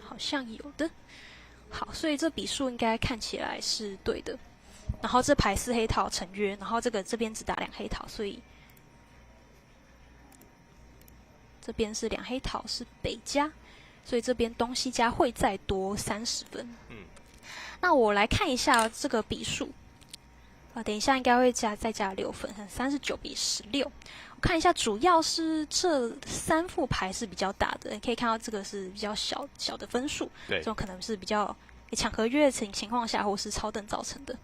Speaker 5: 好像有的。好，所以这笔数应该看起来是对的。然后这牌4黑桃成约，然后这边只打2黑桃，所以这边是两黑桃是北加，所以这边东西加会再多30分。那我来看一下这个比数，等一下应该会再加6分，39:16。我看一下，主要是这3副牌是比较大的，你可以看到这个是比较小的分数，
Speaker 6: 对，
Speaker 5: 这种可能是比较抢合约的情况下，或是超等造成的。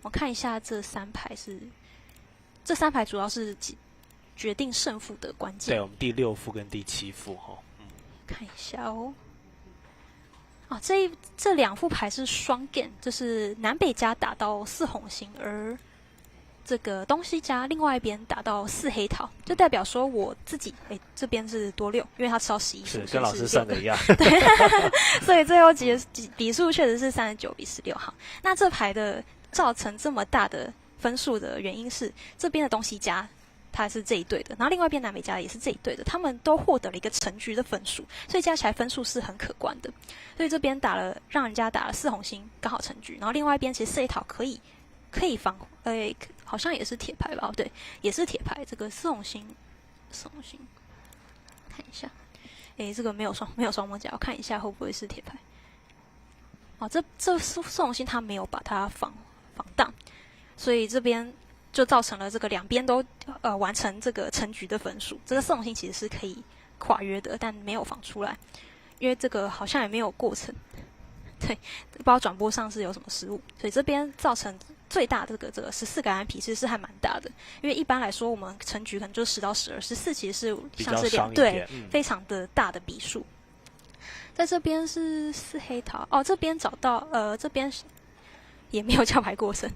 Speaker 5: 我看一下这3牌主要是决定胜负的关键。
Speaker 6: 对，我们第6副跟第7副哈。
Speaker 5: 看一下哦。这2副牌是双 game， 就是南北加打到4红星，而这个东西加另外一边打到4黑桃，就代表说我自己这边是多6，因为他吃到11副，
Speaker 6: 是跟老师算的一样。
Speaker 5: 对，所以最后比数确实是39:16。好，那这牌的造成这么大的分数的原因是这边的东西加它是这一队的，然后另外一边南北加也是这一队的，他们都获得了一个成局的分数，所以加起来分数是很可观的。所以这边让人家打了4红星，刚好成局。然后另外一边其实4黑桃可以防，好像也是铁牌吧？对，也是铁牌。这个4红星，看一下，这个没有双魔甲，我看一下会不会是铁牌。这4红星他没有把它防当，所以这边就造成了这个两边都完成这个成局的分数。这个4红星其实是可以跨约的，但没有防出来，因为这个好像也没有过程。对，不知道转播上是有什么失误，所以这边造成最大的这个14个安皮其实是还蛮大的。因为一般来说我们成局可能就10到12，14其实是像是对非常的大的比数。在这边是4黑桃这边找到这边也没有叫牌过程。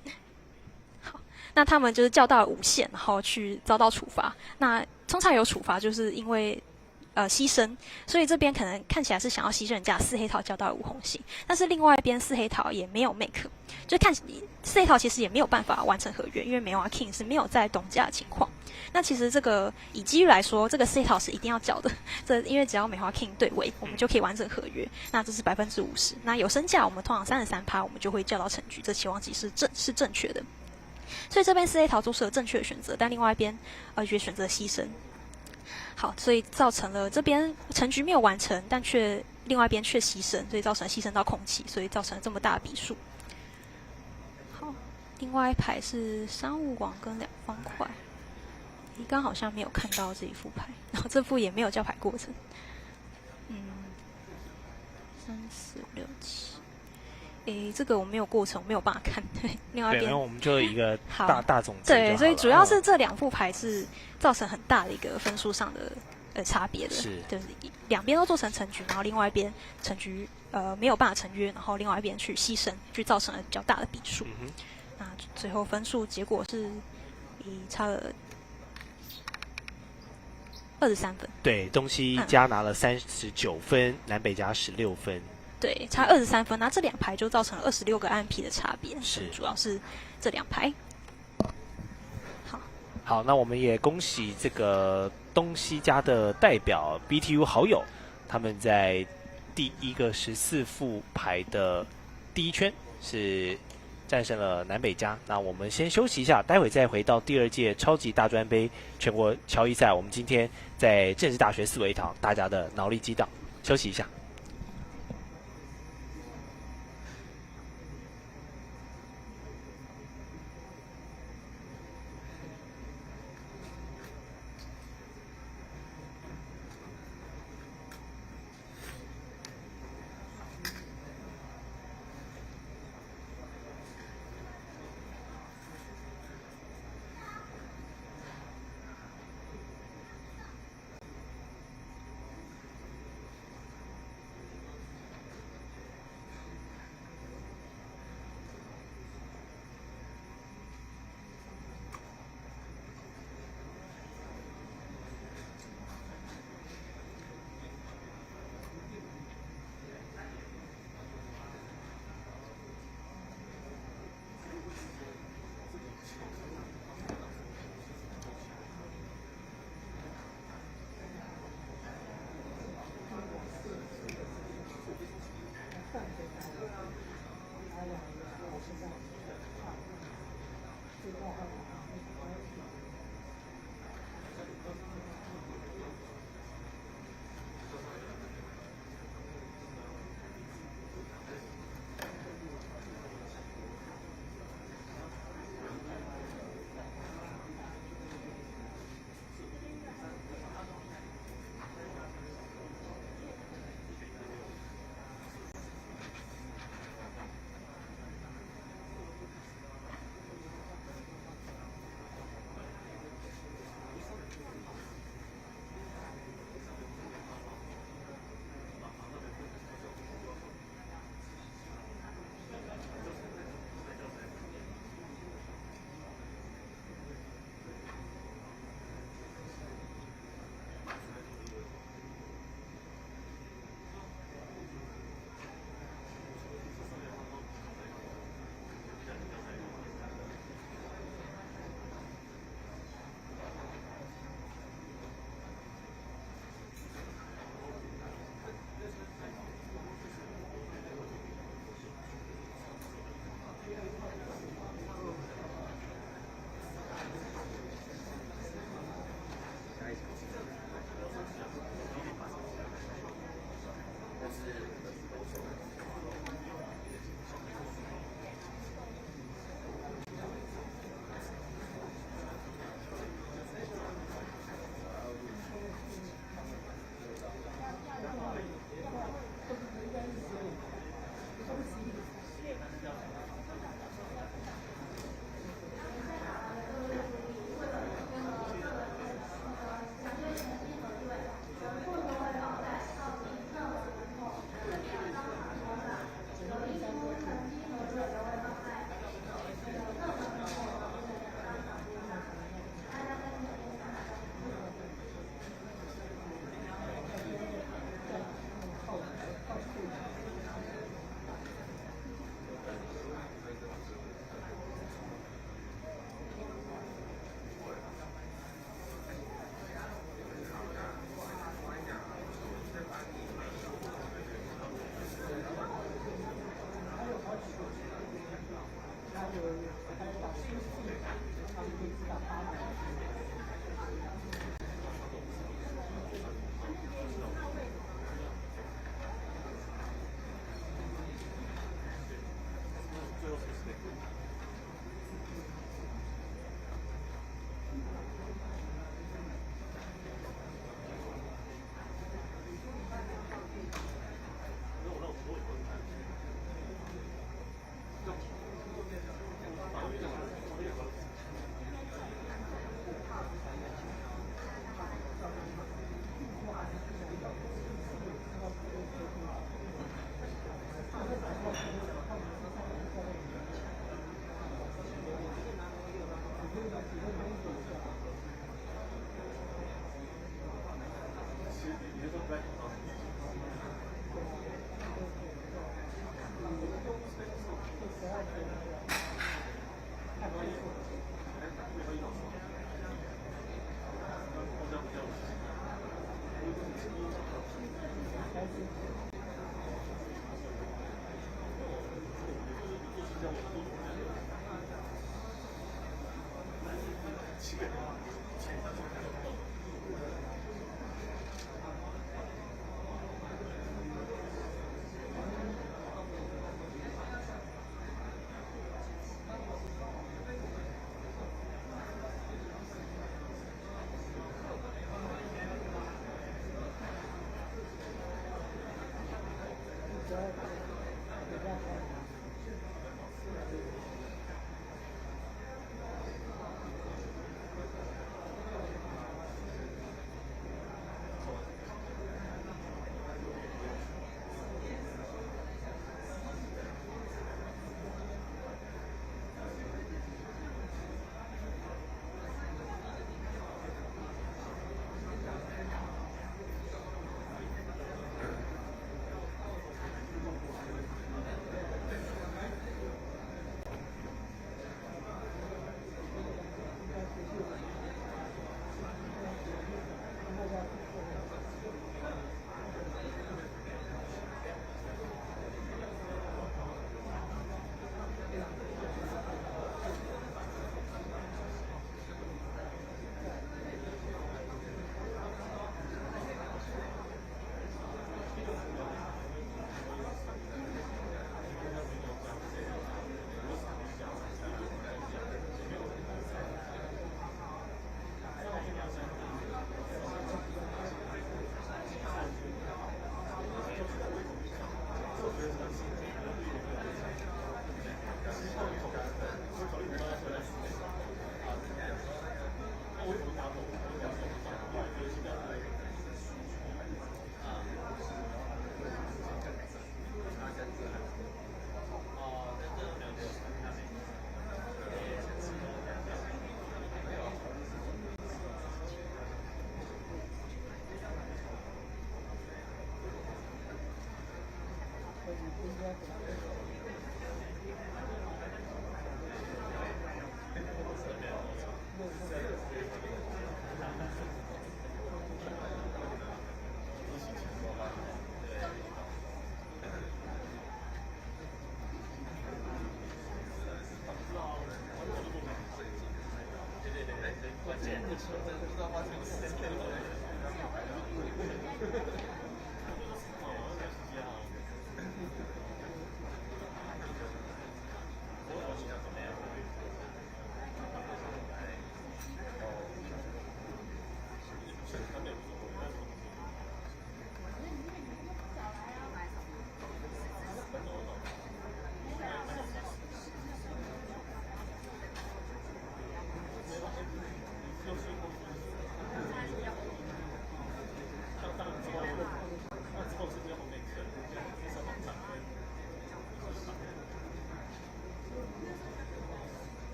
Speaker 5: 好，那他们就是叫到无限，然后去遭到处罚。那通常有处罚就是因为牺牲，所以这边可能看起来是想要牺牲人家4黑桃叫到5红星，但是另外一边4黑桃也没有 make， 就看4黑桃其实也没有办法完成合约，因为梅花 king 是没有在东家的情况。那其实这个以几率来说，这个4黑桃是一定要缴的，因为只要梅花 king 对位，我们就可以完成合约。那这是50%，那有身价我们通常33%，我们就会叫到成局，这期望值是正确的。所以这边4黑桃做出了正确的选择，但另外一边却选择牺牲。好，所以造成了这边成局没有完成，但另外一边却牺牲，所以造成牺牲到空气，所以造成了这么大的比数。好，另外一排是商务网跟2方块，你刚好像没有看到这一副牌，然后这副也没有叫牌过程。3、4、5、6、7。这个我没有过程，我没有办法看。对，另外一边
Speaker 6: 我们就有一个大总结。
Speaker 5: 对，所以主要是这2副牌是造成很大的一个分数上的差别的，就是两边都做成成局，然后另外一边成局没有办法成约，然后另外一边去牺牲，去造成了比较大的比数。那最后分数结果是差了23分。
Speaker 6: 对，东西加拿了39分，南北加16分。
Speaker 5: 对，差23分，那这2排就造成了26个安皮的差别，是主要是这2排。
Speaker 6: 好，那我们也恭喜这个东西家的代表 BTU 好友，他们在第一个14副牌的第一圈是战胜了南北家。那我们先休息一下，待会再回到第2届超级大专杯全国乔伊赛。我们今天在政治大学4维堂，大家的脑力激荡，休息一下。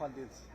Speaker 8: 换电池。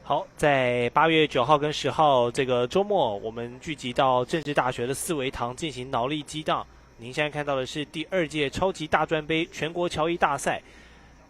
Speaker 6: 好，在8月9号跟10号这个周末，我们聚集到政治大学的四维堂进行脑力激荡。您现在看到的是第2届超级大专杯全国侨谊大赛。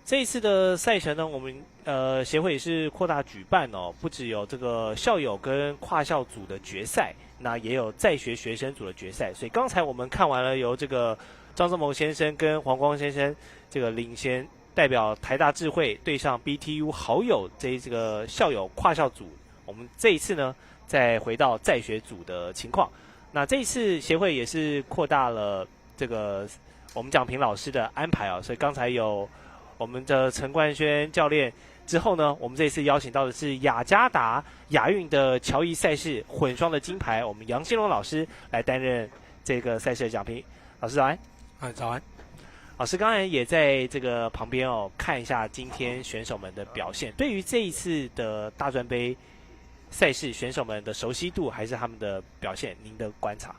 Speaker 6: 这一次的赛程呢，我们协会也是扩大举办哦，不只有这个校友跟跨校组的决赛，那也有在学学生组的决赛。所以刚才我们看完了由这个张正谋先生跟黄光先生这个领衔代表台大智慧对上 BTU 好友这个校友跨校组，我们这一次呢再回到在学组的情况。那这一次协会也是扩大了这个我们蒋平老师的安排啊，所以刚才有我们的陈冠轩教练之后呢，我们这一次邀请到的是雅加达亚运的侨谊赛事混双的金牌，我们杨新龙老师来担任这个赛事的讲评。老师早安。
Speaker 9: 早安。
Speaker 6: 老师刚才也在这个旁边哦，看一下今天选手们的表现。对于这一次的大专杯赛事，选手们的熟悉度还是他们的表现，您的观察？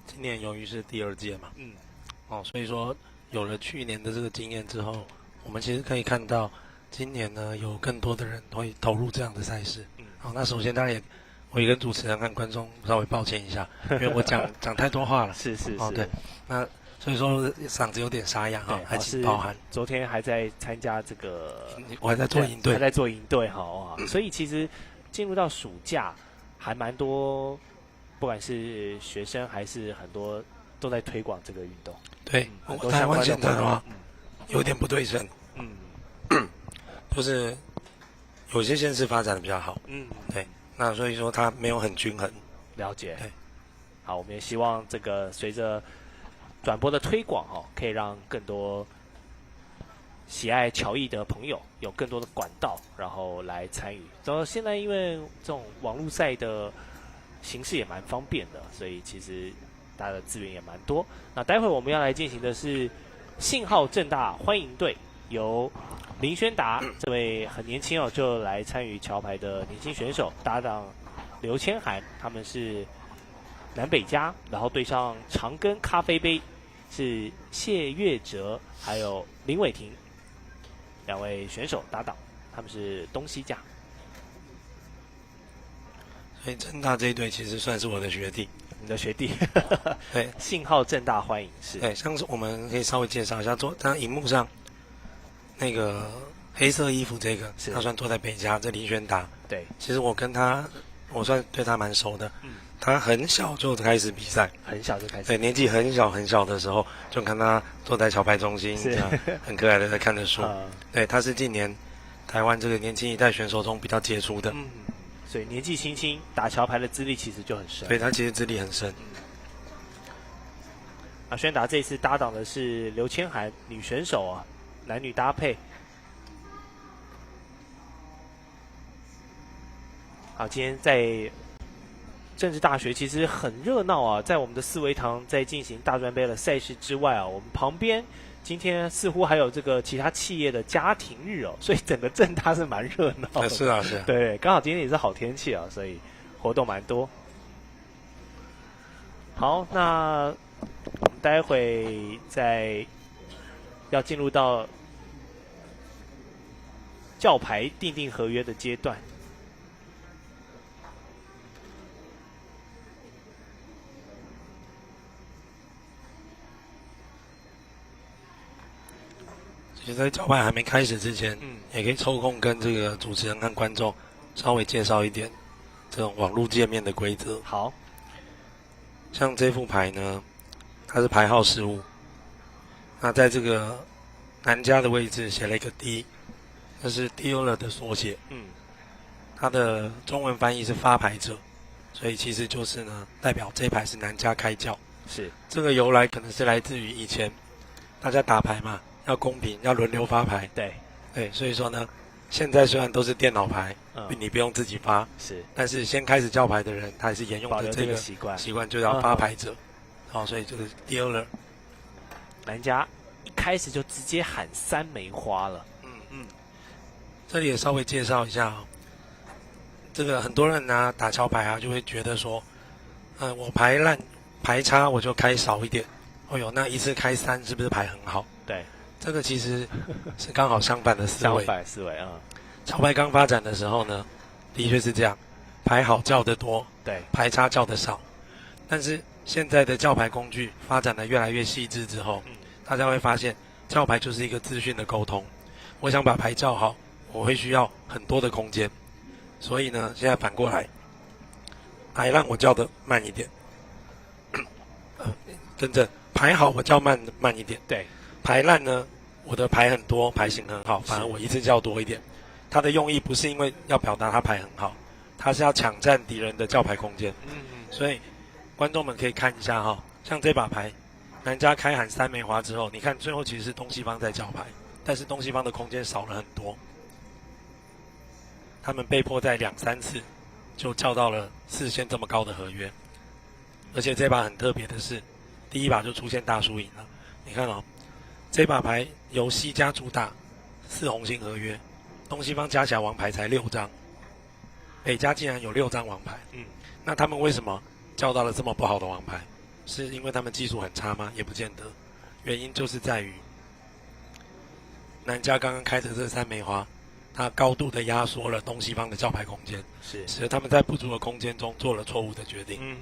Speaker 9: 今年由于是第2届嘛，所以说有了去年的这个经验之后，我们其实可以看到，今年呢有更多的人会投入这样的赛事。那首先当然也，我也跟主持人和观众稍微抱歉一下，因为我讲太多话了。
Speaker 6: 是。
Speaker 9: 对，那所以说嗓子有点沙哑哈，还请包涵。
Speaker 6: 昨天还在参加这个，
Speaker 9: 我还在做营队，
Speaker 6: 好啊。所以其实进入到暑假，还蛮多，不管是学生还是很多都在推广这个运动。
Speaker 9: 对，台湾现在的话，有点不对称。就是有些县市发展的比较好。对，那所以说它没有很均衡。
Speaker 6: 了解。
Speaker 9: 对，
Speaker 6: 好，我们也希望这个随着转播的推广可以让更多喜爱侨谊的朋友有更多的管道，然后来参与。然后现在因为这种网络赛的形式也蛮方便的，所以其实大家的资源也蛮多。那待会我们要来进行的是信号正大欢迎队，由林轩达这位很年轻就来参与桥牌的年轻选手搭档刘千涵，他们是南北家，然后对上长庚咖啡杯是谢月哲还有林伟霆2位选手搭档，他们是东西家。
Speaker 9: 所以正大这一队其实算是我的学弟。
Speaker 6: 你的学弟。
Speaker 9: 对，
Speaker 6: 信号正大欢迎是。
Speaker 9: 对，像是我们可以稍微介绍一下，当荧幕上那个黑色衣服这个，他算坐在北家，这林轩达。
Speaker 6: 对，
Speaker 9: 其实我算对他蛮熟的。他很小就开始比赛，
Speaker 6: 很小就开始。
Speaker 9: 对，年纪很小的时候就看他坐在桥牌中心，这样很可爱的在看着书。对，他是近年台湾这个年轻一代选手中比较杰出的。
Speaker 6: 所以年纪轻轻打桥牌的资历其实就很深。
Speaker 9: 对，他其实资历很深。
Speaker 6: 轩达这次搭档的是刘千涵女选手啊，男女搭配。好，今天在政治大学其实很热闹啊，在我们的四维堂在进行大专杯的赛事之外啊，我们旁边今天似乎还有这个其他企业的家庭日哦，所以整个政大是蛮热闹的。
Speaker 9: 是啊。
Speaker 6: 对，刚好今天也是好天气啊，所以活动蛮多。好，那我们待会要进入到教牌订定合约的阶段。
Speaker 9: 其实在教牌还没开始之前，也可以抽空跟这个主持人和观众稍微介绍一点这种网络界面的规则。
Speaker 6: 好，
Speaker 9: 像这副牌呢，它是牌号失误，那在这个南家的位置写了一个 D， 这是 dealer 的缩写。它的中文翻译是发牌者，所以其实就是呢，代表这一牌是南家开教。
Speaker 6: 是
Speaker 9: 这个由来可能是来自于以前大家打牌嘛，要公平，要轮流发牌。对，所以说呢，现在虽然都是电脑牌，你不用自己发，但是先开始教牌的人，他还是沿用着这个习惯，就要发牌者。所以就是 dealer。
Speaker 6: 南家一开始就直接喊3枚花了。
Speaker 9: 这里也稍微介绍一下这个很多人呢打桥牌就会觉得说，我牌烂牌差我就开少一点。那一次开3是不是牌很好？
Speaker 6: 对，
Speaker 9: 这个其实是刚好相反的思维。桥牌刚发展的时候呢，的确是这样，牌好叫得多，
Speaker 6: 对，
Speaker 9: 牌差叫得少。但是现在的叫牌工具发展的越来越细致之后，大家会发现叫牌就是一个资讯的沟通。我想把牌叫好，我会需要很多的空间，所以呢，现在反过来，牌让我叫的慢一点，跟着牌好我叫慢一点，
Speaker 6: 对，
Speaker 9: 牌烂呢，我的牌很多，牌型很好，反而我一次叫多一点。它的用意不是因为要表达它牌很好，它是要抢占敌人的叫牌空间。所以观众们可以看一下哈，像这把牌，南家开喊3枚花之后，你看最后其实是东西方在叫牌，但是东西方的空间少了很多，他们被迫在2、3次就叫到了4线这么高的合约。而且这把很特别的是，第一把就出现大输赢了。你看哦，这把牌由西家主打4红星合约，东西方加起来王牌才6张，北家竟然有6张王牌。那他们为什么叫到了这么不好的王牌？是因为他们技术很差吗？也不见得。原因就是在于南家刚刚开的这3枚花，它高度的压缩了东西方的叫牌空间，使得他们在不足的空间中做了错误的决定。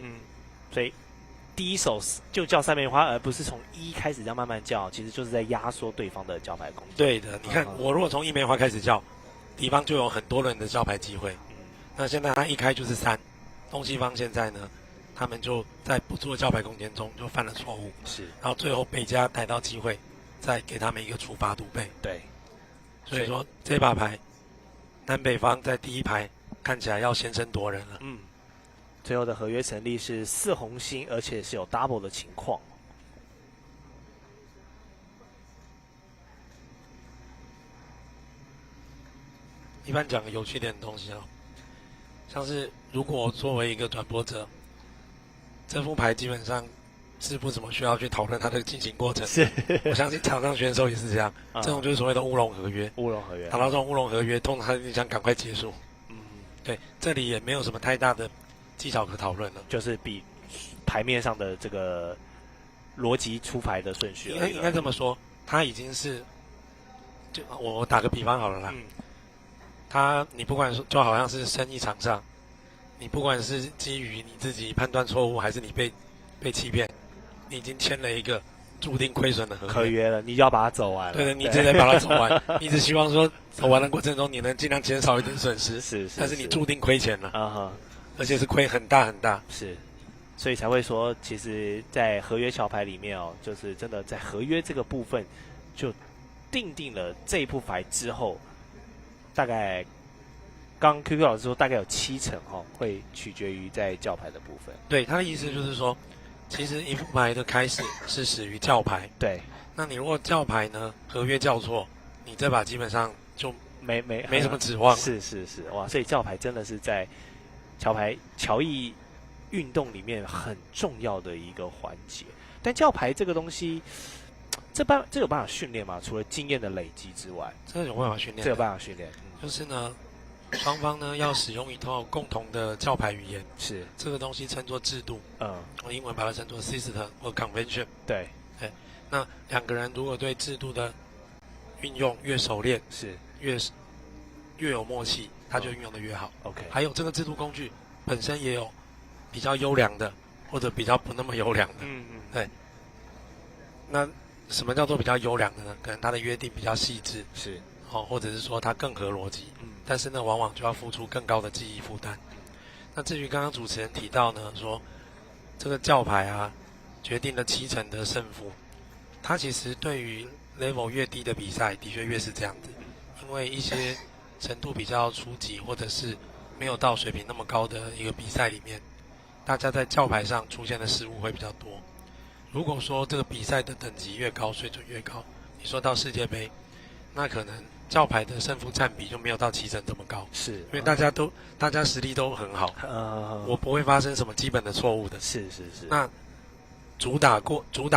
Speaker 6: 所以第一手就叫3枚花，而不是从1开始这样慢慢叫，其实就是在压缩对方的叫牌空间。
Speaker 9: 对的，你看我如果从1枚花开始叫，敌方就有很多人的叫牌机会。那现在他一开就是3，东西方现在呢，他们就在不足的叫牌空间中就犯了错误，然后最后北家逮到机会，再给他们一个处罚赌背。
Speaker 6: 对，
Speaker 9: 所以说这把牌，南北方在第一排看起来要先声夺人了。
Speaker 6: 最后的合约成立是4红星，而且是有 double 的情况。
Speaker 9: 一般讲个有趣点的东西哦，像是如果作为一个转播者，这副牌基本上是不怎么需要去讨论它的进行过程。我相信场上选手也是这样。这种就是所谓的乌龙合约。打到这种乌龙合约，通常他想赶快结束。对，这里也没有什么太大的技巧可讨论了，
Speaker 6: 就是比牌面上的这个逻辑出牌的顺序而已。
Speaker 9: 应该这么说，他已经是，就我打个比方好了啦。你不管说，就好像是生意场上，你不管是基于你自己判断错误，还是你被欺骗，你已经签了一个注定亏损的合约
Speaker 6: 了，你就要把它走完了。
Speaker 9: 对的，你只能把它走完。你只希望说走完的过程中，你能尽量减少一点损失。但是你注定亏钱了。而且是亏很大很大。
Speaker 6: 所以才会说，其实，在合约桥牌里面哦，就是真的在合约这个部分，就定了这一副牌之后。大概，刚 QQ 老师说，大概有70%会取决于在叫牌的部分。
Speaker 9: 对，他的意思就是说，其实一副牌的开始是始于叫牌。
Speaker 6: 对，
Speaker 9: 那你如果叫牌呢，合约叫错，你这把基本上就没什么指望。
Speaker 6: 是，哇，所以叫牌真的是在桥艺运动里面很重要的一个环节。但叫牌这个东西。这有办法训练吗？除了经验的累积之外，
Speaker 9: 这有办法训练。
Speaker 6: 这有办法训练，
Speaker 9: 就是呢，双方呢要使用一套共同的叫牌语言，这个东西称作制度。我英文把它称作 system 或 convention。
Speaker 6: 对，
Speaker 9: 那2个人如果对制度的运用越熟练，越有默契，他就运用的越好。
Speaker 6: OK，
Speaker 9: 还有这个制度工具本身也有比较优良的，或者比较不那么优良的。对。那什么叫做比较优良的呢？可能它的约定比较细致，或者是说它更合逻辑，但是呢，往往就要付出更高的记忆负担。那至于刚刚主持人提到呢，说这个叫牌啊，决定了70%的胜负，它其实对于 level 越低的比赛，的确越是这样子，因为一些程度比较初级或者是没有到水平那么高的一个比赛里面，大家在叫牌上出现的失误会比较多。如果说这个比赛的等级越高，水准越高，你说到世界杯，那可能叫牌的胜负占比就没有到70%这么高。因为大家实力都很好，我不会发生什么基本的错误的。那主打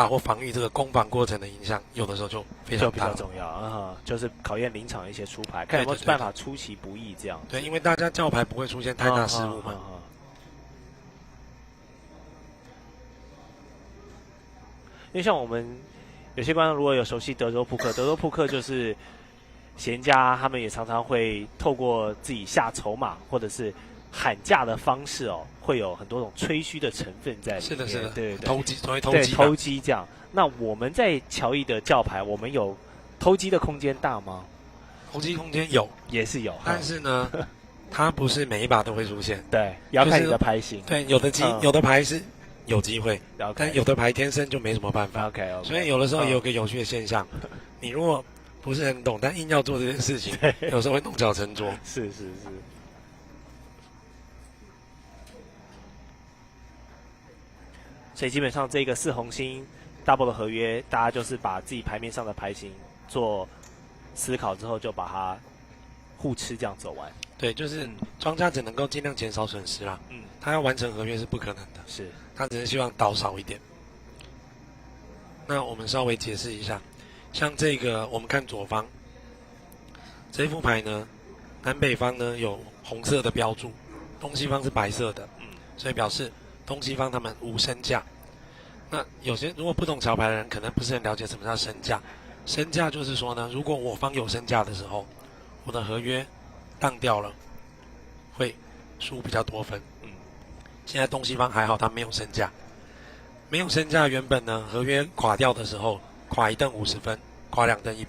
Speaker 9: 或防御这个攻防过程的影响，有的时候就非常大，
Speaker 6: 就比较重要就是考验临场一些出牌，看有没有办法出其不意这样。
Speaker 9: 对，因为大家叫牌不会出现太大失误嘛。
Speaker 6: 因为像我们有些观众如果有熟悉德州扑克，德州扑克就是闲家他们也常常会透过自己下筹码或者是喊价的方式哦，会有很多种吹嘘的成分在里面。
Speaker 9: 是的，是的，
Speaker 6: 对，
Speaker 9: 投机，所谓投机，
Speaker 6: 对，投机这样。那我们在乔艺的教牌，我们有投机的空间大吗？
Speaker 9: 投机空间有，
Speaker 6: 也是有，
Speaker 9: 但是呢，它不是每一把都会出现。
Speaker 6: 对，也要看你的牌型。
Speaker 9: 对，有的牌是有机会，但有的牌天生就没什么办法。
Speaker 6: OK，
Speaker 9: 所以有的时候也有个有趣的现象，你如果不是很懂，但硬要做这件事情，有时候会弄巧成拙。
Speaker 6: 是。所以基本上这个4红星 double 的合约，大家就是把自己牌面上的牌型做思考之后，就把它互吃这样走完。
Speaker 9: 对，就是庄家只能够尽量减少损失啦。他要完成合约是不可能的，
Speaker 6: 是
Speaker 9: 他只是希望倒少一点。那我们稍微解释一下，像这个我们看左方这副牌呢，南北方呢有红色的标注，东西方是白色的，所以表示东西方他们无身价。那有些如果不懂桥牌的人可能不是很了解什么叫身价。身价就是说呢，如果我方有身价的时候，我的合约当掉了，会输比较多分。现在东西方还好，他没有身价，没有身价原本呢，合约垮掉的时候，垮一凳50分，垮2凳100。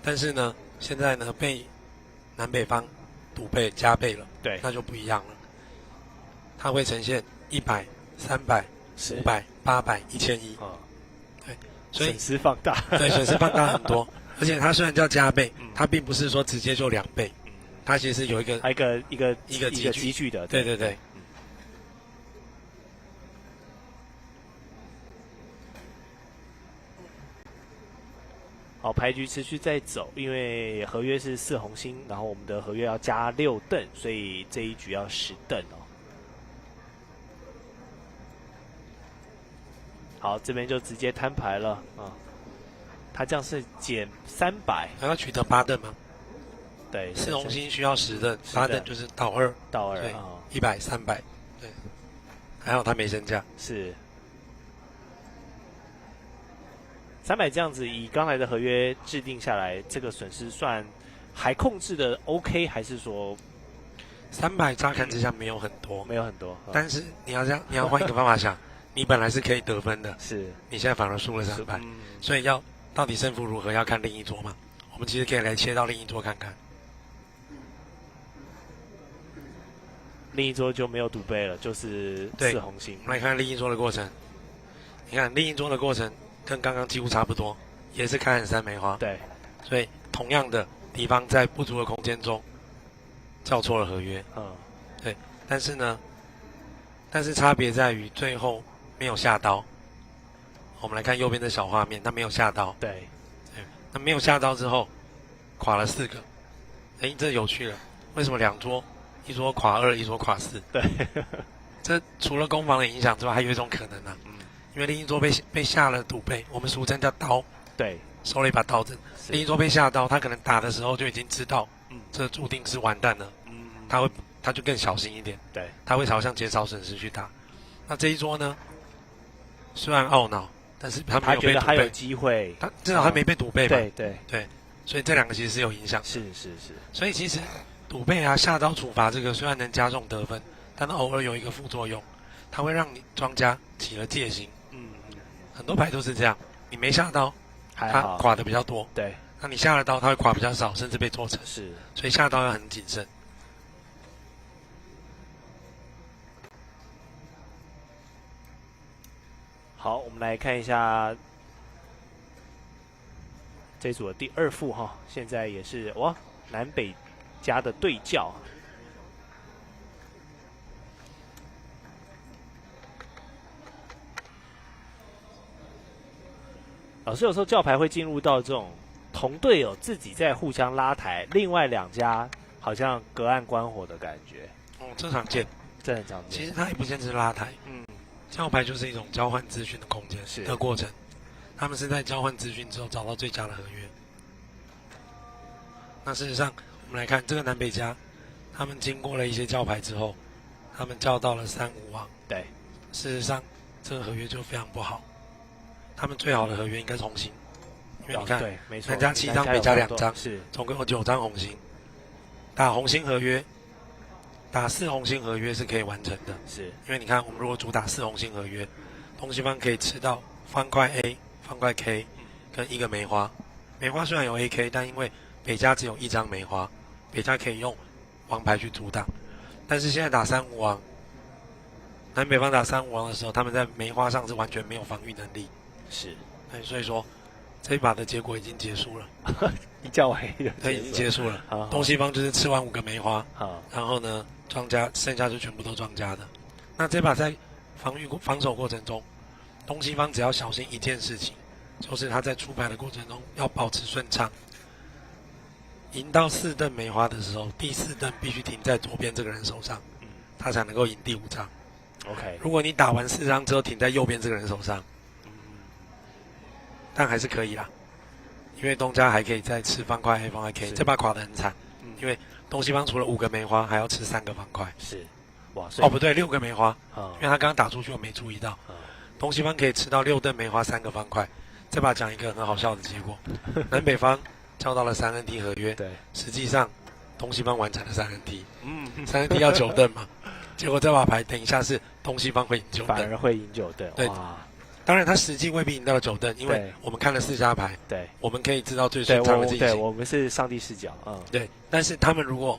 Speaker 9: 但是呢，现在呢被南北方赌倍加倍了，
Speaker 6: 对，
Speaker 9: 那就不一样了。它会呈现100、300、500、800、1100。对，所以
Speaker 6: 损失放大，
Speaker 9: 对，损失放大很多。而且它虽然叫加倍，它并不是说直接就2倍，它其实有一个积聚
Speaker 6: 的，
Speaker 9: 对。
Speaker 6: 好，牌局持续在走，因为合约是4红星，然后我们的合约要加6凳，所以这一局要10凳哦。好，这边就直接摊牌了啊。他这样是减300，
Speaker 9: 还要取得8凳吗？
Speaker 6: 对
Speaker 9: ，4红星需要10凳，8凳就是倒2，对，100、300，对，还好他没身价，
Speaker 6: 是300这样子，以刚才的合约制定下来，这个损失算还控制的 OK， 还是说
Speaker 9: 300乍看之下没有很多，
Speaker 6: 没有很多，
Speaker 9: 但是你要换一个方法想，你本来是可以得分的，
Speaker 6: 是，
Speaker 9: 你现在反而输了300，所以到底胜负如何要看另一桌嘛。我们其实可以来切到另一桌看看。
Speaker 6: 另一桌就没有赌杯了，就是4红星。
Speaker 9: 我们来看另一桌的过程。你看另一桌的过程跟刚刚几乎差不多，也是开很3梅花。
Speaker 6: 对，
Speaker 9: 所以同样的敌方在不足的空间中叫错了合约。对，但是差别在于最后没有下刀。我们来看右边的小画面，他没有下刀。
Speaker 6: 对，
Speaker 9: 那没有下刀之后，垮了4个。这有趣了，为什么2桌，一桌垮2，一桌垮4？
Speaker 6: 对，
Speaker 9: 这除了攻防的影响之外，还有一种可能啊。因为另一桌被下了赌杯，我们俗称叫刀。
Speaker 6: 对，
Speaker 9: 收了一把刀子。另一桌被下刀，他可能打的时候就已经知道，这注定是完蛋了。他就更小心一点。
Speaker 6: 对，
Speaker 9: 他会朝向减少损失去打。那这一桌呢，虽然懊恼，但是他没有被赌杯，
Speaker 6: 他有机会，
Speaker 9: 他至少他没被赌杯嘛。
Speaker 6: 对，
Speaker 9: 所以这2个其实是有影响。
Speaker 6: 是。
Speaker 9: 所以其实赌杯啊下刀处罚这个虽然能加重得分，但偶尔有一个副作用，它会让你庄家起了戒心。很多牌都是这样，你没下刀，它垮的比较多。
Speaker 6: 对，
Speaker 9: 那你下了刀，它会垮比较少，甚至被做成。
Speaker 6: 是，
Speaker 9: 所以下刀要很谨慎。
Speaker 6: 好，我们来看一下这组的第2副哈，现在也是南北家的对叫。老师有时候叫牌会进入到这种同队友自己在互相拉抬，另外2家好像隔岸观火的感觉。
Speaker 9: 这常见，
Speaker 6: 这很常见。
Speaker 9: 其实它也不限制拉抬，叫牌就是一种交换资讯的空间的过程。他们是在交换资讯之后找到最佳的合约。那事实上，我们来看这个南北家，他们经过了一些叫牌之后，他们叫到了3、5王。
Speaker 6: 对，
Speaker 9: 事实上这个合约就非常不好。他们最好的合约应该是红星，因为你看，
Speaker 6: 对，没错，
Speaker 9: 南家7张，北家2张，
Speaker 6: 是
Speaker 9: 总共有9张红心。打红心合约，打4红心合约是可以完成的。
Speaker 6: 是
Speaker 9: 因为你看，我们如果主打4红心合约，东西方可以吃到方块 A、方块 K 跟一个梅花。梅花虽然有 AK， 但因为北家只有1张梅花，北家可以用王牌去阻挡。但是现在打3五王，南北方打3五王的时候，他们在梅花上是完全没有防御能力。
Speaker 6: 是，
Speaker 9: 所以说这一把的结果已经结束了。
Speaker 6: 一觉黑的，
Speaker 9: 对，已经结束了。东西方就是吃完5个梅花，然后呢，庄家剩下就全部都庄家的。那这把在防守过程中，东西方只要小心一件事情，就是他在出牌的过程中要保持顺畅。赢到4邓梅花的时候，第4邓必须停在左边这个人手上，他才能够赢第5张。
Speaker 6: OK，
Speaker 9: 如果你打完4张之后停在右边这个人手上，但还是可以啦。因为东家还可以再吃方块 A、方块 K， 这把垮得很惨。因为东西方除了5个梅花，还要吃3个方块。
Speaker 6: 是，哇，
Speaker 9: 哦不对，6个梅花。因为他刚刚打出去我没注意到。东西方可以吃到6邓梅花3个方块。这把讲一个很好笑的结果，南北方交到了3NT 合约。
Speaker 6: 对，
Speaker 9: 实际上东西方完成了3NT。3NT 要9邓嘛，结果这把牌等一下是东西方会赢9邓，
Speaker 6: 反而会赢9邓。
Speaker 9: 对。当然，他实际未必赢到了9邓，因为我们看了4家牌，
Speaker 6: 对，
Speaker 9: 我们可以知道最顺畅的进行。
Speaker 6: 对，我们是上帝视角，
Speaker 9: 对。但是他们如果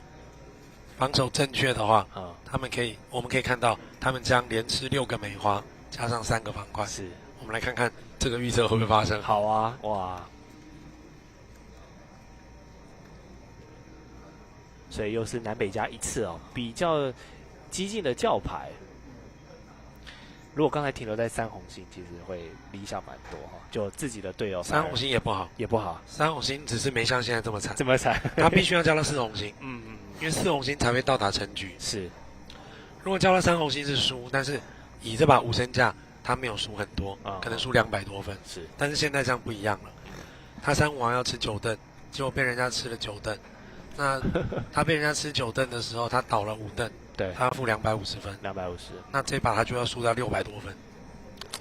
Speaker 9: 防守正确的话，我们可以看到他们将连吃6个梅花，加上3个方块。
Speaker 6: 是，
Speaker 9: 我们来看看这个预测会不会发生。
Speaker 6: 好啊，哇！所以又是南北家一次哦，比较激进的叫牌。如果刚才停留在3红心，其实会理想蛮多哈。就自己的队友
Speaker 9: 3红心也不好，
Speaker 6: 也不好。
Speaker 9: 3红心只是没像现在这么惨，
Speaker 6: 这么惨，
Speaker 9: 他必须要交到4红心。因为4红心才会到达成局。
Speaker 6: 是，
Speaker 9: 如果交了3红心是输，但是以这把5身价，他没有输很多，可能输200多分。
Speaker 6: 是，
Speaker 9: 但是现在这样不一样了，他3五王要吃9邓，结果被人家吃了9邓。那他被人家吃9邓的时候，他倒了5邓。
Speaker 6: 对，
Speaker 9: 他要负250分
Speaker 6: ，250。
Speaker 9: 那这把他就要输到600多分。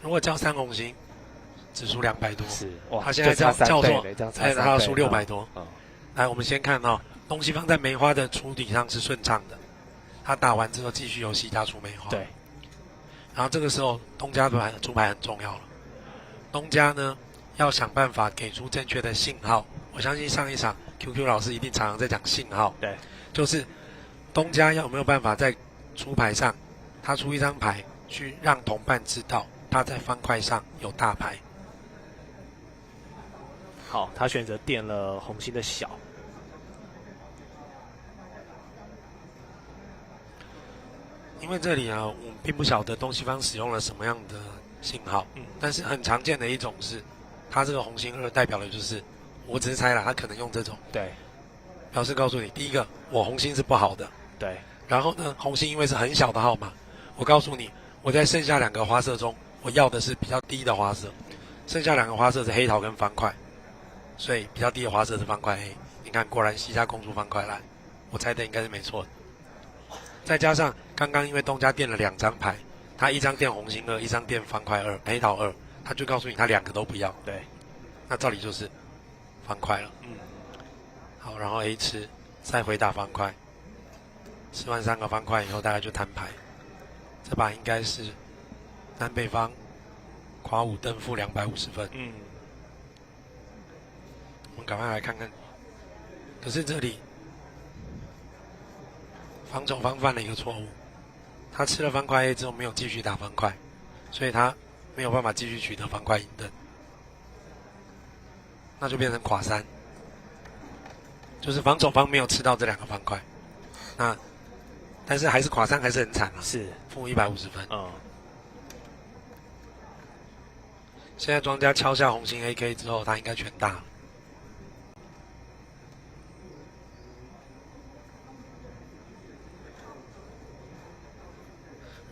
Speaker 9: 如果交3红心，只输200多。
Speaker 6: 是，哇，
Speaker 9: 他现在叫做，他要输600多。来，我们先看哦，东西方在梅花的处理上是顺畅的，他打完之后继续由西家出梅花。
Speaker 6: 对。
Speaker 9: 然后这个时候东家的出牌很重要了，东家呢要想办法给出正确的信号。我相信上一场 QQ 老师一定常常在讲信号。
Speaker 6: 对，
Speaker 9: 就是东家有没有办法在出牌上，他出一张牌去让同伴知道他在方块上有大牌。
Speaker 6: 好，他选择垫了红心的小。
Speaker 9: 因为这里啊，我们并不晓得东西方使用了什么样的信号，但是很常见的一种是，他这个红心2代表的就是，我只是猜了，他可能用这种，
Speaker 6: 对，
Speaker 9: 表示告诉你，第一个，我红心是不好的，
Speaker 6: 对，
Speaker 9: 然后呢，红心因为是很小的号码，我告诉你，我在剩下2个花色中，我要的是比较低的花色，剩下2个花色是黑桃跟方块，所以比较低的花色是方块 A。你看，果然西家公出方块来，我猜的应该是没错的。再加上刚刚因为东家垫了2张牌，他一张垫红心2，一张垫方块2，黑桃2，他就告诉你他2个都不要。
Speaker 6: 对，
Speaker 9: 那照理就是方块了。好，然后 A 吃，再回打方块，吃完3个方块以后，大概就摊牌。这把应该是南北方夸5邓负250分。我们赶快来看看。可是这里防守方犯了一个错误，他吃了方块 A 之后没有继续打方块，所以他没有办法继续取得方块赢邓，那就变成垮3，就是防守方没有吃到这2个方块，那但是还是垮3，还是很惨啊，
Speaker 6: 是
Speaker 9: 负150分。现在庄家敲下红心 AK 之后，他应该全大了。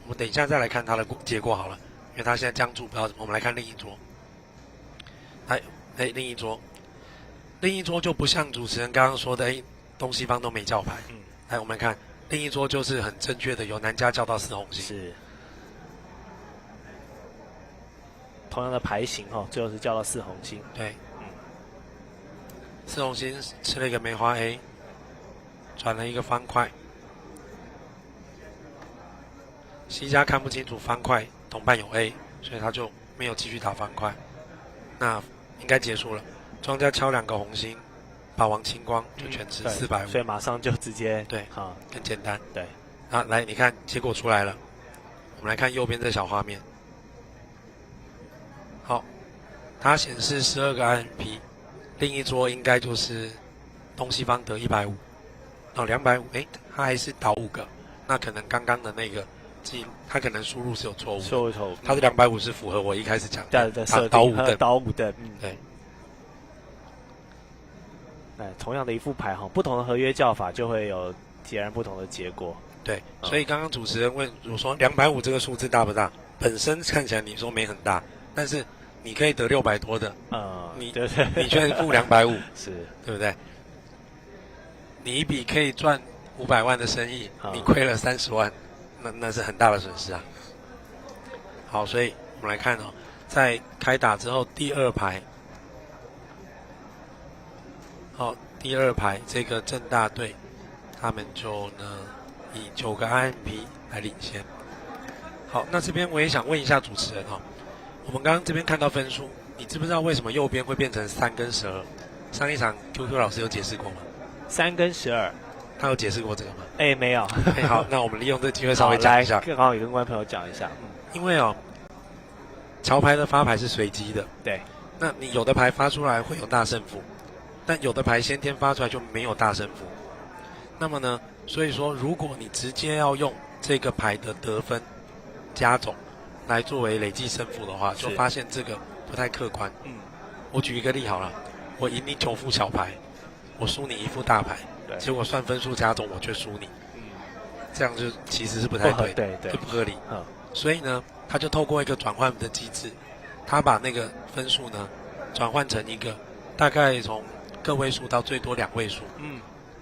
Speaker 9: 我们等一下再来看他的结果好了，因为他现在僵住，不知道怎么。我们来看另一桌，另一桌就不像主持人刚刚说的，东西方都没叫牌。来，我们看另一桌就是很正确的，由南家叫到4红心。
Speaker 6: 是，同样的牌型哈，最后是叫到4红心。
Speaker 9: 对，赤红心吃了一个梅花 A， 转了一个方块。西家看不清楚方块，同伴有 A， 所以他就没有继续打方块。那应该结束了。庄家敲2个红心，把王清光就全吃450，
Speaker 6: 所以马上就直接
Speaker 9: 对，
Speaker 6: 好，
Speaker 9: 更简单。
Speaker 6: 对，
Speaker 9: 啊，来，你看结果出来了。我们来看右边这小画面。好，它显示12个 INP， 另一桌应该就是东西方得150，哦，250，他还是倒5个，那可能刚刚的那个他可能输入是有错误的，他是250是符合我一开始讲的倒5的，对。
Speaker 6: 同样的一副牌哈，不同的合约叫法就会有截然不同的结果。
Speaker 9: 对，所以刚刚主持人问我说250这个数字大不大？本身看起来你说没很大，但是你可以得600多的，你却付250，
Speaker 6: 是，对
Speaker 9: 不对？你一笔可以赚500万的生意，你亏了30万，那是很大的损失啊。好，所以我们来看哦，在开打之后第2排。好，第2排这个正大队，他们就呢以9个 INP 来领先。好，那这边我也想问一下主持人哈，我们刚刚这边看到分数，你知不知道为什么右边会变成3跟12？上一场 QQ 老师有解释过吗
Speaker 6: ？3跟12，
Speaker 9: 他有解释过这个吗？
Speaker 6: 没有。
Speaker 9: 好，那我们利用这个机会稍微讲一下，
Speaker 6: 刚好也跟观众朋友讲一下。
Speaker 9: 因为桥牌的发牌是随机的，
Speaker 6: 对，
Speaker 9: 那你有的牌发出来会有大胜负。但有的牌先天发出来就没有大胜负，那么呢，所以说如果你直接要用这个牌的得分加总来作为累计胜负的话，就发现这个不太客观。我举一个例好了，我赢你9副小牌，我输你1副大牌，结果算分数加总我却输你，这样就其实是不太对，
Speaker 6: 对，
Speaker 9: 不合理。所以呢，他就透过一个转换的机制，他把那个分数呢转换成一个大概从个位数到最多2位数，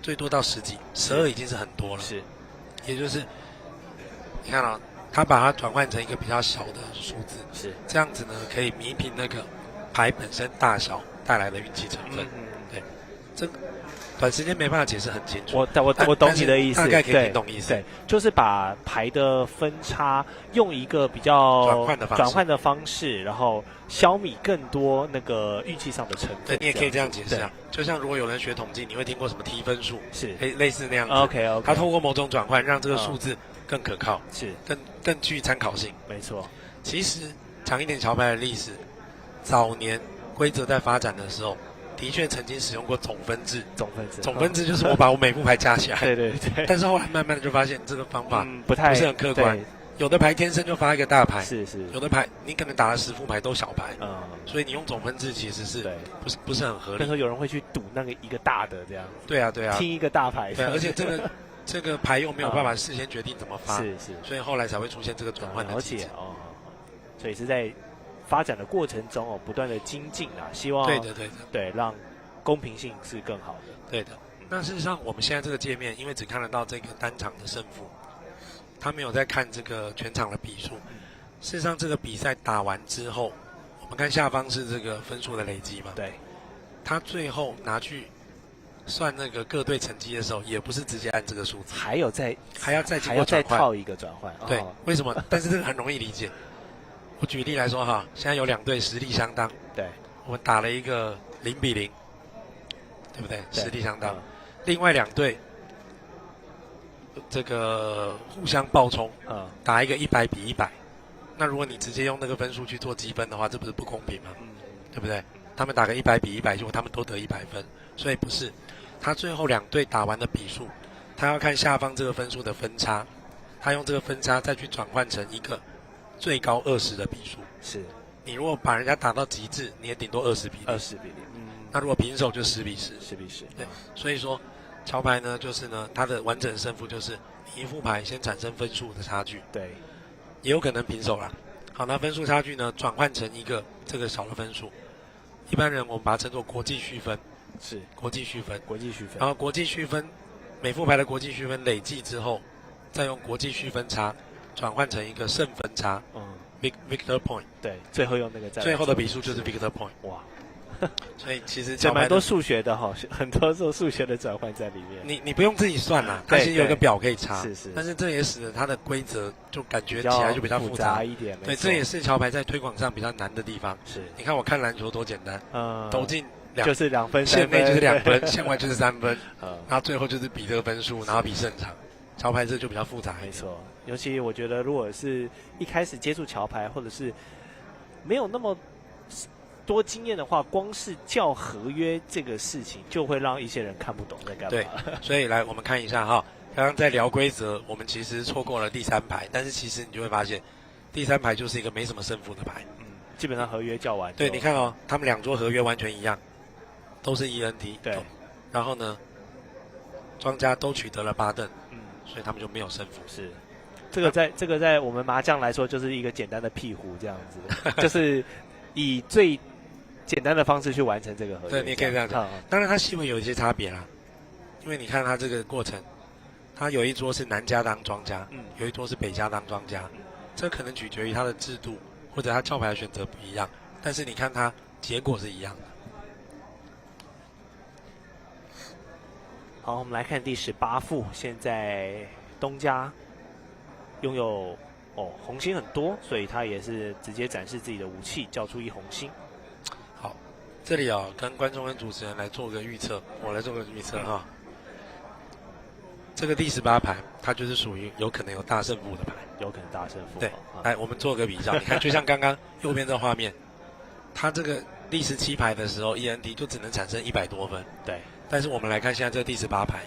Speaker 9: 最多到10几，12已经是很多了。是，也就是你看啊，他把它转换成一个比较小的数字，是这样子呢，可以弥平那个牌本身大小带来的运气成分。对，这短时间没办法解释很清楚。
Speaker 6: 我懂你的意思，
Speaker 9: 大概可以听懂意思。
Speaker 6: 对，就是把牌的分差用一个比较转换的方式，然后消弭更多那个运气上的成分。
Speaker 9: 对，你也可以这样解释啊。就像如果有人学统计，你会听过什么T分数？
Speaker 6: 是，
Speaker 9: 类似那样子。
Speaker 6: OK，
Speaker 9: 他透过某种转换，让这个数字更可靠，
Speaker 6: 是
Speaker 9: 更具参考性。
Speaker 6: 没错。
Speaker 9: 其实长一点桥牌的历史，早年规则在发展的时候，的确曾经使用过总分制。总分制就是我把我每副牌加起来。对。但是后来慢慢的就发现这个方法不是很客观。有的牌天生就发一个大牌，是。有的牌你可能打了10副牌都小牌，所以你用总分制其实是不是很合理。
Speaker 6: 但是有人会去赌那个一个大的这样。
Speaker 9: 对啊。
Speaker 6: 听一个大牌。
Speaker 9: 对，而且这个牌又没有办法事先决定怎么发，是。所以后来才会出现这个转换的机制。
Speaker 6: 所以是在发展的过程中不断的精进啊，希望对让公平性是更好的。
Speaker 9: 对的。那事实上我们现在这个界面，因为只看得到这个单场的胜负。他没有在看这个全场的比数。事实上，这个比赛打完之后，我们看下方是这个分数的累积嘛？
Speaker 6: 对。
Speaker 9: 他最后拿去算那个各队成绩的时候，也不是直接按这个数字，
Speaker 6: 还要再套一个转换。
Speaker 9: 对，为什么？但是这个很容易理解。我举例来说哈，现在有2队实力相当，
Speaker 6: 对，
Speaker 9: 我们打了一个0-0，对不对？实力相当。另外2队。这个互相爆冲，打一个100-100，那如果你直接用那个分数去做积分的话，这不是不公平吗？对不对？他们打个100-100，结果他们都得100分，所以不是。他最后2队打完的比数，他要看下方这个分数的分差，他用这个分差再去转换成一个最高20的比数。是。你如果把人家打到极致，你也顶多20比0。那如果平手就10比10。对，所以说。桥牌呢，就是呢，它的完整胜负就是你一副牌先产生分数的差距，对，也有可能平手啦。好，那分数差距呢，转换成一个这个小的分数，一般人我们把它称作国际续分，是国际续分。然后国际续分，每副牌的国际续分累计之后，再用国际续分差转换成一个胜分差，victor point，
Speaker 6: 对，最后用那个
Speaker 9: 最后的比数就是 victor point， 哇。所以其实
Speaker 6: 这蛮多数学的哈，很多做数学的转换在里面。
Speaker 9: 你不用自己算啦，它其实有一个表可以查。
Speaker 6: 是。
Speaker 9: 但是这也使得它的规则就感觉起来就比较复杂
Speaker 6: 一点。
Speaker 9: 对，这也是桥牌在推广上比较难的地方。
Speaker 6: 是，
Speaker 9: 你看我看篮球多简单，投进
Speaker 6: 就是2分，
Speaker 9: 线内就是2分，线外就是3分，然后最后就是比这个分数，然后比胜场。桥牌这就比较复杂。
Speaker 6: 没错，尤其我觉得如果是一开始接触桥牌，或者是没有那么多经验的话，光是叫合约这个事情就会让一些人看不懂在干嘛。
Speaker 9: 对，所以来我们看一下哈，刚刚在聊规则，我们其实错过了第3排，但是其实你就会发现，第3排就是一个没什么胜负的牌。
Speaker 6: 基本上合约叫完。
Speaker 9: 对，你看哦，他们2桌合约完全一样，都是 ENT。
Speaker 6: 对，
Speaker 9: 然后呢，庄家都取得了8凳，所以他们就没有胜负。
Speaker 6: 是。这个在我们麻将来说就是一个简单的屁胡这样子，就是以最简单的方式去完成这个合约。
Speaker 9: 对，你可以这样讲。当然它细微有一些差别啦，因为你看它这个过程，它有一桌是南家当庄家，有一桌是北家当庄家，这可能取决于它的制度或者它叫牌的选择不一样，但是你看它结果是一样的。
Speaker 6: 好，我们来看第18副，现在东家拥有红心很多，所以他也是直接展示自己的武器，叫出1红心。
Speaker 9: 好，这里跟观众跟主持人来做个预测，我来做个预测哈。这个第18排，它就是属于有可能有大胜负的牌，
Speaker 6: 有可能大胜负。
Speaker 9: 对，来我们做个比较，你看，就像刚刚右边这画面，它这个第17排的时候 ，ENT 就只能产生100多分。
Speaker 6: 对。
Speaker 9: 但是我们来看现在这个第18排，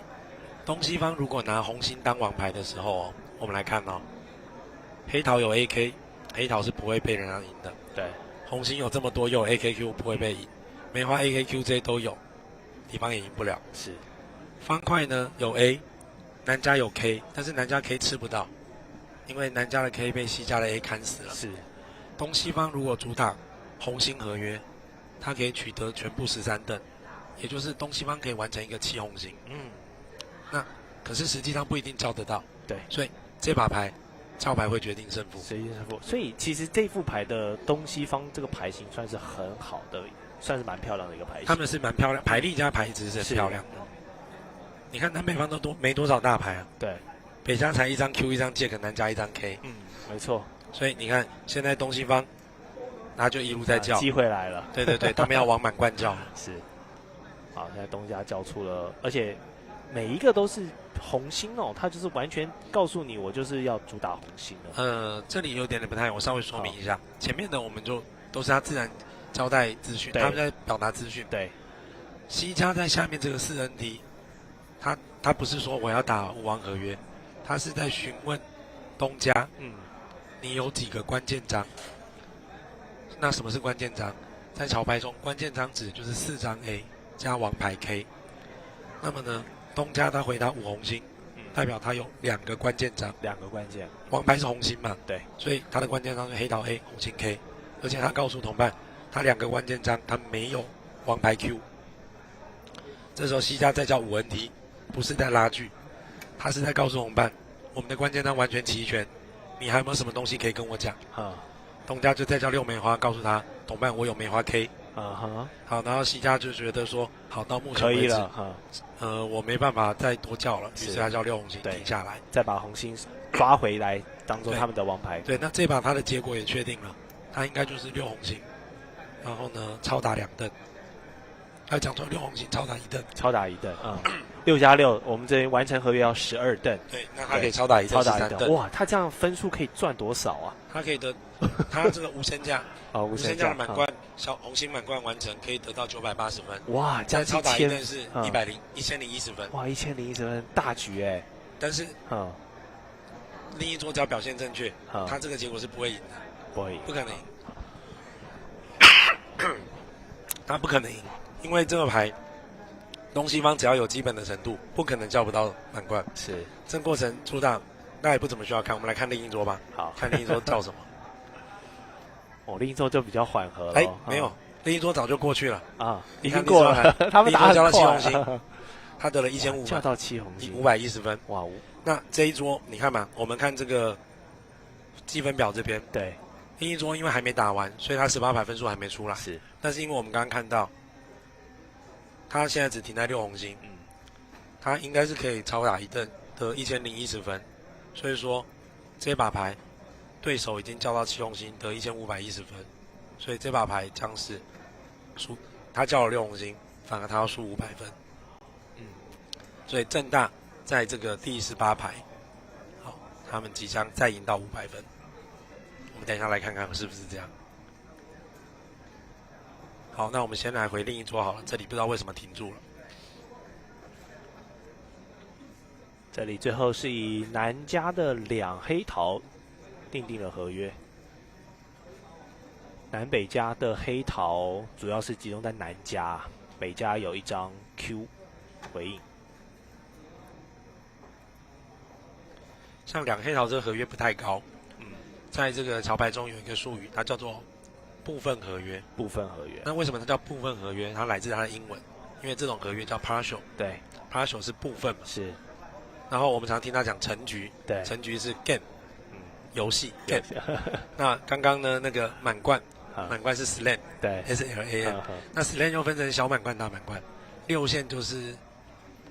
Speaker 9: 东西方如果拿红心当王牌的时候我们来看黑桃有 AK， 黑桃是不会被人家赢的。
Speaker 6: 对，
Speaker 9: 红心有这么多又有 AKQ 不会被赢，梅花 AKQJ 都有，敌方也赢不了。
Speaker 6: 是，
Speaker 9: 方块呢有 A， 南家有 K， 但是南家 K 吃不到，因为南家的 K 被西家的 A 砍死了。
Speaker 6: 是，
Speaker 9: 东西方如果主打红心合约，它可以取得全部13凳。也就是东西方可以完成一个7红心，那可是实际上不一定叫得到，
Speaker 6: 对，
Speaker 9: 所以这把牌叫牌会决定胜负，
Speaker 6: 所以其实这副牌的东西方这个牌型算是很好的，算是蛮漂亮的一个牌型。
Speaker 9: 他们是蛮漂亮，牌力加牌质是很漂亮的。你看南北方都没多少大牌啊，
Speaker 6: 对，
Speaker 9: 北家才1张 Q 1张 Jack， 南加1张 K，
Speaker 6: 没错。
Speaker 9: 所以你看现在东西方，他就一路在叫，
Speaker 6: 机会来了，
Speaker 9: 对，他们要往满贯叫，
Speaker 6: 是。好，现在东家叫出了，而且每一个都是红心他就是完全告诉你，我就是要主打红心的。
Speaker 9: 这里有点不太，我稍微说明一下，前面的我们就都是他自然交代资讯，他们在表达资讯。
Speaker 6: 对，
Speaker 9: 西家在下面这个4NT，他不是说我要打5王合约，他是在询问东家，你有几个关键章？那什么是关键章？在桥牌中，关键章指就是4张 A。加王牌 K， 那么呢，东家他回答5红心，代表他有2个关键章
Speaker 6: ，2个关键，
Speaker 9: 王牌是红心嘛，
Speaker 6: 对，
Speaker 9: 所以他的关键章是黑桃 A 红心 K， 而且他告诉同伴，他2个关键章他没有王牌 Q， 这时候西家再叫5NT， 不是在拉锯，他是在告诉同伴，我们的关键章完全齐全，你还有没有什么东西可以跟我讲？东家就再叫6梅花，告诉他同伴我有梅花 K。好，然后西家就觉得说，好，到目前为止，我没办法再多叫了，于是他叫6红心停下来，
Speaker 6: 再把红心抓回来，当做他们的王牌。
Speaker 9: 对，那这把他的结果也确定了，他应该就是6红心，然后呢，超打2凳，他讲说6红心超打1凳，
Speaker 6: 超打1凳，6加6，我们这边完成合约要12凳。
Speaker 9: 对，那他可以超打1凳，13凳。
Speaker 6: 哇，他这样分数可以赚多少啊？
Speaker 9: 他可以得，他这个无身价，
Speaker 6: 无
Speaker 9: 身价的满贯。小红心满贯完成可以得到980分，
Speaker 6: 哇！
Speaker 9: 再超打1凳是1010分，
Speaker 6: 哇，1010分大局哎！
Speaker 9: 但是另一桌只要表现正确，他这个结果是不会赢的，
Speaker 6: 不会赢，
Speaker 9: 不可能赢，他不可能赢，因为这个牌东西方只要有基本的程度，不可能叫不到满贯。
Speaker 6: 是，
Speaker 9: 这过程出大那也不怎么需要看，我们来看另一桌吧。
Speaker 6: 好，
Speaker 9: 看另一桌叫什么。
Speaker 6: 另一桌就比较缓和了。
Speaker 9: 没有，另一桌早就过去了
Speaker 6: 啊，已经过了。他们打
Speaker 9: 交了7红心，他得了1500，
Speaker 6: 叫到7红心
Speaker 9: ，510分。
Speaker 6: 哇！
Speaker 9: 那这一桌你看嘛，我们看这个积分表这边，
Speaker 6: 对，
Speaker 9: 另一桌因为还没打完，所以他18牌分数还没出来。
Speaker 6: 是，
Speaker 9: 但是因为我们刚刚看到，他现在只停在6红星，他应该是可以超打一顿得1010分，所以说这把牌对手已经叫到7红星得1510分，所以这把牌将是输，他叫了6红星，反而他要输500分。所以政大在这个第18排，好，他们即将再赢到500分。我们等一下来看看是不是这样。好，那我们先来回另一桌好了，这里不知道为什么停住了。
Speaker 6: 这里最后是以南家的2黑桃订定了合约。南北家的黑桃主要是集中在南家，北家有一张 Q 回应。
Speaker 9: 像2黑桃这个合约不太高，在这个桥牌中有一个术语，它叫做部分合约。
Speaker 6: 部分合约。
Speaker 9: 那为什么它叫部分合约？它来自它的英文，因为这种合约叫 partial。
Speaker 6: 对
Speaker 9: ，partial 是部分嘛。
Speaker 6: 是。然
Speaker 9: 后我们常听他讲成局，
Speaker 6: 对，
Speaker 9: 成局是 game，游戏 game。那刚刚呢那个满贯，满贯是 slam，
Speaker 6: 对
Speaker 9: ，SLAM。那 slam 又分成小满贯、大满贯，6线就是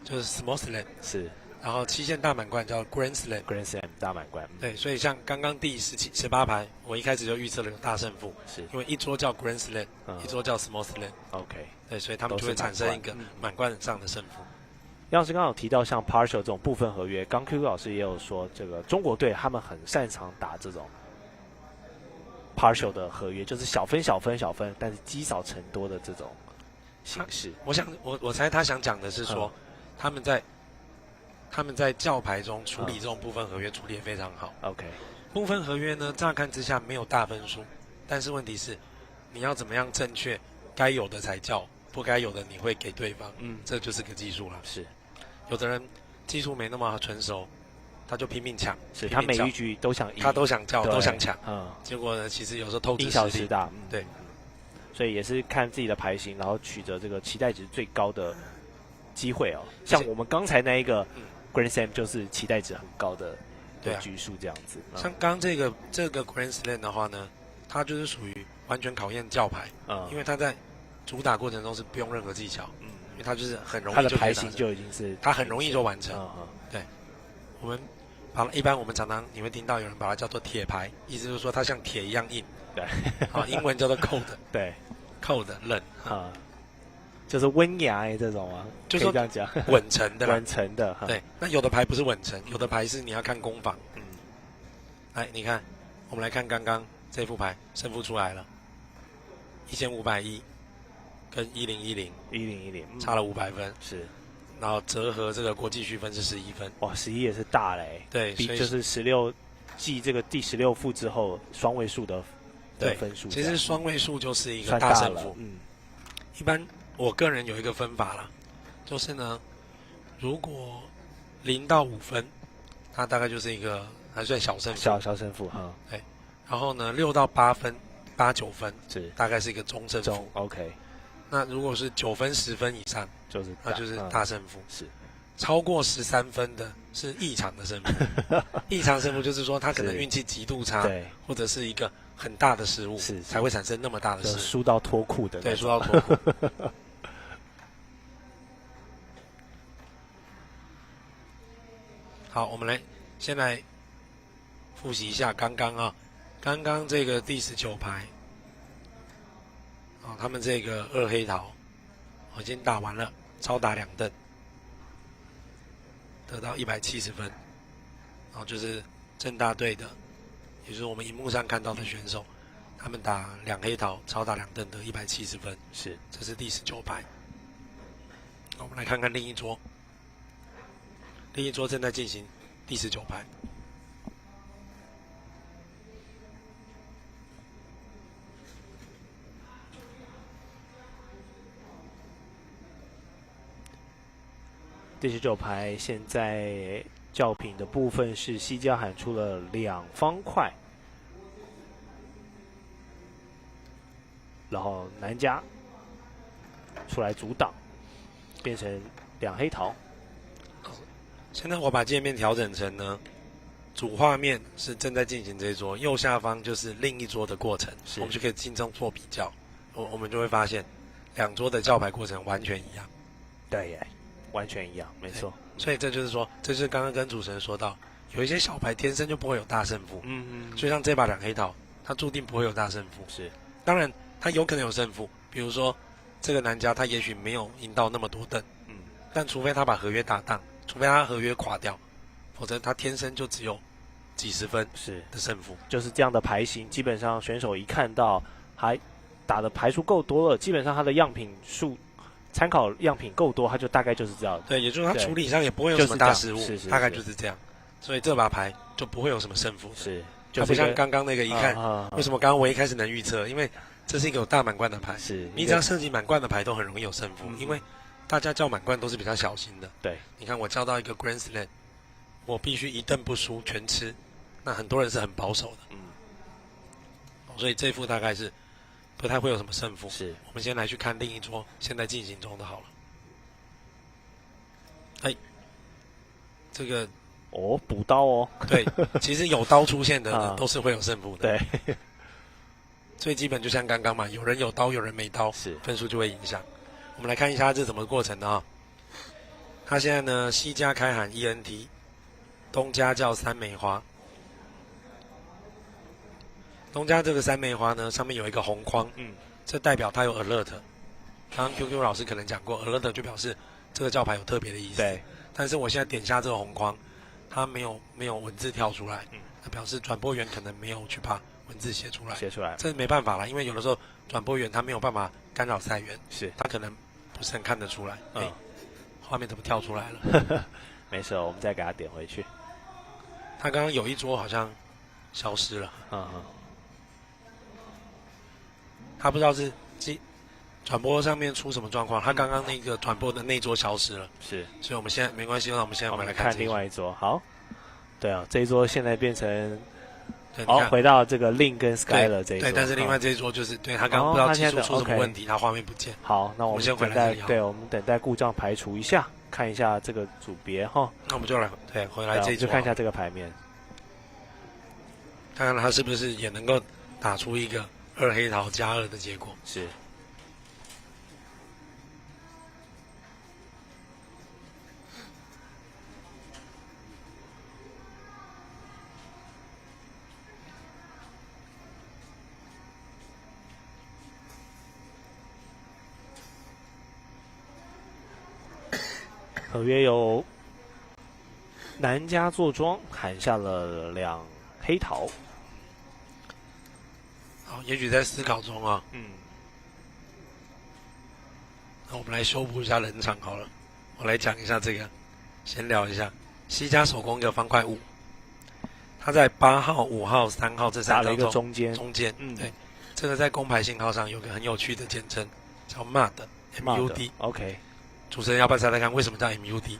Speaker 9: small slam，
Speaker 6: 是。
Speaker 9: 然后7线大满贯叫 Grand Slam，Grand
Speaker 6: Slam 大满贯。
Speaker 9: 对，所以像刚刚第18排，我一开始就预测了有大胜负，
Speaker 6: 是
Speaker 9: 因为一桌叫 Grand Slam，一桌叫 Small
Speaker 6: Slam。OK，
Speaker 9: 对，所以他们就会产生一个满贯上的胜负。
Speaker 6: 杨老师刚刚有提到像 partial 这种部分合约，刚 QQ 老师也有说，这个中国队他们很擅长打这种 partial 的合约，就是小分、但是积少成多的这种形式。
Speaker 9: 我猜他想讲的是说，他们在教牌中处理这种部分合约处理得非常好。
Speaker 6: OK，
Speaker 9: 部分合约呢，乍看之下没有大分数，但是问题是你要怎么样正确，该有的才叫，不该有的你会给对方。这就是个技术了。
Speaker 6: 是，
Speaker 9: 有的人技术没那么纯熟，他就拼命抢，
Speaker 6: 是他每一局都想赢，
Speaker 9: 他都想叫，都想抢。结果呢，其实有时候透支
Speaker 6: 小失大。
Speaker 9: 对，
Speaker 6: 所以也是看自己的牌型，然后取得这个期待值最高的机会哦。像我们刚才那一个。Grand Slam 就是期待值很高的局数这样子。
Speaker 9: 像刚刚这个 Grand Slam 的话呢，它就是属于完全考验教牌，因为它在主打过程中是不用任何技巧，因为它就是很容易就
Speaker 6: 它的牌型就已经是
Speaker 9: 它很容易就完成。对，我们一般我们常常你会听到有人把它叫做铁牌，意思就是说它像铁一样硬。
Speaker 6: 对，
Speaker 9: 英文叫做 cold。
Speaker 6: 对
Speaker 9: ，cold 冷
Speaker 6: 啊。就是温雅这种啊，
Speaker 9: 就
Speaker 6: 可以这样讲，
Speaker 9: 稳成的，
Speaker 6: 稳成的。
Speaker 9: 对，那有的牌不是稳成，有的牌是你要看攻防。来，你看，我们来看刚刚这副牌，胜负出来了，1510跟1010，差了500分。
Speaker 6: 是，
Speaker 9: 然后折合这个国际区分是11分。
Speaker 6: 哇，11也是大嘞。
Speaker 9: 对，所以
Speaker 6: 就是16继这个第16副之后，双位数的分数。
Speaker 9: 其实双位数就是一个大胜负。一般。我个人有一个分法啦，就是呢，如果0到5分，它大概就是一个还算小胜负。
Speaker 6: 小胜负哈。
Speaker 9: 对，然后呢，6到8分、8、9分
Speaker 6: 是
Speaker 9: 大概是一个中胜负。
Speaker 6: OK。
Speaker 9: 那如果是9分、10分以上，那就是大胜负。
Speaker 6: 是。
Speaker 9: 超过13分的是异常的胜负。异常胜负就是说他可能运气极度差，
Speaker 6: 对，
Speaker 9: 或者是一个很大的失误，才会产生那么大的失误，
Speaker 6: 输到脱裤的。
Speaker 9: 对，输到脱裤。好，我们先来复习一下刚刚这个第19排，他们这个2黑桃，已经打完了，超打2蹬，得到170分，然后就是政大队的，也就是我们荧幕上看到的选手，他们打2黑桃，超打2蹬得170分，
Speaker 6: 是，
Speaker 9: 这是第19排。我们来看看另一桌。另一桌正在进行第19排。
Speaker 6: 第19排现在教品的部分是西家喊出了2方块，然后南家出来阻挡，变成2黑桃。
Speaker 9: 现在我把界面调整成呢，主画面是正在进行这一桌，右下方就是另一桌的过程，我们就可以轻松做比较。我们就会发现，两桌的叫牌过程完全一样。
Speaker 6: 对耶，完全一样，没错。
Speaker 9: 所以这就是说，这就是刚刚跟主持人说到，有一些小牌天生就不会有大胜负。就像这把两黑桃，它注定不会有大胜负。
Speaker 6: 是，
Speaker 9: 当然它有可能有胜负，比如说这个南家他也许没有赢到那么多凳，但除非他把合约打当，除非他合约垮掉，否则他天生就只有几十分的胜负。
Speaker 6: 就是这样的牌型，基本上选手一看到还打的牌数够多了，基本上他的样品数参考样品够多，他就大概就是这样。
Speaker 9: 对，也就是他处理上也不会有什么大失误，大概就是这样。所以这把牌就不会有什么胜负。
Speaker 6: 是，
Speaker 9: 它不像刚刚那个一看，为什么刚刚我一开始能预测？因为这是一个有大满贯的牌，你只要涉及满贯的牌都很容易有胜负，因为大家叫满贯都是比较小心的。
Speaker 6: 对，
Speaker 9: 你看我叫到一个 Grand Slam， 我必须一凳不输全吃，那很多人是很保守的。所以这副大概是不太会有什么胜负。
Speaker 6: 是，
Speaker 9: 我们先来去看另一桌现在进行中的好了。这个
Speaker 6: 补刀哦。
Speaker 9: 对，其实有刀出现的都是会有胜负的。
Speaker 6: 对，
Speaker 9: 最基本就像刚刚嘛，有人有刀，有人没刀，分数就会影响。我们来看一下这是怎么过程的啊。他现在呢，西家开喊 ENT， 东家叫三梅花。东家这个三梅花呢，上面有一个红框，这代表它有 alert。刚刚 QQ 老师可能讲过 ，alert 就表示这个叫牌有特别的意思。
Speaker 6: 对。
Speaker 9: 但是我现在点下这个红框，它没有文字跳出来，那表示转播员可能没有去把文字写出来。这没办法啦，因为有的时候转播员他没有办法干扰赛员，他可能不是很看得出来。画面怎么跳出来了？
Speaker 6: 没事，我们再给他点回去。
Speaker 9: 他刚刚有一桌好像消失了。他不知道是转播上面出什么状况，他刚刚那个转播的那桌消失了。
Speaker 6: 是，
Speaker 9: 所以我们现在没关系，那我们现在来
Speaker 6: 看另外一桌。好，对啊，这一桌现在变成
Speaker 9: 好，
Speaker 6: 回到这个 Lin 跟 Skyler 这一桌。
Speaker 9: 对，但是另外这一桌就是对他刚刚不知道技术出什么问题，他画面不见。
Speaker 6: 好，那我们
Speaker 9: 先回来。
Speaker 6: 对，我们等待故障排除一下，看一下这个组别哈。
Speaker 9: 那我们就来回来这一桌，
Speaker 6: 就看一下这个牌面，
Speaker 9: 看看他是不是也能够打出一个2黑桃加2的结果。
Speaker 6: 是。合约由南家坐庄喊下了2黑桃。
Speaker 9: 好，也许在思考中啊。那我们来修补一下冷场好了。我来讲一下这个，先聊一下西家手工一个方块5，他在8号、5号、3号这3张
Speaker 6: 打了一个中间。
Speaker 9: 对，这个在公牌信号上有个很有趣的简称，叫 MUD。
Speaker 6: OK。
Speaker 9: 主持人要不要猜猜看为什么叫 MUD？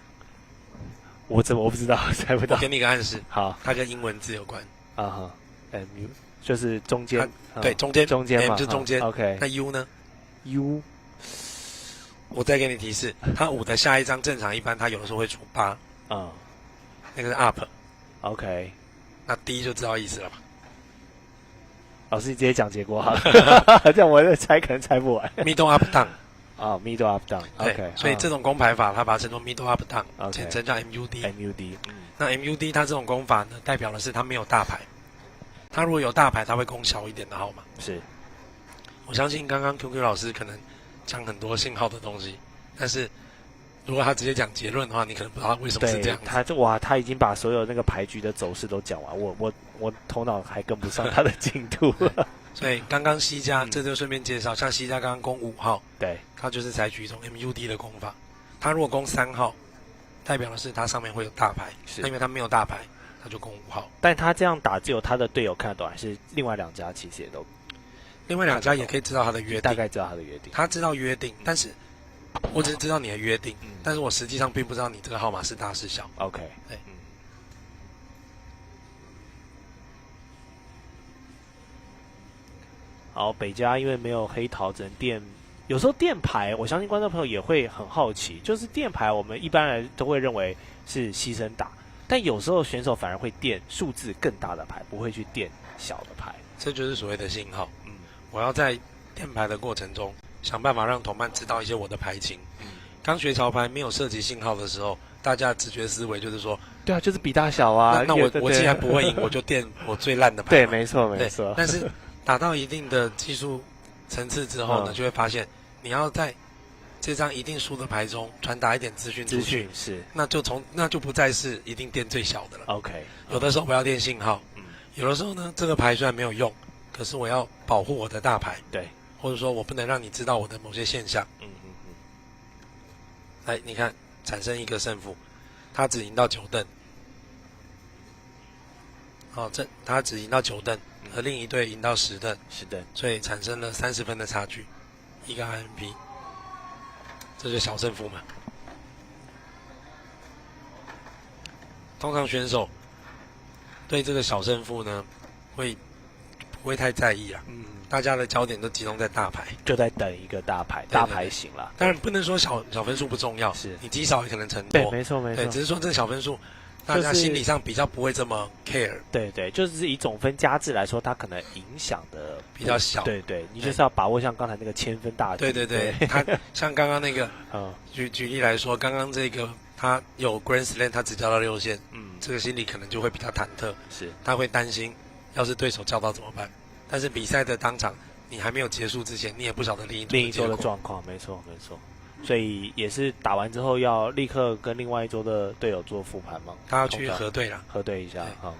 Speaker 6: 我不知道，猜不到。
Speaker 9: 我给你一个暗示。
Speaker 6: 好，
Speaker 9: 它跟英文字有关。
Speaker 6: MU 就是中间。
Speaker 9: 对，中间嘛。M 就中间。
Speaker 6: OK。
Speaker 9: 那 U 呢
Speaker 6: ？U，
Speaker 9: 我再给你提示，它5的下一张正常一般它有的时候会出8。那个是 up。OK。那 D 就知道意思了吧？
Speaker 6: 老师，你直接讲结果好了，这样我在猜可能猜不完。
Speaker 9: Middle up down。middle
Speaker 6: up down。
Speaker 9: 对，所以这种攻牌法，它把它称作 middle up down，简称叫 MUD。那 MUD 它这种攻法呢，代表的是它没有大牌。它如果有大牌，它会攻小一点的号码。
Speaker 6: 是。
Speaker 9: 我相信刚刚 QQ 老师可能讲很多信号的东西，但是如果他直接讲结论的话，你可能不知道为什么是这样。
Speaker 6: 他已经把所有那个牌局的走势都讲完，我头脑还跟不上他的进度。
Speaker 9: 所以刚刚西家，这就顺便介绍，像西家刚刚攻5号，
Speaker 6: 对，
Speaker 9: 他就是采取一种 MUD 的攻法。他如果攻3号，代表的是他上面会有大牌，因为他没有大牌，他就攻5号。
Speaker 6: 但他这样打，只有他的队友看得懂，还是另外2家其实也都？
Speaker 9: 另外2家也可以知道他的约定，
Speaker 6: 大概知道他的约定。
Speaker 9: 他知道约定，但是我只是知道你的约定，但是我实际上并不知道你这个号码是大是小。
Speaker 6: OK，
Speaker 9: 对。
Speaker 6: 好，北家因为没有黑桃，只能垫。有时候垫牌，我相信观众朋友也会很好奇，就是垫牌，我们一般人都会认为是牺牲打，但有时候选手反而会垫数字更大的牌，不会去垫小的牌。
Speaker 9: 这就是所谓的信号。我要在垫牌的过程中，想办法让同伴知道一些我的牌情。刚学桥牌没有涉及信号的时候，大家直觉思维就是说，
Speaker 6: 对啊，就是比大小啊。
Speaker 9: 那我既然不会赢，我就垫我最烂的牌。
Speaker 6: 对，没错没错。
Speaker 9: 但是打到一定的技术层次之后呢，就会发现你要在这张一定输的牌中传达一点资讯出去，
Speaker 6: 是，
Speaker 9: 那就不再是一定垫最小的了。
Speaker 6: OK，
Speaker 9: 有的时候我要垫信号，有的时候呢，这个牌虽然没有用，可是我要保护我的大牌，
Speaker 6: 对，
Speaker 9: 或者说我不能让你知道我的某些现象。来，你看，产生一个胜负，他只赢到9凳，他只赢到9凳，而另一队赢到10凳，所以产生了30分的差距，一个 INP， 这就是小胜负嘛。通常选手对这个小胜负呢，不会太在意啊。大家的焦点都集中在大牌，
Speaker 6: 就在等一个大牌，大牌型啦。
Speaker 9: 当然不能说小分数不重要，
Speaker 6: 是
Speaker 9: 你积少也可能成多。
Speaker 6: 对，没错没错。
Speaker 9: 对，只是说这个小分数，大家心理上比较不会这么 care。
Speaker 6: 对对，就是以总分加制来说，它可能影响的
Speaker 9: 比较小。
Speaker 6: 对对，你就是要把握像刚才那个1000分大局。
Speaker 9: 对对对，他像刚刚那个，举例来说，刚刚这个他有 Grand Slam， 他只交到6线，这个心理可能就会比较忐忑，
Speaker 6: 是，
Speaker 9: 他会担心，要是对手叫到怎么办？但是比赛的当场，你还没有结束之前，你也不晓得另一桌
Speaker 6: 的状况，没错没错。所以也是打完之后要立刻跟另外一桌的队友做复盘吗？
Speaker 9: 他要去核对啦，
Speaker 6: 核对一下啊。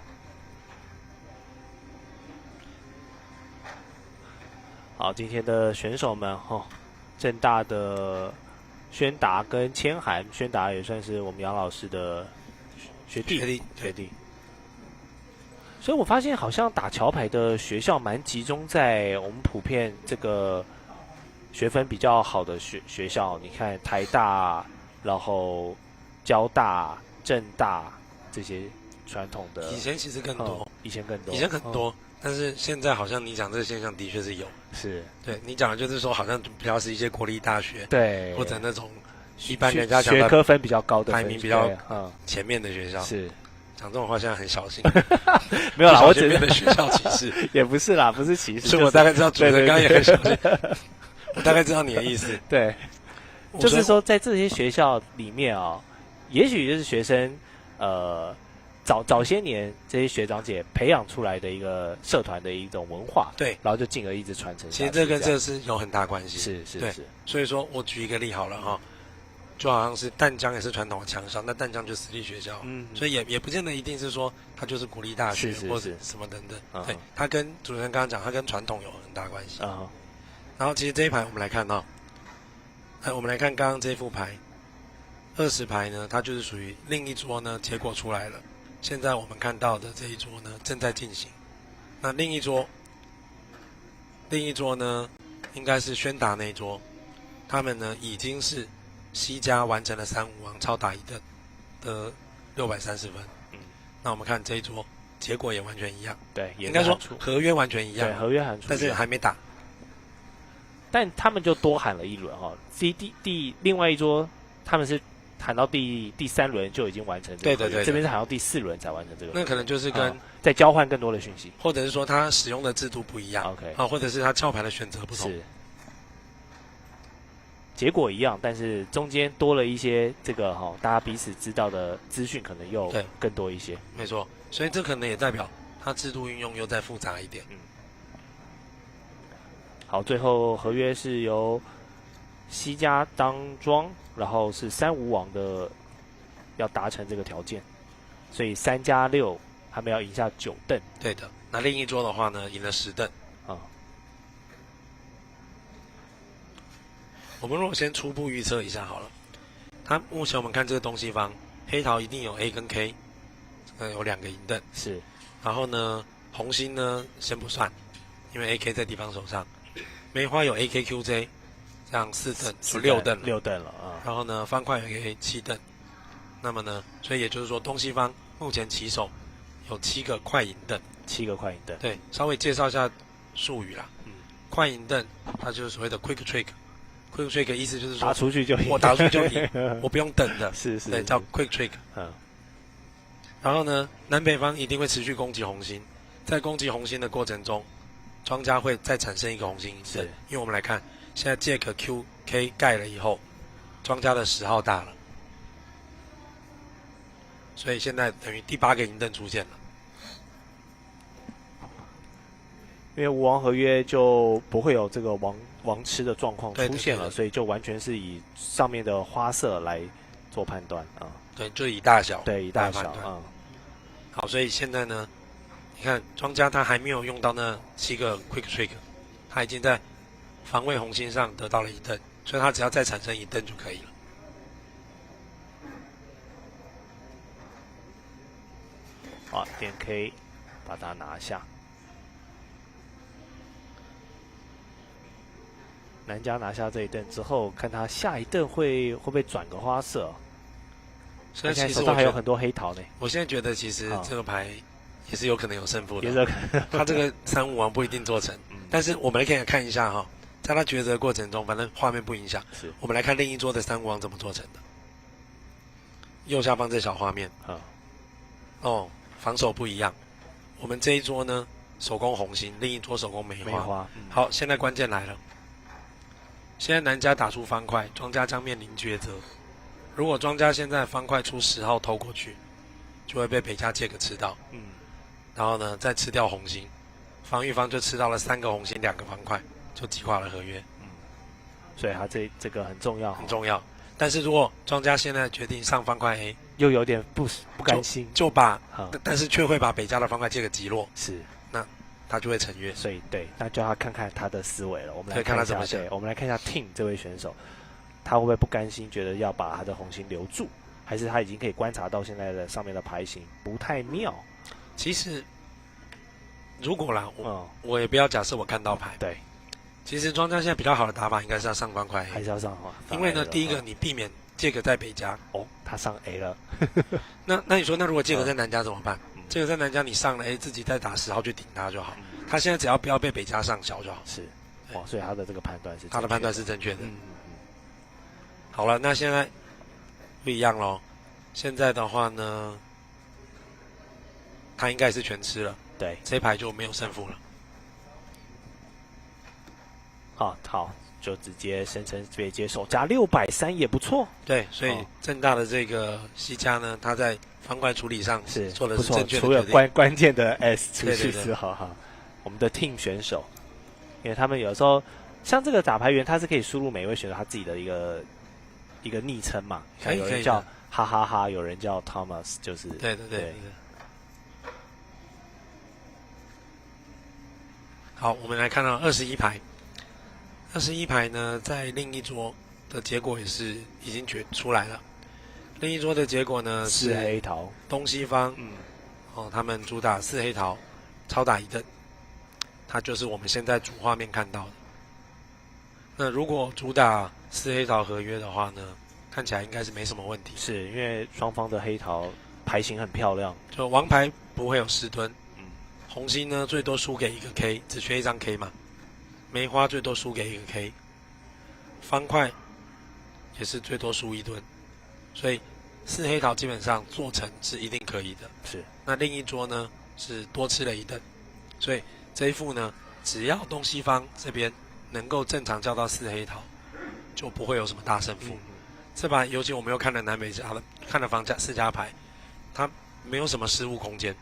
Speaker 6: 好，今天的选手们政大的宣达跟千涵，宣达也算是我们杨老师的学弟。所以我发现好像打桥牌的学校蛮集中在我们普遍这个学分比较好的学校，你看台大，然后交大、政大这些传统的。
Speaker 9: 以前其实更多，
Speaker 6: 以前很
Speaker 9: 多，但是现在好像你讲这个现象的确是有。
Speaker 6: 是，
Speaker 9: 对你讲的就是说，好像比较是一些国立大学，
Speaker 6: 对，
Speaker 9: 或者那种一般人家讲的
Speaker 6: 学科分比较高的、
Speaker 9: 排名比较前面的学校
Speaker 6: 是。
Speaker 9: 讲这种话现在很小心，
Speaker 6: 没有啦，我只
Speaker 9: 是的学校歧视，
Speaker 6: 也不是啦，不是歧视，
Speaker 9: 是我大概知道主持人刚刚也很小心，我大概知道你的意思，
Speaker 6: 对，就是说在这些学校里面也许就是学生早些年这些学长姐培养出来的一个社团的一种文化，
Speaker 9: 对，
Speaker 6: 然后就进而一直传承下去。
Speaker 9: 其实这跟这是有很大关系，
Speaker 6: 是，
Speaker 9: 所以说我举一个例好了就好像是淡江也是传统的强校，那淡江就私立学校，所以也不见得一定是说它就是国立大学或者什么等等，对，它跟主持人刚刚讲，它跟传统有很大关系。然后其实这一排我们来看我们来看刚刚这副牌，20牌呢，它就是属于另一桌呢，结果出来了。现在我们看到的这一桌呢正在进行，那另一桌呢应该是宣达那一桌，他们呢已经是西家完成了3-5王超打1等的630分。那我们看这一桌结果也完全一样，
Speaker 6: 对，
Speaker 9: 应该说合约完全一样，
Speaker 6: 对，合约函出，
Speaker 9: 但是还没打。
Speaker 6: 但他们就多喊了一轮另外一桌他们是喊到第3轮就已经完成这个，对，这边是喊到第4轮才完成这个，
Speaker 9: 那可能就是跟
Speaker 6: 在交换更多的讯息，
Speaker 9: 或者是说他使用的制度不一样
Speaker 6: ，OK，
Speaker 9: 或者是他翘牌的选择不同，
Speaker 6: 是。结果一样，但是中间多了一些这个大家彼此知道的资讯，可能又更多一些。
Speaker 9: 没错，所以这可能也代表它制度运用又再复杂一点。
Speaker 6: 好，最后合约是由西家当庄，然后是3-5王的要达成这个条件，所以3+6他们要赢下9凳。
Speaker 9: 对的，那另一桌的话呢，赢了10凳。我们如果先初步预测一下好了，它目前我们看这个东西方，黑桃一定有 A 跟 K， 有2个银凳，
Speaker 6: 是。
Speaker 9: 然后呢，红心呢先不算，因为 AK 在敌方手上。梅花有 AKQJ， 这样4凳就6凳了，
Speaker 6: 6凳了啊。
Speaker 9: 然后呢，方块有 AK 7凳，那么呢，所以也就是说，东西方目前起手有7个快银凳
Speaker 6: ，7个快银凳。
Speaker 9: 对，稍微介绍一下术语啦。快银凳它就是所谓的 quick trick。quick trick 意思就是说，
Speaker 6: 打出去就赢，
Speaker 9: 我打出去就赢，我不用等的，
Speaker 6: 是，
Speaker 9: 对，叫 quick trick。然后呢，南北方一定会持续攻击红心，在攻击红心的过程中，庄家会再产生一个红心银盾。因为我们来看，现在Jack QK 盖了以后，庄家的10号大了，所以现在等于第8个银盾出现了。
Speaker 6: 因为无王合约就不会有这个王吃的状况出现了，
Speaker 9: 对，
Speaker 6: 所以就完全是以上面的花色来做判断啊。
Speaker 9: 对，就以大小，
Speaker 6: 对，以大小啊。
Speaker 9: 好，所以现在呢，你看庄家他还没有用到那7个 Quick Trick， 他已经在防卫红心上得到了1盾，所以他只要再产生1盾就可以了。
Speaker 6: 好，点 K 把它拿下。南家拿下这一盾之后，看他下一盾会不会转个花色。
Speaker 9: 所以其实
Speaker 6: 手上还有很多黑桃呢。
Speaker 9: 我现在觉得其实这个牌也是有可能有胜负的，
Speaker 6: 也是
Speaker 9: 他这个3-5王不一定做成。但是我们来看一下哈，在他抉择过程中，反正画面不影响。
Speaker 6: 是，
Speaker 9: 我们来看另一桌的3-5王怎么做成的。右下方这小画面哦，防守不一样。我们这一桌呢手工红心，另一桌手工梅花。好，现在关键来了。现在南家打出方块，庄家将面临抉择。如果庄家现在方块出10号偷过去，就会被北家Jack吃到。然后呢，再吃掉红心，防御方就吃到了3个红心2个方块，就击垮了合约。
Speaker 6: 所以他这个很重要，
Speaker 9: 很重要。但是如果庄家现在决定上方块 A，
Speaker 6: 又有点不甘心，
Speaker 9: 就把，但是却会把北家的方块Jack击落。
Speaker 6: 是，
Speaker 9: 那他就会成约。
Speaker 6: 所以对，那就要看看他的思维了。我们来看
Speaker 9: 他怎么想。
Speaker 6: 我们来看一下 Tim 这位选手。他会不会不甘心，觉得要把他的红心留住，还是他已经可以观察到现在的上面的牌型不太妙？
Speaker 9: 其实，如果啦，我也不要假设我看到牌。
Speaker 6: 对，
Speaker 9: 其实庄家现在比较好的打法应该是要上方块 A，
Speaker 6: 还是要上方？
Speaker 9: 因为呢，第一个你避免Jack在北家。
Speaker 6: 他上 A 了。
Speaker 9: 那你说，那如果Jack在南家怎么办？Jack在南家你上了 A， 自己再打10号去顶他就好。他现在只要不要被北家上小就好。
Speaker 6: 是，所以他的这个判断是
Speaker 9: 他的判断是正确的。好了，那现在不一样咯。现在的话呢，他应该是全吃了。
Speaker 6: 对，
Speaker 9: 这一排就没有胜负了。
Speaker 6: 好，就直接声称被接手加630也不错。
Speaker 9: 对，所以正大的这个西家呢，他在方块处理上
Speaker 6: 是
Speaker 9: 做的是正确的决定。
Speaker 6: 除了关键的 S 出去之后，我们的 team 选手，因为他们有时候像这个打牌员，他是可以输入每一位选手他自己的一个昵称嘛，有人叫哈哈哈，有人叫 Thomas， 就是
Speaker 9: 对。好，我们来看到21排。21排呢，在另一桌的结果也是已经出来了。另一桌的结果呢是
Speaker 6: 4黑桃，
Speaker 9: 东西方，他们主打4黑桃，超打1盾，它就是我们现在主画面看到的。那如果主打4黑桃合约的话呢，看起来应该是没什么问题。
Speaker 6: 是因为双方的黑桃牌型很漂亮，
Speaker 9: 就王牌不会有10吨，红心呢最多输给1个 K， 只缺1张 K 嘛。梅花最多输给1个 K， 方块也是最多输1吨，所以4黑桃基本上做成是一定可以的。
Speaker 6: 是，
Speaker 9: 那另一桌呢是多吃了1吨，所以这一副呢，只要东西方这边能够正常叫到4黑桃，就不会有什么大胜负。这把尤其我们又看了南北家的，看了4家牌，它没有什么失误空间。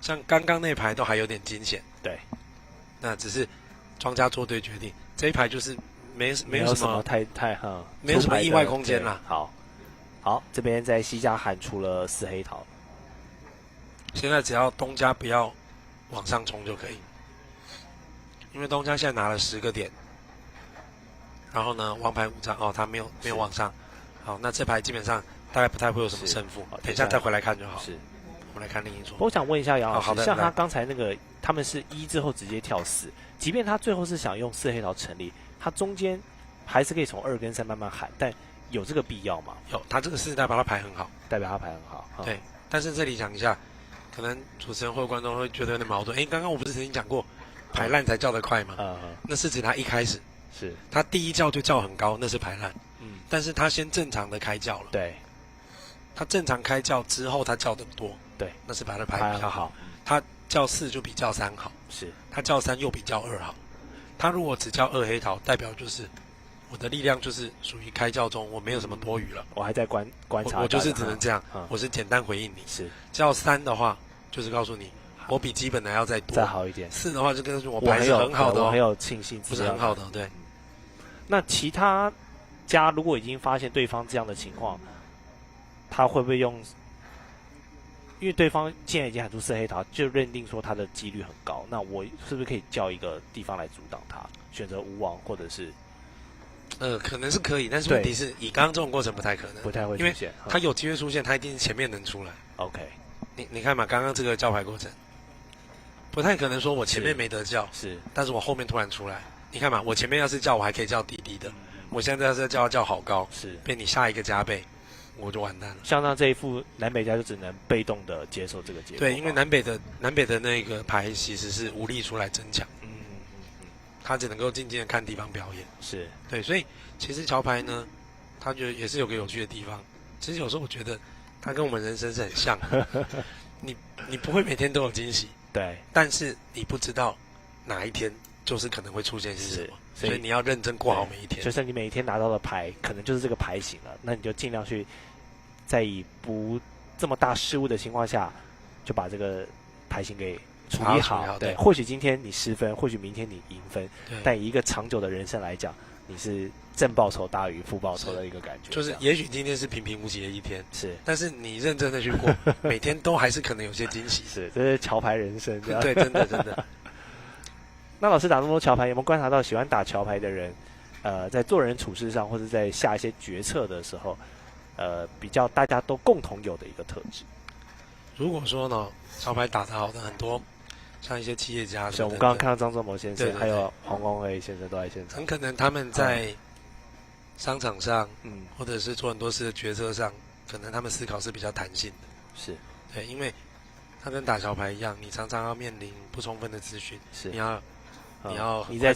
Speaker 9: 像刚刚那排都还有点惊险，
Speaker 6: 对，
Speaker 9: 那只是庄家做对决定，这一排就是没有什么
Speaker 6: 太
Speaker 9: 没有什么意外空间啦。
Speaker 6: 好，这边在西家喊出了4黑桃，
Speaker 9: 现在只要东家不要往上冲就可以，因为东家现在拿了10个点，然后呢王牌5张他没有往上，好，那这排基本上大概不太会有什么胜负，等一下再回来看就好。是。我们来看另一桌。
Speaker 6: 我想问一下杨老师，像他刚才那个，他们是1之后直接跳4，即便他最后是想用4黑桃成立，他中间还是可以从2跟3慢慢喊，但有这个必要吗？
Speaker 9: 有，他这个是代表他牌很好，
Speaker 6: 对，
Speaker 9: 但是这里讲一下，可能主持人或观众会觉得有点矛盾。刚刚我不是曾经讲过，牌烂才叫得快吗？那是指他一开始
Speaker 6: 是
Speaker 9: 他第一叫就叫很高，那是牌烂。但是他先正常的开叫了。
Speaker 6: 对。
Speaker 9: 他正常开叫之后他叫的多，
Speaker 6: 对，
Speaker 9: 那是他的牌比较好。他叫4就比叫3好，
Speaker 6: 是
Speaker 9: 他叫3又比叫2好。他如果只叫2黑桃，代表就是我的力量就是属于开叫中，我没有什么多余了，
Speaker 6: 我还在观察，
Speaker 9: 我就是只能这样，我是简单回应你。
Speaker 6: 是
Speaker 9: 叫3的话，就是告诉你我比基本的要再多，
Speaker 6: 再好一点。
Speaker 9: 4的话就跟我牌是很好的，
Speaker 6: 我很有庆幸，
Speaker 9: 不是很好的，对。
Speaker 6: 那其他家如果已经发现对方这样的情况，他会不会用？因为对方既然已经喊出4黑桃，就认定说他的几率很高，那我是不是可以叫一个地方来阻挡他，选择无王或者是？
Speaker 9: 可能是可以，但是问题是以刚刚这种过程不太可能，
Speaker 6: 不太会出现。
Speaker 9: 因为他有机会出现，他一定是前面能出来。
Speaker 6: OK，
Speaker 9: 你看嘛，刚刚这个叫牌过程，不太可能说我前面没得叫，
Speaker 6: 是，
Speaker 9: 但是我后面突然出来。你看嘛，我前面要是叫，我还可以叫低低的，我现在要是叫好高，
Speaker 6: 是，
Speaker 9: 被你下一个加倍，我就完蛋了。
Speaker 6: 像那这一副南北家就只能被动的接受这个结果。
Speaker 9: 对，因为南北的那个牌其实是无力出来争抢，他只能够静静的看地方表演。
Speaker 6: 是
Speaker 9: 对，所以其实桥牌呢，它就也是有个有趣的地方。其实有时候我觉得它跟我们人生是很像的，你不会每天都有惊喜，
Speaker 6: 对，
Speaker 9: 但是你不知道哪一天就是可能会出现是什么，所以你要认真过好每一天。
Speaker 6: 就是你每一天拿到的牌，可能就是这个牌型了，那你就尽量去在以不这么大失误的情况下，就把这个牌型给处理好。对，或许今天你失分，或许明天你赢分，但以一个长久的人生来讲，你是正报酬大于负报酬的一个感觉。
Speaker 9: 就是也许今天是平平无奇的一天，
Speaker 6: 是，
Speaker 9: 但是你认真的去过，每天都还是可能有些惊喜。
Speaker 6: 是，这是桥牌人生。
Speaker 9: 对，真的真的。
Speaker 6: 那老师打那么多桥牌，有没有观察到喜欢打桥牌的人，在做人处事上，或者在下一些决策的时候，比较大家都共同有的一个特质？
Speaker 9: 如果说呢，桥牌打得好的很多，像一些企业家，
Speaker 6: 像我们刚刚看到张忠谋先生，还有黄光辉先生都在现场，
Speaker 9: 很可能他们在商场上，或者是做很多事的决策上，可能他们思考是比较弹性的。
Speaker 6: 是，
Speaker 9: 对，因为他跟打桥牌一样，你常常要面临不充分的资讯，
Speaker 6: 是，
Speaker 9: 你
Speaker 6: 在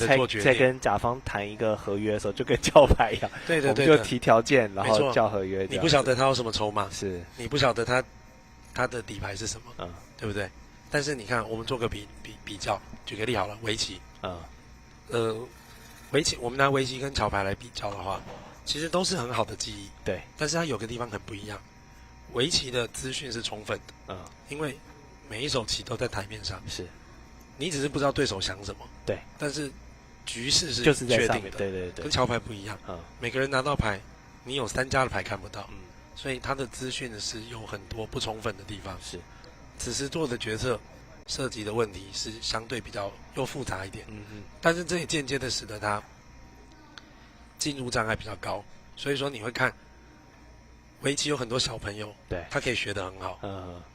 Speaker 6: 跟甲方谈一个合约的时候，就跟叫牌一样，
Speaker 9: 对，
Speaker 6: 我们就提条件，然后叫合约。
Speaker 9: 你不晓得他有什么筹码，
Speaker 6: 是
Speaker 9: 你不晓得他的底牌是什么，对不对？但是你看，我们做个比较，举个例好了，围棋，围棋，我们拿围棋跟桥牌来比较的话，其实都是很好的记忆，
Speaker 6: 对。
Speaker 9: 但是它有个地方很不一样，围棋的资讯是充分的，因为每一手棋都在台面上，
Speaker 6: 是。
Speaker 9: 你只是不知道对手想什么，
Speaker 6: 对，
Speaker 9: 但是局势是
Speaker 6: 就是在
Speaker 9: 确定的，
Speaker 6: 对对对，
Speaker 9: 跟桥牌不一样，每个人拿到牌，你有3家的牌看不到，所以他的资讯是有很多不充分的地方，
Speaker 6: 是，
Speaker 9: 此时做的决策涉及的问题是相对比较又复杂一点，但是这也间接的使得他进入障碍比较高，所以说你会看围棋有很多小朋友，
Speaker 6: 对，
Speaker 9: 他可以学得很好，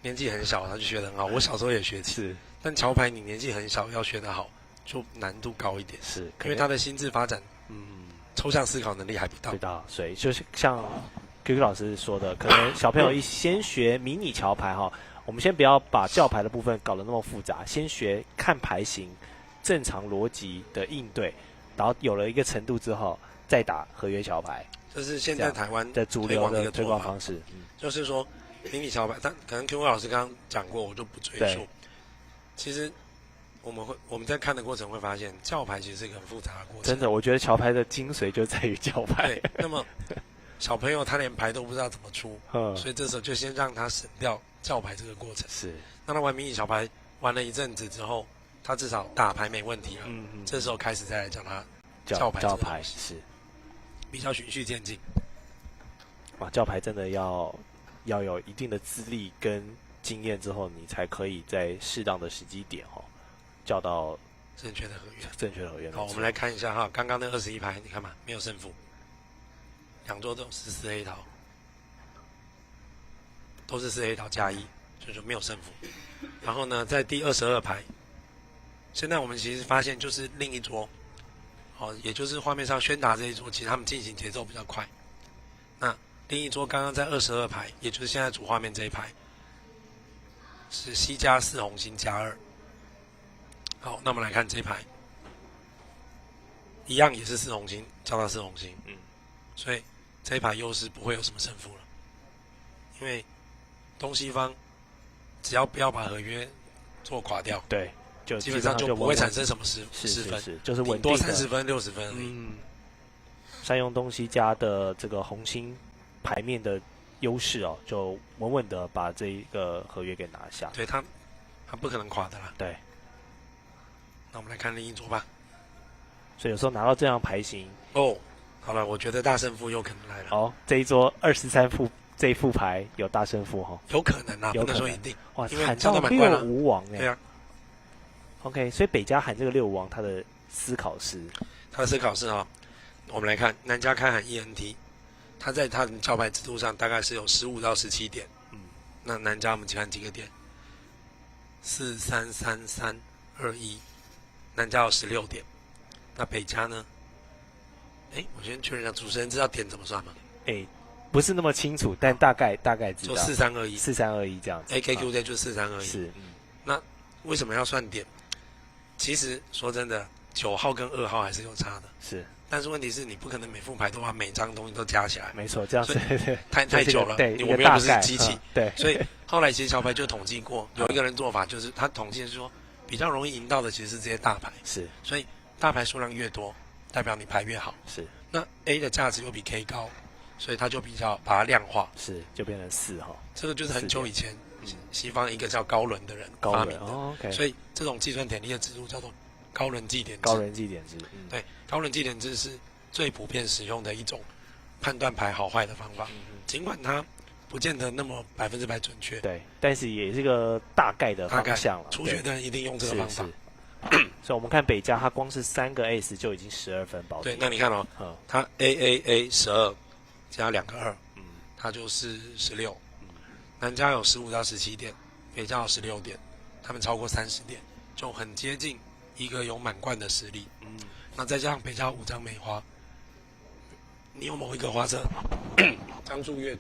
Speaker 9: 年纪很小他就学得很好，我小时候也学棋，
Speaker 6: 是。
Speaker 9: 但桥牌你年纪很小要学得好，就难度高一点，
Speaker 6: 是
Speaker 9: 因为他的心智发展，抽象思考能力还不到，
Speaker 6: 所以就是像 QQ 老师说的，可能小朋友先学迷你桥牌哈，我们先不要把叫牌的部分搞得那么复杂，先学看牌型、正常逻辑的应对，然后有了一个程度之后，再打合约桥牌。
Speaker 9: 这是现在台湾
Speaker 6: 的主流的推广方式，
Speaker 9: 就是说迷你桥牌，但可能 QQ 老师刚刚讲过，我就不赘述。其实我们在看的过程会发现，叫牌其实是一个很复杂的过程。
Speaker 6: 真的，我觉得桥牌的精髓就在于叫牌。
Speaker 9: 对，那么小朋友他连牌都不知道怎么出，所以这时候就先让他省掉叫牌这个过程。
Speaker 6: 是，
Speaker 9: 让他玩迷你桥牌玩了一阵子之后，他至少打牌没问题了。这时候开始再来讲他叫牌
Speaker 6: 是
Speaker 9: 比较循序渐进。
Speaker 6: 哇，叫牌真的要有一定的资历跟经验之后，你才可以在适当的时机点叫到
Speaker 9: 正确的合约。好，我们来看一下哈，刚刚那21牌，你看嘛，没有胜负，2桌都有14黑桃，都是4黑桃加1，所以说没有胜负。然后呢，在第22排，现在我们其实发现就是另一桌，也就是画面上宣达这一桌，其实他们进行节奏比较快。那另一桌刚刚在22排，也就是现在主画面这一排，是西加4红心加2。好，那我们来看这一排，一样也是4红心叫到4红心，所以这一排优势不会有什么胜负了，因为东西方只要不要把合约做垮掉，
Speaker 6: 对，就
Speaker 9: 基本上就不会产生什么失分，
Speaker 6: 就是稳定
Speaker 9: 多30分、60分而已。
Speaker 6: 善用东西家的这个红心牌面的优势哦，就稳稳的把这一个合约给拿下。
Speaker 9: 对他不可能垮的啦。
Speaker 6: 对。
Speaker 9: 那我们来看另一桌吧。
Speaker 6: 所以有时候拿到这样牌型
Speaker 9: 哦，好了，我觉得大胜负有可能来了。
Speaker 6: 哦，这一桌23副这一副牌有大胜负哈、哦，
Speaker 9: 有可能啊，不能说一定。
Speaker 6: 哇，
Speaker 9: 因为
Speaker 6: 喊到65王哎。
Speaker 9: 对啊。
Speaker 6: OK， 所以北家喊这个65王，他的思考是
Speaker 9: 哈，我们来看南家开喊 ENT， 他在他的教牌制度上大概是有15到17点。那南家我们看几个点？433321，南家有16点。那北家呢？我先确认一下，主持人知道点怎么算吗？
Speaker 6: 不是那么清楚，但大概知道。
Speaker 9: 就
Speaker 6: 4321这样子。
Speaker 9: AKQJ 就4321。
Speaker 6: 是。
Speaker 9: 那为什么要算点？其实说真的，9号跟2号还是有差的。
Speaker 6: 是。
Speaker 9: 但是问题是你不可能每副牌都把每张东西都加起来。
Speaker 6: 没错，这样子
Speaker 9: 太久了。
Speaker 6: 对，
Speaker 9: 我们又不是机器。
Speaker 6: 对。
Speaker 9: 所以后来其实桥牌就统计过，有一个人做法就是他统计是说，比较容易赢到的其实是这些大牌。
Speaker 6: 是。
Speaker 9: 所以大牌数量越多，代表你牌越好。
Speaker 6: 是。
Speaker 9: 那 A 的价值又比 K 高，所以它就比较把它量化。
Speaker 6: 是，就变成4哈。
Speaker 9: 这个就是很久以前西方一个叫高伦的人发明的。
Speaker 6: OK。
Speaker 9: 所以这种计算点力的制度叫做高伦计点制。
Speaker 6: 高伦计点制。
Speaker 9: 对，高伦计点制是最普遍使用的一种判断牌好坏的方法。尽管它不见得那么100%准确。
Speaker 6: 对，但是也是个大概的方向了。
Speaker 9: 初学的人一定用这个方法。
Speaker 6: 所以我们看北家，他光是3个 S 就已经12分保底。
Speaker 9: 对，那你看他 AAA 12加2个2，他就是16。南家有15到17点，北家有16点，他们超过30点，就很接近一个有满贯的实力。那再加上北家5张梅花，你有某一个花色张数越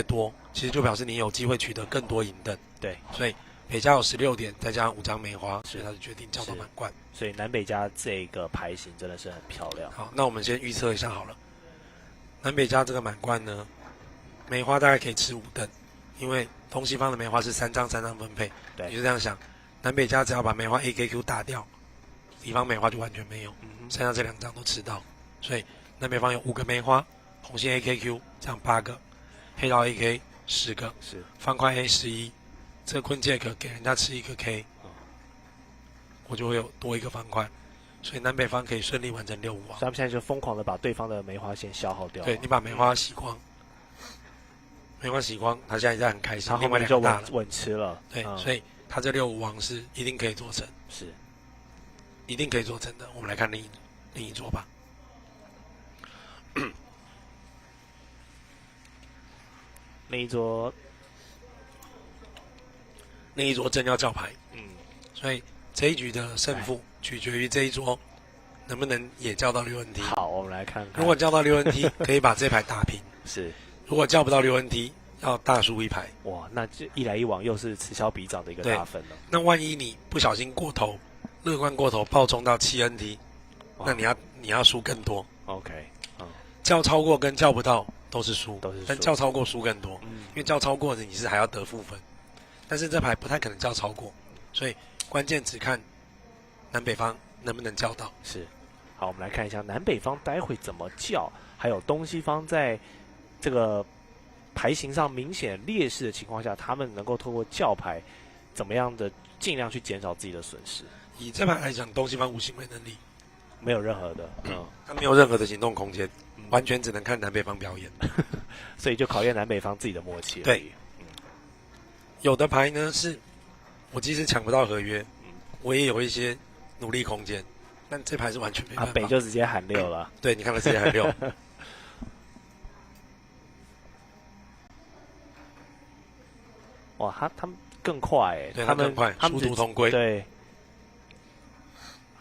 Speaker 9: 多，其实就表示你有机会取得更多银灯。
Speaker 6: 对，
Speaker 9: 所以北家有16点，再加上5张梅花，所以他就决定叫到满贯。
Speaker 6: 所以南北家这个牌型真的是很漂亮。
Speaker 9: 好，那我们先预测一下好了。南北家这个满贯呢，梅花大概可以吃5灯，因为东西方的梅花是3张分配。
Speaker 6: 对，
Speaker 9: 你就这样想，南北家只要把梅花 AKQ 打掉，敌方梅花就完全没有，剩下这2张都吃到。所以南北方有5个梅花，红心 AKQ 这样8个，黑道 AK 10个，
Speaker 6: 是
Speaker 9: 方块 A 11。这个昆杰克给人家吃1个 K，我就会有多1个方块，所以南北方可以顺利完成65王。
Speaker 6: 他们现在就疯狂的把对方的梅花先消耗掉。
Speaker 9: 对，你把梅花洗光，他现在很开心，
Speaker 6: 他后面就稳吃了。
Speaker 9: 对，所以他这65王是一定可以做成，
Speaker 6: 是
Speaker 9: 一定可以做成的。我们来看另一桌吧。另一桌正要叫牌，所以这一局的胜负取决于这一桌能不能也叫到6NT。
Speaker 6: 好，我们来看看。
Speaker 9: 如果叫到6NT，可以把这牌打平。
Speaker 6: 是。
Speaker 9: 如果叫不到6NT，要大输1牌。
Speaker 6: 哇，那这一来一往又是此消彼长的一个大分了。
Speaker 9: 那万一你不小心过头，乐观过头，爆冲到7NT，那你要输更多。
Speaker 6: OK，
Speaker 9: 叫超过跟叫不到都是输，但
Speaker 6: 输
Speaker 9: 叫超过输更多，因为叫超过的你是还要得负分。但是这牌不太可能叫超过，所以关键只看南北方能不能叫到。
Speaker 6: 是，好，我们来看一下南北方待会怎么叫，还有东西方在这个牌型上明显劣势的情况下，他们能够透过叫牌怎么样的尽量去减少自己的损失。
Speaker 9: 以这牌来讲，东西方无行为能力
Speaker 6: 没有任何的，
Speaker 9: 他没有任何的行动空间，完全只能看南北方表演，
Speaker 6: 所以就考验南北方自己的默契。
Speaker 9: 对。有的牌呢是，我即使抢不到合约，我也有一些努力空间，但这牌是完全没办法。
Speaker 6: 北就直接喊6了。
Speaker 9: 对，你看了直接喊6。
Speaker 6: 哇，他们更快哎，
Speaker 9: 对，他们更快，殊途同归。
Speaker 6: 对，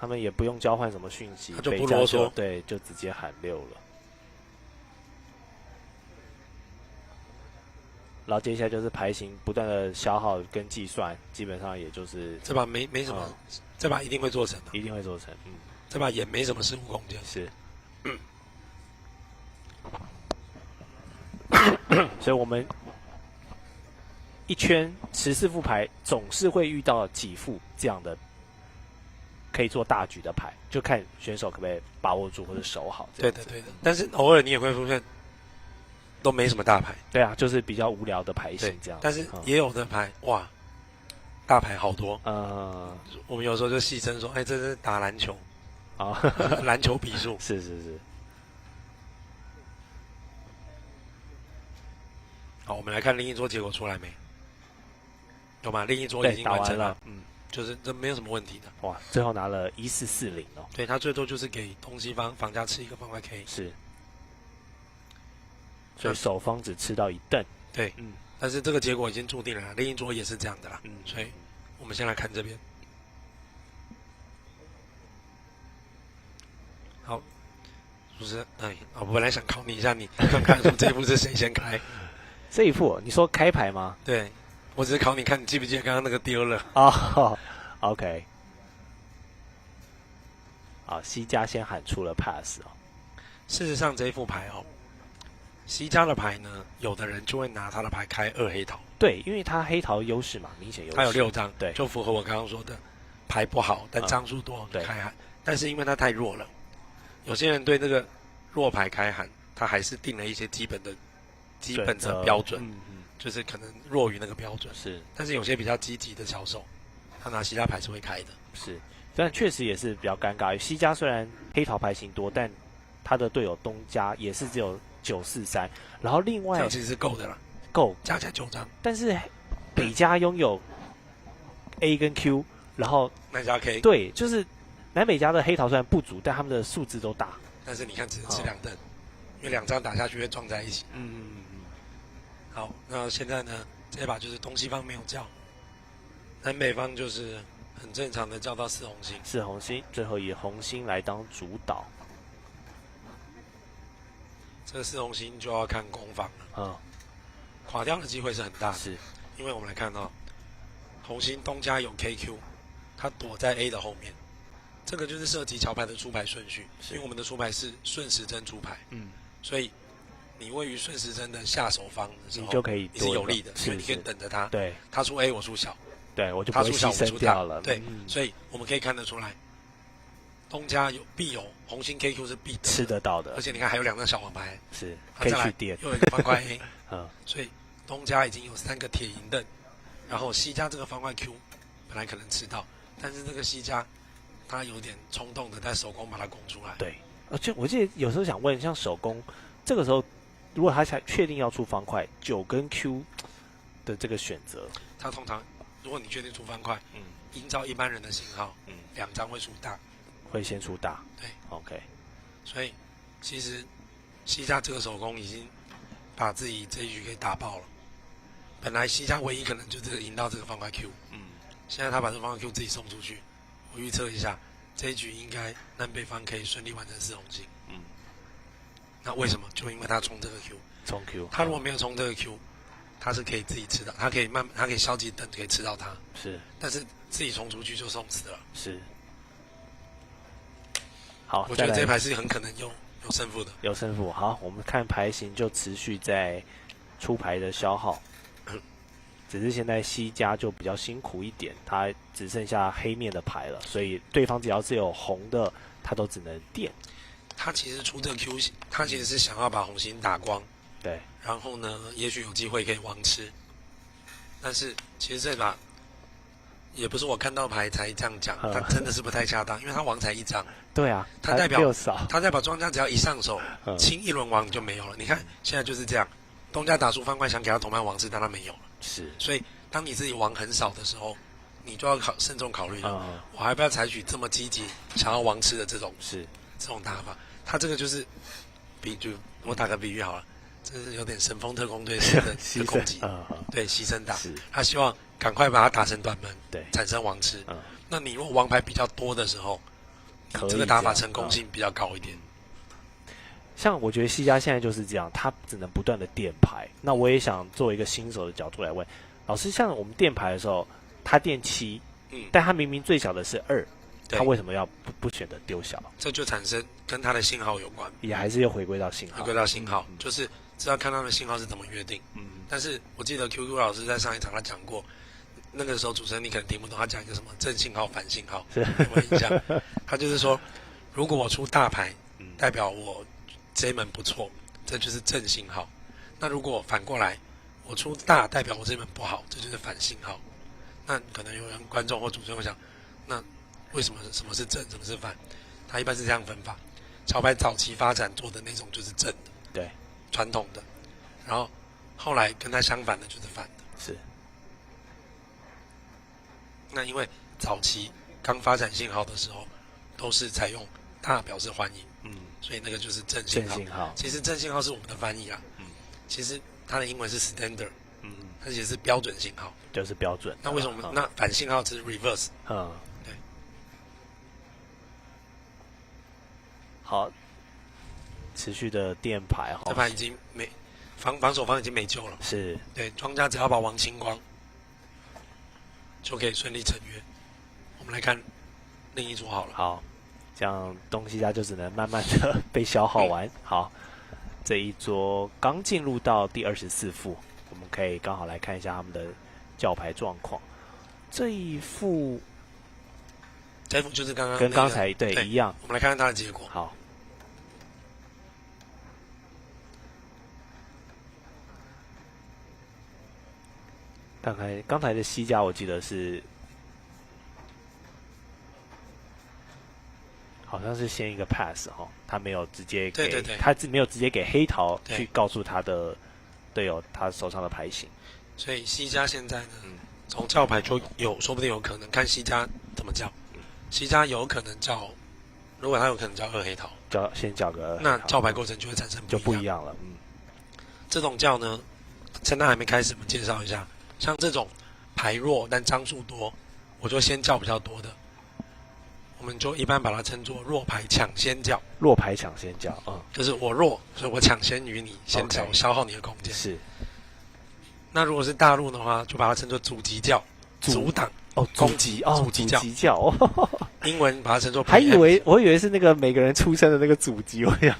Speaker 6: 他们也不用交换什么讯息，
Speaker 9: 他就不啰嗦，
Speaker 6: 对，就直接喊6了。然后接下来就是牌型不断的消耗跟计算，基本上也就是
Speaker 9: 这把没什么，这把一定会做成的，
Speaker 6: 一定会做成。
Speaker 9: 这把也没什么失误空间。
Speaker 6: 是。所以我们一圈14副牌总是会遇到几副这样的可以做大局的牌，就看选手可不可以把握住或者守好。
Speaker 9: 对的，对的。但是偶尔你也会发现都没什么大牌。
Speaker 6: 对啊，就是比较无聊的牌型这样。
Speaker 9: 但是也有的牌，哇，大牌好多。我们有时候就戏称说，哎，这是打篮球
Speaker 6: 啊，
Speaker 9: 篮球比数。
Speaker 6: 是是是。
Speaker 9: 好，我们来看另一桌结果出来没？有吗？另一桌已经完成了。就是这没有什么问题的。
Speaker 6: 哇，最后拿了1440哦。
Speaker 9: 对，他最多就是给东西方房家吃一个方块 K。
Speaker 6: 是。所以首方只吃到1凳。
Speaker 9: 对，但是这个结果已经注定了，另一桌也是这样的啦。所以我们先来看这边。好，主持人，我本来想考你一下，你看看说这一步是谁先开？
Speaker 6: 这一步，你说开牌吗？
Speaker 9: 对。我只是考你看，你记不记得刚刚那个丢了
Speaker 6: 啊 ？OK， 好，西家先喊出了 pass 哦。
Speaker 9: 事实上，这一副牌西家的牌呢，有的人就会拿他的牌开2黑桃。
Speaker 6: 对，因为他黑桃优势嘛，明显优势。
Speaker 9: 他有6张，
Speaker 6: 对，
Speaker 9: 就符合我刚刚说的，牌不好，但张数多，开喊。但是因为他太弱了，有些人对那个弱牌开喊，他还是定了一些基本的标准。就是可能弱于那个标准，
Speaker 6: 是，
Speaker 9: 但是有些比较积极的销售，他拿西家牌是会开的，
Speaker 6: 是，但确实也是比较尴尬。西家虽然黑桃牌型多，但他的队友东家也是只有943，然后另外
Speaker 9: 这样其实是够的了，
Speaker 6: 够
Speaker 9: 加起来9张。
Speaker 6: 但是北家拥有 A 跟 Q， 然后
Speaker 9: 南家 K，
Speaker 6: 对，就是南北家的黑桃虽然不足，但他们的数字都大。
Speaker 9: 但是你看，只能吃2凳，因为2张打下去会撞在一起。好，那现在呢？这一把就是东西方没有叫，南北方就是很正常的叫到4红星。
Speaker 6: 4红星，最后以红星来当主导。
Speaker 9: 这个4红星就要看攻防了。垮掉的机会是很大的。
Speaker 6: 是，
Speaker 9: 因为我们来看红星东家有 KQ， 他躲在 A 的后面，这个就是涉及桥牌的出牌顺序。因为我们的出牌是顺时针出牌，所以。你位于顺时针的下手方的时候，
Speaker 6: 你就可以
Speaker 9: 你是有利的，因为你可以等着他。
Speaker 6: 对，
Speaker 9: 他出 A 我出小，
Speaker 6: 对我就不会牺牲掉了。
Speaker 9: 对，所以我们可以看得出来，东家必有红心 KQ 是必
Speaker 6: 吃得到的，
Speaker 9: 而且你看还有2张小王牌，
Speaker 6: 是可以去垫，
Speaker 9: 又有一个方块 A， 所以东家已经有3个铁银凳，然后西家这个方块 Q 本来可能吃到，但是这个西家他有点冲动的在手工把它攻出来。
Speaker 6: 对，就我记得有时候想问，像手工这个时候。如果他才确定要出方块9跟 Q 的这个选择，
Speaker 9: 他通常如果你确定出方块，依照一般人的型号，2张会出大，
Speaker 6: 会先出大。
Speaker 9: 对
Speaker 6: ，OK。
Speaker 9: 所以其实西家这个手工已经把自己这一局给打爆了。本来西家唯一可能就这个赢到这个方块 Q，现在他把这个方块 Q 自己送出去，我预测一下这一局应该南北方可以顺利完成4红星。那为什么？就因为他冲这个 Q，
Speaker 6: 冲 Q。
Speaker 9: 他如果没有冲这个 Q， 他是可以自己吃的，他可以消极等可以吃到他。
Speaker 6: 是。
Speaker 9: 但是自己冲出去就送死了。
Speaker 6: 是。好，
Speaker 9: 我觉得这牌是很可能有胜负的。
Speaker 6: 有胜负。好，我们看牌型就持续在出牌的消耗。只是现在西家就比较辛苦一点，他只剩下黑面的牌了，所以对方只要是有红的，他都只能垫。
Speaker 9: 他其实出这个 Q， 他其实是想要把红心打光，
Speaker 6: 对，
Speaker 9: 然后呢，也许有机会可以王吃，但是其实这把也不是我看到牌才这样讲，他真的是不太恰当，因为他王才1张，
Speaker 6: 对啊，
Speaker 9: 他代表
Speaker 6: 少，
Speaker 9: 他代表庄家只要一上手，清1轮王就没有了。你看现在就是这样，东家打出方块想给他同伴王吃，但他没有了，
Speaker 6: 是，
Speaker 9: 所以当你自己王很少的时候，你就要慎重考虑了，我还不要采取这么积极想要王吃的这种打法。他这个就是就我打个比喻好了，这是有点神风特工队式的攻击，对，牺牲打，他希望赶快把它打成短门，
Speaker 6: 对，
Speaker 9: 产生王吃。那你如果王牌比较多的时候，这个打法成功性比较高一点。
Speaker 6: 像我觉得西家现在就是这样，他只能不断的垫牌。那我也想作为一个新手的角度来问老师，像我们垫牌的时候，他垫7，但他明明最小的是2。他为什么要不选择丢小？
Speaker 9: 这就产生跟他的信号有关，
Speaker 6: 也还是又回归到信号。
Speaker 9: 就是知道看到的信号是怎么约定。但是我记得 QQ 老师在上一场他讲过，那个时候主持人你可能听不懂，他讲一个什么正信号、反信号，有没有印象？他就是说，如果我出大牌，代表我这一门不错，这就是正信号。那如果反过来，我出大代表我这一门不好，这就是反信号。那可能有人观众或主持人会想，那为什么什么是正，什么是反？他一般是这样分法。桥牌早期发展做的那种就是正的，
Speaker 6: 对，
Speaker 9: 传统的，然后后来跟它相反的就是反的。
Speaker 6: 是。
Speaker 9: 那因为早期刚发展信号的时候，都是采用大表示欢迎，所以那个就是正信号。
Speaker 6: 正信号。
Speaker 9: 其实正信号是我们的翻译啊，其实它的英文是 standard，它其实是标准信号，
Speaker 6: 就是标准。
Speaker 9: 那为什么那反信号是 reverse？对。
Speaker 6: 好，持续的垫牌哈，
Speaker 9: 这牌已经没防守方已经没救了，
Speaker 6: 是
Speaker 9: 对，庄家只要把王清光，就可以顺利成约。我们来看另一桌好了。
Speaker 6: 好，这样东西家就只能慢慢的被消耗完。好，这一桌刚进入到第24副，我们可以刚好来看一下他们的叫牌状况。这一副
Speaker 9: 就是刚刚
Speaker 6: 跟刚才对一样。
Speaker 9: 我们来看看它的结果。
Speaker 6: 好。刚才的西家我记得是，好像是先一个 pass 哈，他没有直接给，
Speaker 9: 对
Speaker 6: 他没有直接给黑桃去告诉他的队友他手上的牌型，
Speaker 9: 所以西家现在呢，从叫牌就说不定有可能看西家怎么叫，西家有可能叫，如果他有可能叫二黑桃，
Speaker 6: 先叫个二黑桃，
Speaker 9: 那叫牌过程就会产生
Speaker 6: 不一样了，
Speaker 9: 这种叫呢，趁他还没开始，我们介绍一下。像这种牌弱但张数多，我就先叫比较多的，我们就一般把它称作弱牌抢先叫。
Speaker 6: 弱牌抢先叫，
Speaker 9: 就是我弱，所以我抢先于你，先叫，消耗你的空间。
Speaker 6: 是。
Speaker 9: 那如果是大陆的话，就把它称作阻击叫，阻挡
Speaker 6: 攻击阻击叫。
Speaker 9: 英文把它称作。
Speaker 6: 我以为是那个每个人出生的那个祖籍，我想。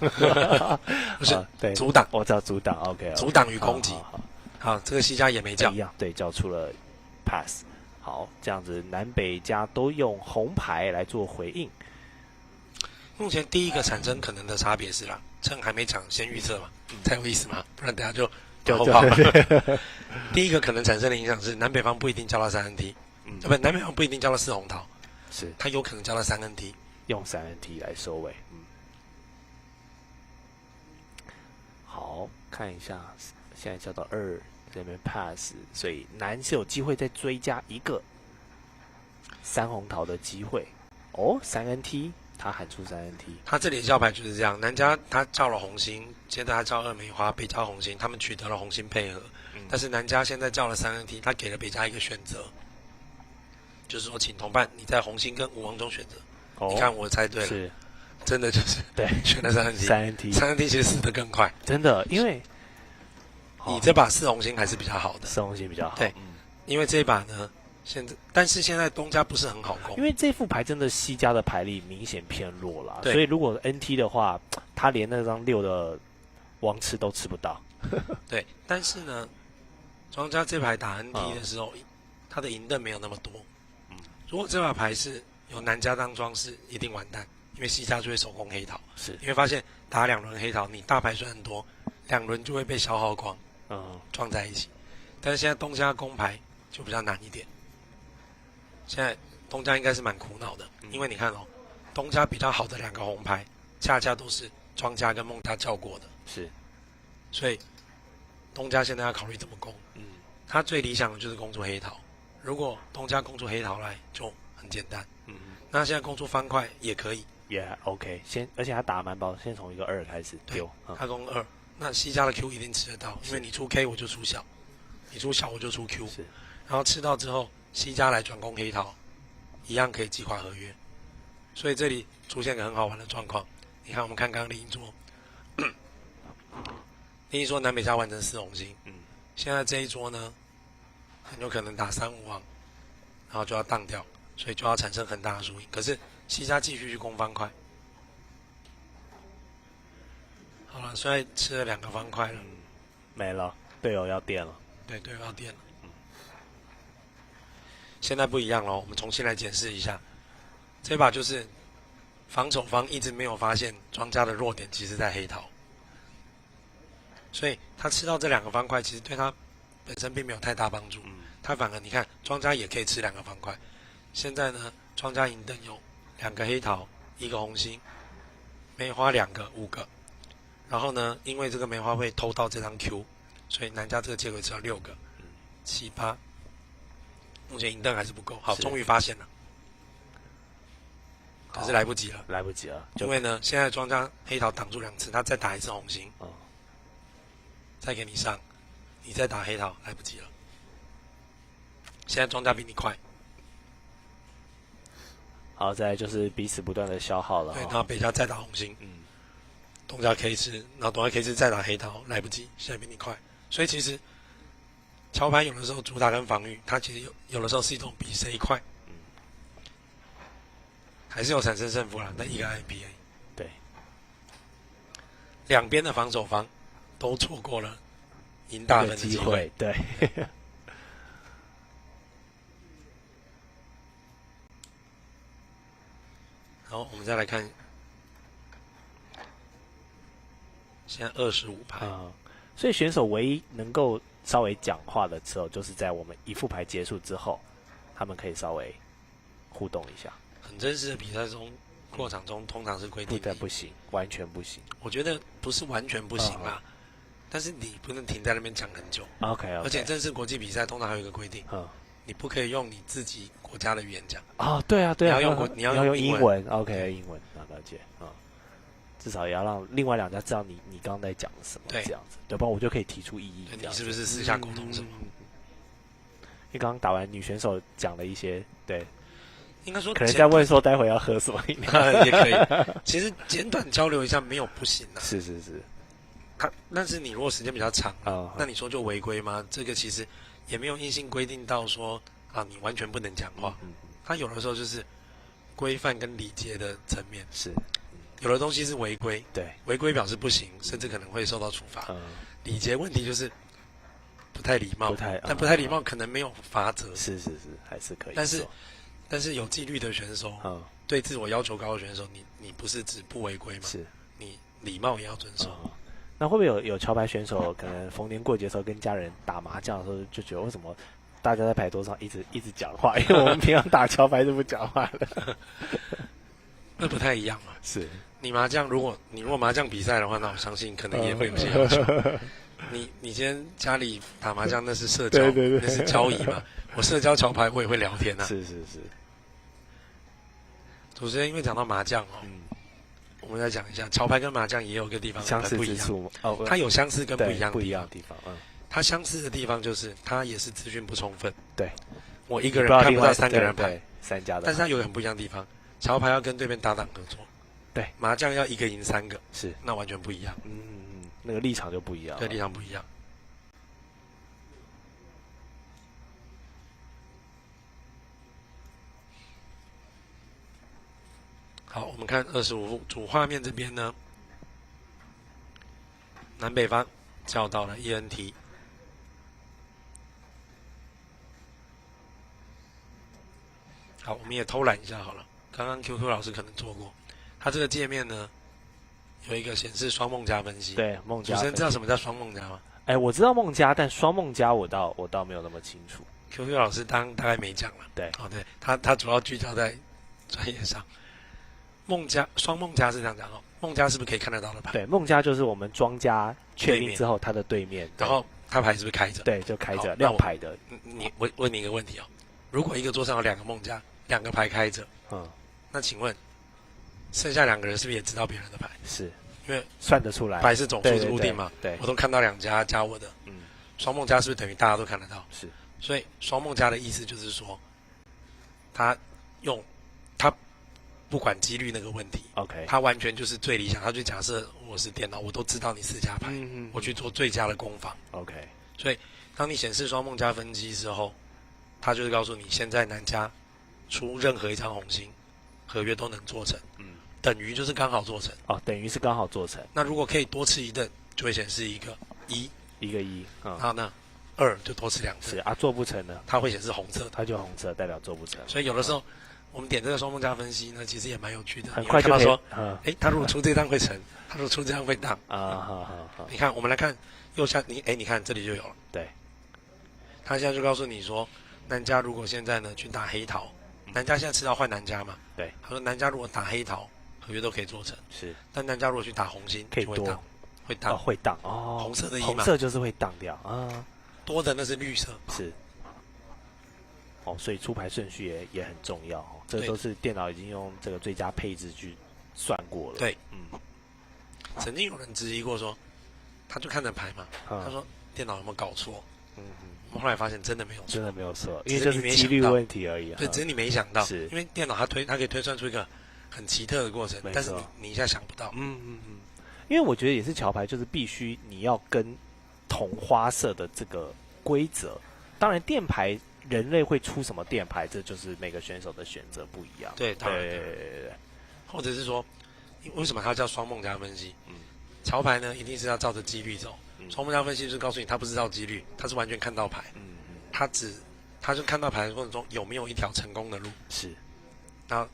Speaker 9: 不是，
Speaker 6: 对，
Speaker 9: 阻挡，
Speaker 6: 我知道阻挡 ，OK，
Speaker 9: 阻挡与攻击。好，这个西家也没叫
Speaker 6: 一样，对，叫出了 pass。好，这样子南北家都用红牌来做回应。
Speaker 9: 目前第一个产生可能的差别是啦，趁还没讲先预测嘛，才有意思嘛，不然等下就后跑。第一个可能产生的影响是南北方不一定叫到3NT，南北方不一定叫到4红桃，
Speaker 6: 是
Speaker 9: 他有可能叫到3NT，
Speaker 6: 用3NT来收尾。好，看一下，现在叫到2。这边 pass， 所以南是有机会再追加一个3红桃的机会哦。3NT， 他喊出3NT，
Speaker 9: 他这里的叫牌就是这样。南家他叫了红心，接着他叫二梅花，北家红心，他们取得了红心配合。但是南家现在叫了3NT，他给了北家一个选择，就是说请同伴你在红心跟5王中选择。你看我猜对了，
Speaker 6: 是
Speaker 9: 真的就是
Speaker 6: 对，
Speaker 9: 选了3NT。3NT其实死得更快，
Speaker 6: 真的，因为。
Speaker 9: 你这把4红星还是比较好的
Speaker 6: ，4红星比较好。
Speaker 9: 对，因为这一把呢，但是现在东家不是很好攻，
Speaker 6: 因为这副牌真的西家的牌力明显偏弱啦，所以如果 NT 的话，他连那张6的王吃都吃不到。
Speaker 9: 对，但是呢，庄家这牌打 NT 的时候，他的银盾没有那么多。如果这把牌是有南家当庄是一定完蛋，因为西家就会手攻黑桃，
Speaker 6: 是
Speaker 9: 你会发现打2轮黑桃，你大牌虽然多，2轮就会被消耗光。撞在一起，但是现在东家攻牌就比较难一点。现在东家应该是蛮苦恼的，因为你看哦，东家比较好的2个红牌，恰恰都是庄家跟孟家叫过的，
Speaker 6: 是，
Speaker 9: 所以东家现在要考虑怎么攻。他最理想的就是攻出黑桃，如果东家攻出黑桃来就很简单。那现在攻出方块也可以，
Speaker 6: 也 OK。而且他打蛮薄，先从一个2开始丢，
Speaker 9: 他攻2。那西家的 Q 一定吃得到，因为你出 K 我就出小，你出小我就出 Q， 然后吃到之后，西家来转攻黑桃，一样可以击垮合约。所以这里出现个很好玩的状况。你看，我们看刚刚另一桌，另一桌南北家完成4红星，现在这一桌呢，很有可能打3、5王，然后就要当掉，所以就要产生很大的输赢。可是西家继续去攻方块。好了，虽然吃了2个方块了，
Speaker 6: 没了，队友要垫了。
Speaker 9: 对，队友要垫了。现在不一样了，我们重新来检视一下，这把就是防守方一直没有发现庄家的弱点，其实在黑桃，所以他吃到这2个方块，其实对他本身并没有太大帮助。他反而你看，庄家也可以吃2个方块。现在呢，庄家银灯有2个黑桃，1个红心，梅花2个，5个。然后呢，因为这个梅花会偷到这张 Q， 所以南家这个结尾只要6个，7、8。目前银灯还是不够，好，终于发现了，可是来不及了，
Speaker 6: 来不及了，
Speaker 9: 因为呢，现在庄家黑桃挡住2次，他再打1次红心，再给你上，你再打黑桃，来不及了。现在庄家比你快，
Speaker 6: 好，再来就是彼此不断的消耗了。
Speaker 9: 对，然后北家再打红心，东家可以吃，然后东家可以吃再打黑桃，来不及，现在比你快，所以其实。桥牌有的时候主打跟防御，它其实有的时候是一种比谁快，还是有产生胜负啦。那一个 IPA，
Speaker 6: 对，
Speaker 9: 两边的防守方都错过了赢大分的机会，
Speaker 6: 对。
Speaker 9: 好，我们再来看，现在25牌，
Speaker 6: 所以选手唯一能够稍微讲话的时候，就是在我们一副牌结束之后，他们可以稍微互动一下。
Speaker 9: 很真实的比赛中，过场中通常是规定
Speaker 6: 不行，完全不行。
Speaker 9: 我觉得不是完全不行啦，但是你不能停在那边讲很久。
Speaker 6: OK，
Speaker 9: 而且正式国际比赛通常还有一个规定，你不可以用你自己国家的语言讲。
Speaker 6: 对啊，
Speaker 9: 你要用
Speaker 6: 英文 ，OK， 英文，了解至少也要让另外2家知道你刚刚在讲什么，这样子，对，不然我就可以提出异议。
Speaker 9: 你是不是私下沟通什么？
Speaker 6: 因为刚刚打完女选手讲了一些，对，
Speaker 9: 应该说
Speaker 6: 可能在问说待会要喝什么饮料
Speaker 9: 也可以。其实简短交流一下没有不行的，
Speaker 6: 是。
Speaker 9: 但是你如果时间比较长，那你说就违规吗？这个其实也没有硬性规定到说你完全不能讲话。它有的时候就是规范跟礼节的层面
Speaker 6: 是。
Speaker 9: 有的东西是违规，
Speaker 6: 对，
Speaker 9: 违规表示不行，甚至可能会受到处罚。礼节问题就是不太礼貌，但不太礼貌可能没有罚则，
Speaker 6: 是，还是可以。
Speaker 9: 但是有纪律的选手，对自我要求高的选手，你不是只不违规吗？
Speaker 6: 是，
Speaker 9: 你礼貌也要遵守。
Speaker 6: 那会不会有桥牌选手可能逢年过节的时候跟家人打麻将的时候，就觉得为什么大家在牌桌上一直讲话？因为我们平常打桥牌是不讲话的。
Speaker 9: 那不太一样嘛，
Speaker 6: 是。
Speaker 9: 你如果麻将比赛的话，那我相信可能也会有些要求。你今天家里打麻将那是社交，
Speaker 6: 对，
Speaker 9: 那是交易嘛。我社交桥牌我也会聊天啊。
Speaker 6: 是。
Speaker 9: 主持人因为讲到麻将我们再讲一下桥牌跟麻将也有一个地方
Speaker 6: 相似
Speaker 9: 不一样
Speaker 6: 之处
Speaker 9: 它有相似跟不一样
Speaker 6: 的地方。
Speaker 9: 它相似的地方就是它也是资讯不充分。
Speaker 6: 对，
Speaker 9: 我一个人看不到3个人牌
Speaker 6: ，3家的。
Speaker 9: 但是它有个很不一样的地方，桥牌要跟对面搭档合作。
Speaker 6: 对，
Speaker 9: 麻将要1个赢3个，
Speaker 6: 是，
Speaker 9: 那完全不一样。
Speaker 6: 那个立场就不一样。
Speaker 9: 对，立场不一样。好，我们看25副主画面这边呢，南北方叫到了 ENT。好，我们也偷懒一下好了。刚刚 QQ 老师可能做过，他这个界面呢有一个显示双梦加分析。
Speaker 6: 对，梦加。
Speaker 9: 主持人知道什么叫双梦加吗？
Speaker 6: 我知道梦加，但双梦加我倒没有那么清楚。
Speaker 9: QQ 老师大概没讲了。
Speaker 6: 对，
Speaker 9: 对，他主要聚焦在专业上。双梦加是这样讲梦加是不是可以看得到的牌？
Speaker 6: 对，梦加就是我们庄家确定之后，他的对面，
Speaker 9: 然后他牌是不是开着？
Speaker 6: 对，就开着亮牌的。
Speaker 9: 我问你一个问题如果一个桌上有2个梦加，2个牌开着，那请问剩下2个人是不是也知道别人的牌？
Speaker 6: 是，
Speaker 9: 因为
Speaker 6: 算得出来，
Speaker 9: 牌是总数固定嘛？
Speaker 6: 对，
Speaker 9: 我都看到2家加我的，双梦加是不是等于大家都看得到？
Speaker 6: 是，
Speaker 9: 所以双梦加的意思就是说，他不管几率那个问题
Speaker 6: ，OK，
Speaker 9: 他完全就是最理想。他就假设我是电脑，我都知道你4家牌，我去做最佳的攻防
Speaker 6: ，OK。
Speaker 9: 所以当你显示双梦加分机之后，他就是告诉你，现在南家出任何一张红心，合约都能做成，等于就是刚好做成。
Speaker 6: 等于是刚好做成。
Speaker 9: 那如果可以多吃1等，就会显示一个1，
Speaker 6: 一个1，
Speaker 9: 然后呢2就多吃2次。
Speaker 6: 是啊，做不成呢，
Speaker 9: 它会显示红色，
Speaker 6: 它就红色代表做不成。
Speaker 9: 所以有的时候我们点这个双梦加分析呢，其实也蛮有趣的。
Speaker 6: 很快就可以
Speaker 9: 你会看到说，他如果出这张会成，他如果出这张会当
Speaker 6: 好。
Speaker 9: 你看，我们来看右下，你看这里就有了。
Speaker 6: 对，
Speaker 9: 他现在就告诉你说，南家如果现在呢去打黑桃，南家现在吃到换南家嘛？
Speaker 6: 对，
Speaker 9: 他说南家如果打黑桃，合约都可以做成。
Speaker 6: 是，
Speaker 9: 但南家如果去打红心，
Speaker 6: 可以多，会当哦，
Speaker 9: 红色的
Speaker 6: 红色就是会当掉啊，
Speaker 9: 多的那是绿色。
Speaker 6: 是。所以出牌顺序也很重要哦，这都是电脑已经用这个最佳配置去算过了。
Speaker 9: 对，曾经有人质疑过说，他就看着牌嘛，他说电脑有没有搞错？我们后来发现真的没有错，
Speaker 6: 真的没有错，因为就是几率问题而已。
Speaker 9: 对，只是你没想到，
Speaker 6: 是
Speaker 9: 因为电脑它可以推算出一个很奇特的过程，但是你一下想不到。
Speaker 6: 因为我觉得也是桥牌，就是必须你要跟同花色的这个规则，当然电牌。人类会出什么电牌，这就是每个选手的选择不一样。
Speaker 9: 对，当然对。或者是说，为什么它叫双梦加分析？桥牌呢，一定是要照着几率走。双梦加分析就是告诉你，它不是照几率，它是完全看到牌。它就看到牌的过程中有没有一条成功的路。是。那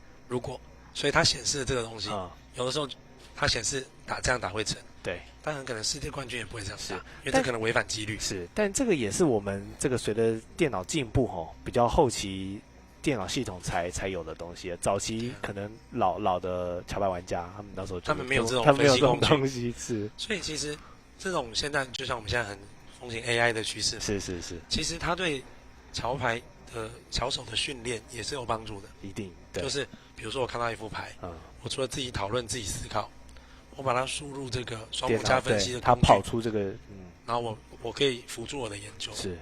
Speaker 9: 所以它显示的这个东西，有的时候它显示这样打会成。对，但很可能世界冠军也不会这样打，因为这可能违反几率。
Speaker 6: 是，但这个也是我们这个随着电脑进步比较后期电脑系统才有的东西。早期可能老的桥牌玩家，他们那时候
Speaker 9: 他们没有这种
Speaker 6: 东西是。
Speaker 9: 所以其实这种现在就像我们现在很风行 AI 的趋势，
Speaker 6: 是。
Speaker 9: 其实它对桥牌的桥手的训练也是有帮助的，
Speaker 6: 一定。
Speaker 9: 就是比如说我看到一副牌，我除了自己讨论、自己思考。我把它输入这个双梦加分析的工具，
Speaker 6: 它跑出这个，
Speaker 9: 然后我可以辅助我的研究。
Speaker 6: 是，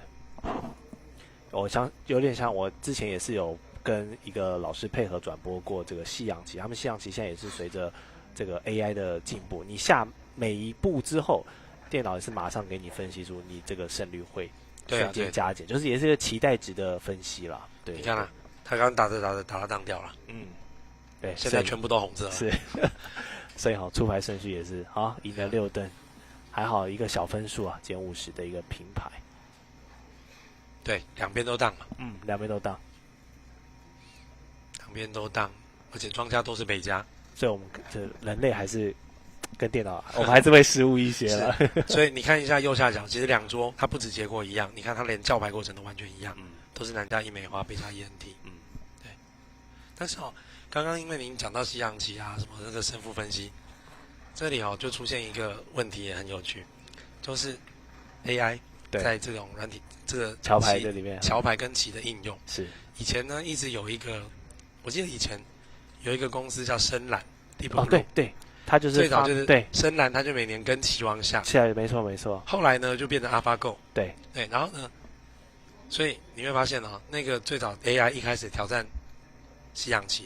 Speaker 6: 我有点像我之前也是有跟一个老师配合转播过这个西洋棋，他们西洋棋现在也是随着这个 AI 的进步，你下每一步之后，电脑也是马上给你分析出你这个胜率会瞬间加减，就是也是一个期待值的分析啦。对，
Speaker 9: 你看啦，他刚打着打到当掉了，
Speaker 6: 对，
Speaker 9: 现在全部都红色了。
Speaker 6: 是。所以出牌顺序也是赢了6灯，还好一个小分数减50的一个平牌。
Speaker 9: 对，两边都当嘛。
Speaker 6: 两边都当，
Speaker 9: 而且庄家都是北家，
Speaker 6: 所以我们这人类还是跟电脑，我们还是会失误一些了。
Speaker 9: 所以你看一下右下角，其实两桌它不止结果一样，你看它连叫牌过程都完全一样，都是南加一梅花，北加ENT。对。但是刚刚因为您讲到西洋棋什么那个胜负分析，这里就出现一个问题也很有趣，就是 AI 在这种软体这个
Speaker 6: 桥牌的里面，
Speaker 9: 桥牌跟棋的应用
Speaker 6: 是以
Speaker 9: 前呢一直有一个，我记得以前有一个公司叫深蓝，
Speaker 6: 对，它就是
Speaker 9: 最早就是深蓝，它就每年跟棋王下，
Speaker 6: 没错。
Speaker 9: 后来呢就变成 AlphaGo，
Speaker 6: 对，
Speaker 9: 然后呢，所以你会发现那个最早 AI 一开始挑战。西洋棋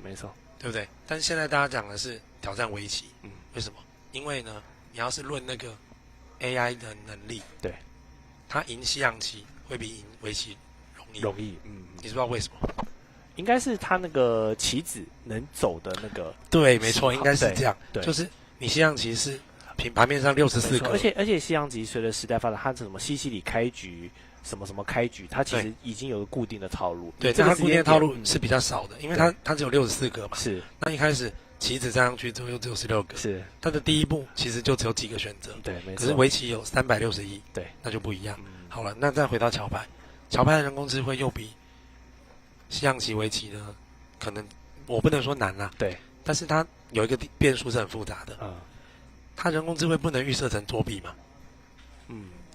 Speaker 6: 没错，
Speaker 9: 对不对？但是现在大家讲的是挑战围棋，为什么？因为呢，你要是论那个 AI 的能力，
Speaker 6: 对，
Speaker 9: 它赢西洋棋会比赢围棋容易，你知不知道为什么？
Speaker 6: 应该是它那个棋子能走的那个，
Speaker 9: 对，没错，应该是这样，就是你西洋棋是盘面上64格，
Speaker 6: 而且西洋棋随着时代发展，它什么西西里开局。什么开局，它其实已经有个固定的套路。
Speaker 9: 对，它固定的套路是比较少的，因为它只有64格嘛。是。那一开始棋子站上去之后又只有16格。是。它的第一步其实就只有几个选择。对，没错。可是围棋有361。对。那就不一样。好了，那再回到桥牌，桥牌的人工智慧又比西洋棋、围棋呢，可能我不能说难啦。对。但是它有一个变数是很复杂的。它人工智慧不能预设成作弊嘛。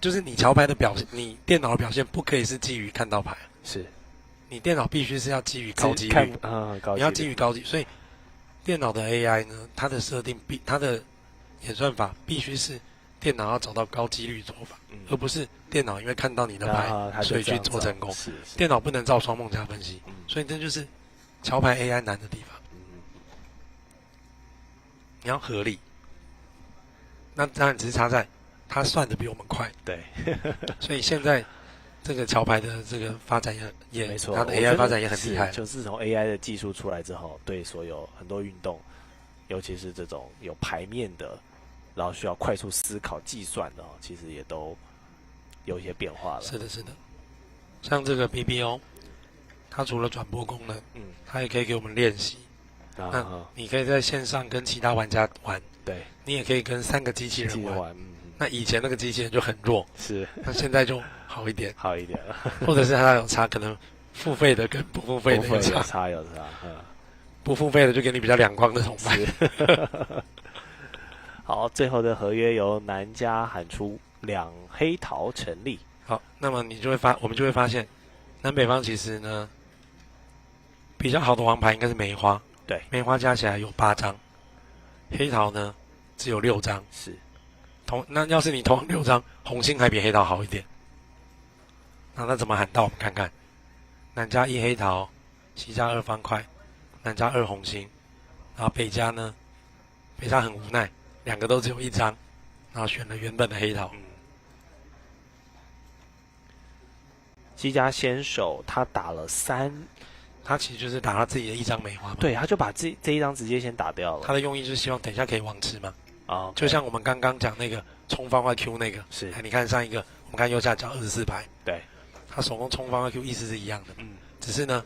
Speaker 9: 就是你桥牌的表现，你电脑的表现不可以是基于看到牌，是，你电脑必须是要基于高几率，你要基于高几，所以电脑的 AI 呢，它的设定它的演算法必须是电脑要找到高几率做法，而不是电脑因为看到你的牌，所以去做成功。电脑不能照双梦加分析，所以这就是桥牌 AI 难的地方。你要合理，那当然只是差在。他算的比我们快，对，所以现在这个桥牌的这个发展也没错，它的 AI 发展也很厉害。
Speaker 6: 就自从 AI 的技术出来之后，对所有很多运动，尤其是这种有牌面的然后需要快速思考计算的其实也都有一些变化了。
Speaker 9: 是的，是的。像这个 BBO， 它除了转播功能，它也可以给我们练习。那你可以在线上跟其他玩家玩，
Speaker 6: 对，
Speaker 9: 你也可以跟3个机器人玩。那以前那个机器人就很弱，
Speaker 6: 是，
Speaker 9: 那现在就好一点，
Speaker 6: 好一点了。
Speaker 9: 或者是它有差，可能付费的跟不付费的有差，不付费的就给你比较两光的铜牌。
Speaker 6: 好，最后的合约由南家喊出2黑桃成立。
Speaker 9: 好，那么我们就会发现，南北方其实呢，比较好的王牌应该是梅花，
Speaker 6: 对，
Speaker 9: 梅花加起来有8张，黑桃呢只有6张，
Speaker 6: 是。
Speaker 9: 那要是你同6张，红心还比黑桃好一点。那怎么喊到？我们看看，南加1黑桃，西加2方块，南加2红心，然后北加呢，北加很无奈，2个都只有1张，然后选了原本的黑桃。
Speaker 6: 西加先手他打了3，
Speaker 9: 他其实就是打他自己的1张梅花嘛。
Speaker 6: 对，他就把这一张直接先打掉了。
Speaker 9: 他的用意就是希望等一下可以王吃嘛。
Speaker 6: Okay.
Speaker 9: 就像我们刚刚讲那个冲方块 Q 那个，
Speaker 6: 是，
Speaker 9: 你看上一个，我们看右下角24牌，
Speaker 6: 对，
Speaker 9: 他手工冲方块 Q 意思是一样的，只是呢，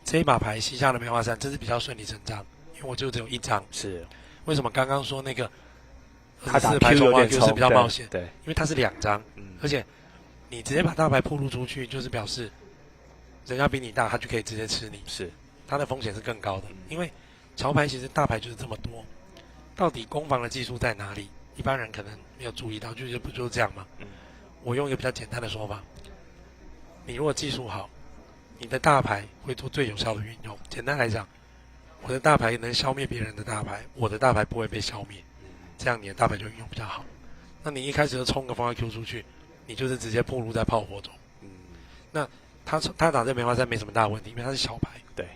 Speaker 9: 这一把牌西下的梅花3真是比较顺理成章，因为我就只有1张，
Speaker 6: 是，
Speaker 9: 为什么刚刚说那个
Speaker 6: 他打
Speaker 9: Q 牌冲方 Q 是比较冒险？
Speaker 6: 对，
Speaker 9: 因为它是2张，而且你直接把大牌暴露出去，就是表示人家比你大，他就可以直接吃你，
Speaker 6: 是，
Speaker 9: 他的风险是更高的，因为桥牌其实大牌就是这么多，到底攻防的技术在哪里？一般人可能没有注意到，不就是这样吗？我用一个比较简单的说法，你如果技术好，你的大牌会做最有效的运用。简单来讲，我的大牌能消灭别人的大牌，我的大牌不会被消灭，这样你的大牌就运用比较好。那你一开始就冲个方块 Q 出去，你就是直接暴露在炮火中。那他打这梅花3没什么大问题，因为他是小牌，
Speaker 6: 对，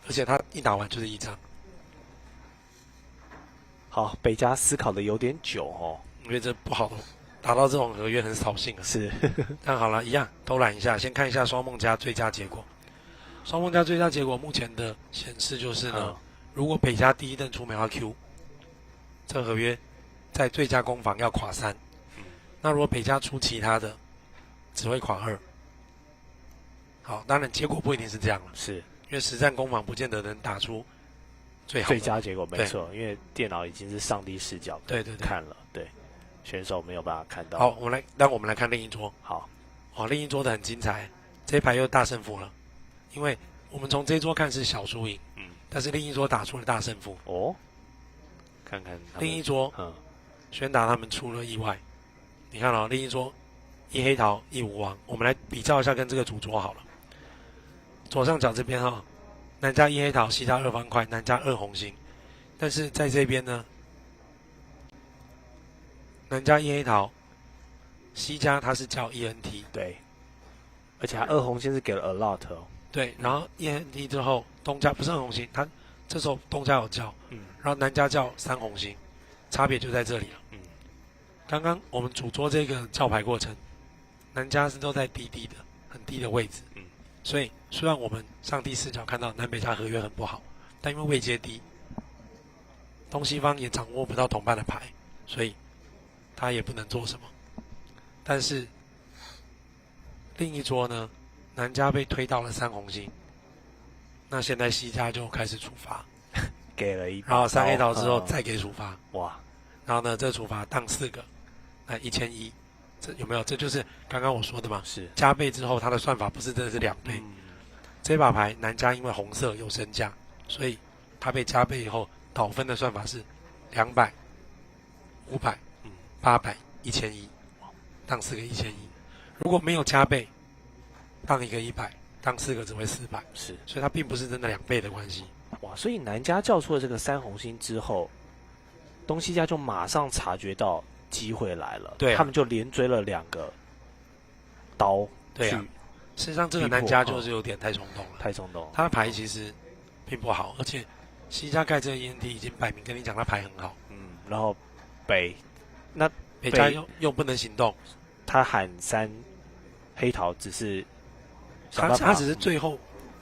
Speaker 9: 而且他一打完就是1张。
Speaker 6: 好，北加思考的有点久
Speaker 9: 因为这不好打到这种合约很扫兴啊。
Speaker 6: 是，
Speaker 9: 但好了，一样偷懒一下，先看一下双梦家最佳结果。双梦家最佳结果目前的显示就是呢，如果北加第一蹬出梅花 Q， 这合约在最佳攻防要垮3，那如果北加出其他的，只会垮2。好，当然结果不一定是这样了，
Speaker 6: 是
Speaker 9: 因为实战攻防不见得能打出最
Speaker 6: 佳结果，没错，因为电脑已经是上帝视角，
Speaker 9: 对，
Speaker 6: 看了，对，选手没有办法看到。
Speaker 9: 好，让我们来看另一桌。
Speaker 6: 好，
Speaker 9: 另一桌的很精彩，这一排又大胜负了，因为我们从这一桌看是小输赢，但是另一桌打出了大胜负。看看另一桌，宣达他们出了意外。你看另一桌1黑桃1武王，我们来比较一下跟这个主桌好了。左上角这边南加1黑桃，西加2方块，南加2红心。但是在这边呢，南加1黑桃，西加它是叫 ENT，
Speaker 6: 对，而且它2红心是给了 a lot
Speaker 9: 对，然后 ENT 之后，东家不是2红心，他这时候东家有叫，然后南家叫3红心，差别就在这里了。刚刚我们主桌这个叫牌过程，南家是都在很低的位置，所以虽然我们上帝视角看到南北家合约很不好，但因为位阶低，东西方也掌握不到同伴的牌，所以他也不能做什么。但是另一桌呢，南家被推到了3红心，那现在西家就开始处罚，
Speaker 6: 给了一把，
Speaker 9: 然后3黑桃之后再给处罚，
Speaker 6: 哇！
Speaker 9: 然后呢，这处罚当4个，那1100，这有没有？这就是刚刚我说的嘛，
Speaker 6: 是
Speaker 9: 加倍之后，它的算法不是真的是2倍。这把牌南家因为红色有身价，所以它被加倍以后，倒分的算法是200、500、800、1100，当4个1100。如果没有加倍，当一个100，当4个只会400，
Speaker 6: 是，
Speaker 9: 所以它并不是真的2倍的关系。
Speaker 6: 哇！所以南家叫出了这个3红心之后，东西家就马上察觉到机会来了，
Speaker 9: 对，
Speaker 6: 他们就连追了2个刀，
Speaker 9: 对啊。事实上，这个南家就是有点太冲动了，
Speaker 6: 太冲动了。
Speaker 9: 他的牌其实并不好，而且西家盖这个 ENT 已经摆明跟你讲他牌很好，
Speaker 6: 然后北
Speaker 9: 家又不能行动，
Speaker 6: 他喊3黑桃只是
Speaker 9: 他只是最后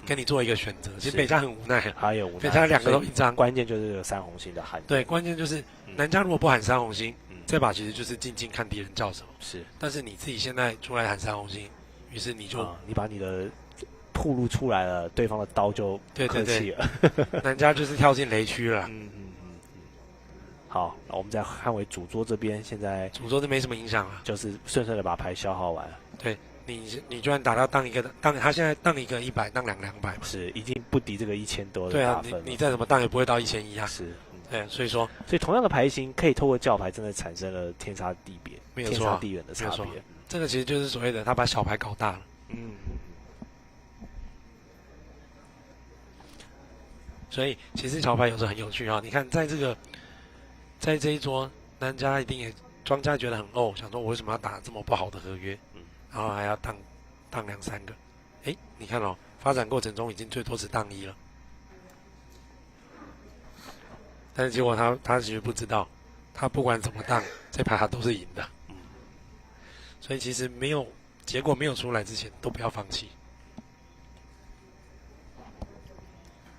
Speaker 9: 跟你做一个选择。其实北家很无奈，
Speaker 6: 还有无奈，
Speaker 9: 北家两个都一张，
Speaker 6: 关键就是3红星的喊。
Speaker 9: 对，关键就是南家如果不喊3红星，这把其实就是静静看敌人叫什么。
Speaker 6: 是，但
Speaker 9: 是你自己现在出来喊3红星，于是你就
Speaker 6: 你把你的暴露出来了，对方的刀就客气了。
Speaker 9: 南家就是跳进雷区了。
Speaker 6: 好，那我们再看回主桌这边，现在
Speaker 9: 主桌就没什么影响了，
Speaker 6: 就是顺顺的把牌消耗完了。
Speaker 9: 对，你就算打到当一个，他现在当一个100，当200嘛，
Speaker 6: 是已经不敌这个1000多的
Speaker 9: 对啊，
Speaker 6: 打分。
Speaker 9: 你再怎么当也不会到1001啊。
Speaker 6: 是，
Speaker 9: 对，所以
Speaker 6: 同样的牌型，可以透过叫牌，真的产生了天差地别，
Speaker 9: 没有错，
Speaker 6: 天差地远的差别。
Speaker 9: 这个其实就是所谓的他把小牌搞大了。所以其实桥牌有时候很有趣啊！你看，在这一桌，南家一定也庄家觉得很怄，想说我为什么要打这么不好的合约？然后还要当2、3个。哎，你看哦，发展过程中已经最多只当1了，但是结果他其实不知道，他不管怎么当，这牌他都是赢的。所以其实结果没有出来之前，都不要放弃。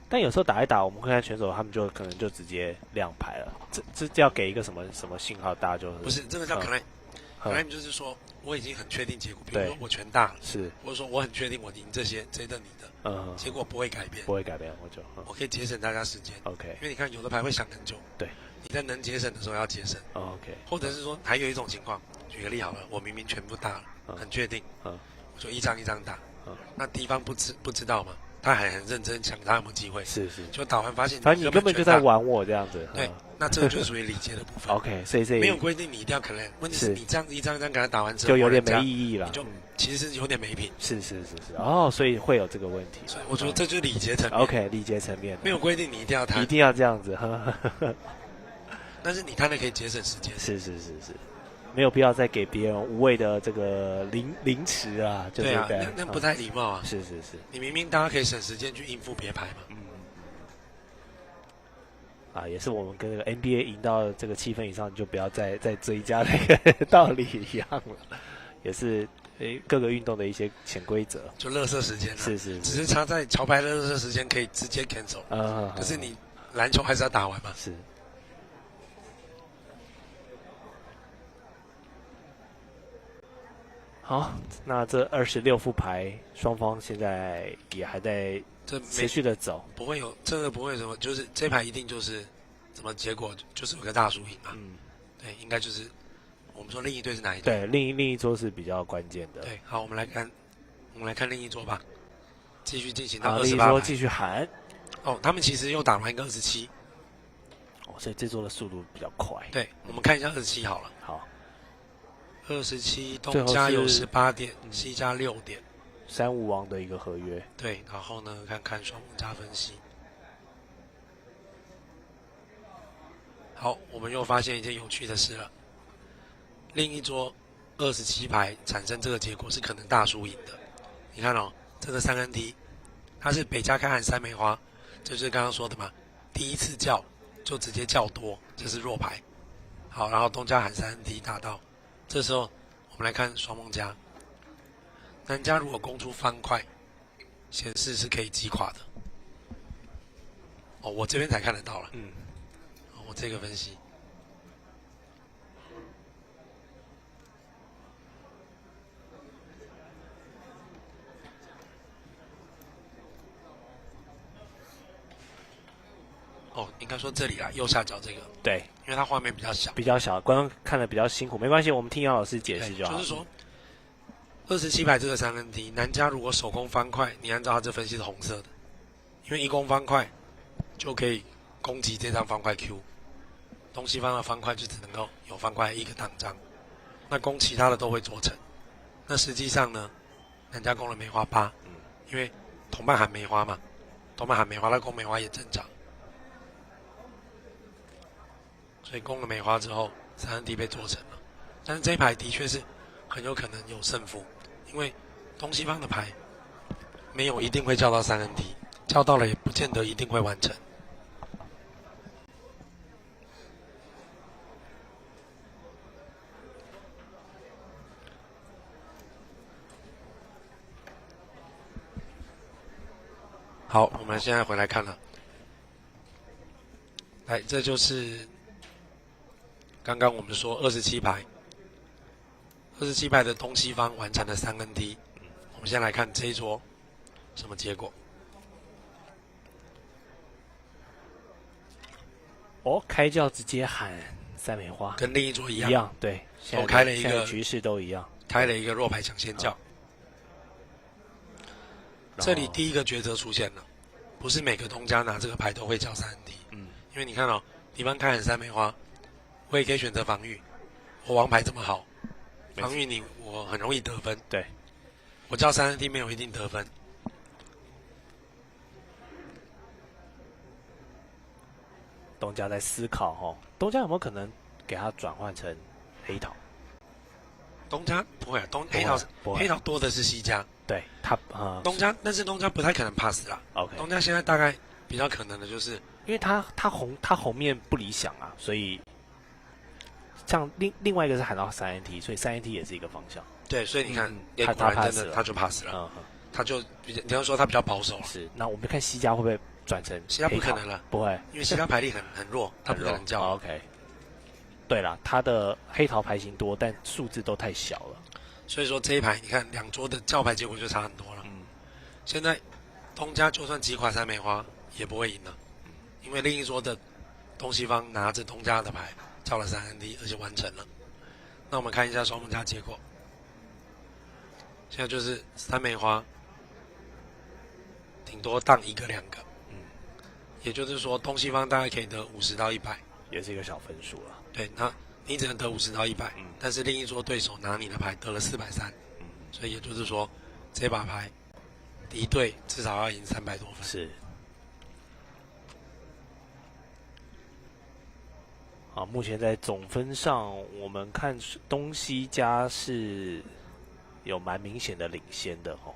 Speaker 6: 但有时候打一打，我们会看选手，他们就可能就直接亮牌了。这要给一个什么信号，大家就
Speaker 9: 不是这个叫 claim，claim 就是说我已经很确定结果，比如说我全大了，
Speaker 6: 是，
Speaker 9: 或者说我很确定我赢这一顿你的，结果不会改变，我可以节省大家时间。
Speaker 6: OK，
Speaker 9: 因为你看有的牌会想很久，
Speaker 6: 对，
Speaker 9: 你在能节省的时候要节省。
Speaker 6: OK，
Speaker 9: 或者是说还有一种情况，举个例好了，我明明全部大了，很确定，我就一张一张打，那敌方不知道嘛？他还很认真想他有没有机会，
Speaker 6: 是，
Speaker 9: 就打完发现
Speaker 6: 反正你根本就在玩我这样子。
Speaker 9: 对，那这个就属于礼节的部分。
Speaker 6: OK， 所以
Speaker 9: 没有规定你一定要 claim， 问题是你这样子一张一张给他打完之后，
Speaker 6: 就有点没意义了，
Speaker 9: 就其实是有点没品。
Speaker 6: 是，哦，所以会有这个问题。
Speaker 9: 所以我觉得这就是礼节层面。
Speaker 6: OK， 礼节层面，
Speaker 9: 没有规定你一定要贪，
Speaker 6: 一定要这样子。
Speaker 9: 但是你贪的可以节省时间。
Speaker 6: 是。没有必要再给别人无谓的这个凌迟啊，
Speaker 9: 对啊，那不太礼貌啊。
Speaker 6: 是，
Speaker 9: 你明明大家可以省时间去应付别牌
Speaker 6: 嘛。也是我们跟那个 NBA 赢到这个7分以上，你就不要再追加那个道理一样了。也是各个运动的一些潜规则，
Speaker 9: 就垃圾时间啊。
Speaker 6: 是，
Speaker 9: 只是差在桥牌的垃圾时间可以直接 cancel，可是你篮球还是要打完嘛。
Speaker 6: 是。好，那这26副牌，双方现在也还在持续的走，
Speaker 9: 不会有真的不会什么，就是这牌一定就是怎么结果就是有个大输赢嘛。对，应该就是我们说另一队是哪一队？
Speaker 6: 对，另一桌是比较关键的。
Speaker 9: 对，好，我们来看另一桌吧，继续进行到28牌。
Speaker 6: 另一桌继续喊。
Speaker 9: 他们其实又打完一个27。
Speaker 6: 所以这桌的速度比较快。
Speaker 9: 对，我们看一下27好了。
Speaker 6: 好。
Speaker 9: 27，东家有18点，西家6点
Speaker 6: ，3-5王的一个合约。
Speaker 9: 对，然后呢，看双方家分析。好，我们又发现一件有趣的事了。另一桌27牌产生这个结果是可能大输赢的。你看哦，这个3NT，它是北家开喊3梅花，这就是刚刚说的嘛，第一次叫就直接叫多，这是弱牌。好，然后东家喊3NT大道。这时候，我们来看双梦家。南家如果攻出方块，显示是可以击垮的。我这边才看得到了。我这个分析。应该说这里啦，右下角这个。
Speaker 6: 对，
Speaker 9: 因为它画面比较
Speaker 6: 小，观众看得比较辛苦，没关系，我们听杨老师解释就好。
Speaker 9: 就是说，27牌这个3NT，南家如果手攻方块，你按照他这分析是红色的，因为一攻方块就可以攻击这张方块 Q， 东西方的方块就只能够有方块一个挡张，那攻其他的都会做成。那实际上呢，南家攻了梅花8，因为同伴喊梅花嘛，同伴喊梅花，那攻梅花也正常。所以攻了梅花之后，3NT被做成了，但是这一牌的确是很有可能有胜负，因为东西方的牌没有一定会叫到3NT，叫到了也不见得一定会完成。好，我们现在回来看了。来，这就是刚刚我们说27排，27排的东西方完成了3NT。我们先来看这一桌什么结果。
Speaker 6: 哦，开叫直接喊三梅花，
Speaker 9: 跟另一桌一样。
Speaker 6: 一样，对，现在
Speaker 9: 开了一个
Speaker 6: 现在局势都一样，
Speaker 9: 开了一个弱牌抢先叫。这里第一个抉择出现了，不是每个东家拿这个牌都会叫3NT。因为你看哦，敌方开喊三梅花，我也可以选择防御。我王牌这么好，防御你我很容易得分。
Speaker 6: 对，
Speaker 9: 我叫3NT没有一定得分。
Speaker 6: 东家在思考哦，东家有没有可能给他转换成黑桃？
Speaker 9: 东家不会啊，黑桃多的是西家。
Speaker 6: 对他
Speaker 9: 东家，但是东家不太可能 pass 啦。
Speaker 6: OK，
Speaker 9: 东家现在大概比较可能的就是，
Speaker 6: 因为他红面不理想啊，所以像另外一个是喊到3NT，所以3NT也是一个方向。
Speaker 9: 对，所以你看，
Speaker 6: 他
Speaker 9: pass 了，他就 pass 了，他就你要说他比较保守了。
Speaker 6: 是，那我们看西家会不会转成
Speaker 9: 西家不可能了，
Speaker 6: 不会，
Speaker 9: 因为西家牌力很弱，他不可能叫。
Speaker 6: OK， 对了，他的黑桃牌型多，但数字都太小了。
Speaker 9: 所以说这一排你看两桌的叫牌结果就差很多了。现在东家就算击垮三梅花也不会赢了，因为另一桌的东西方拿着东家的牌叫了3NT，而且完成了。那我们看一下双东家结果，现在就是三梅花顶多当1个2个，也就是说东西方大概可以得50到100，
Speaker 6: 也是一个小分数了。
Speaker 9: 对，那你只能得50到100，但是另一桌对手拿你的牌得了430，所以也就是说这把牌敌对至少要赢300多分。
Speaker 6: 是。好，目前在总分上，我们看东西家是有蛮明显的领先的哦。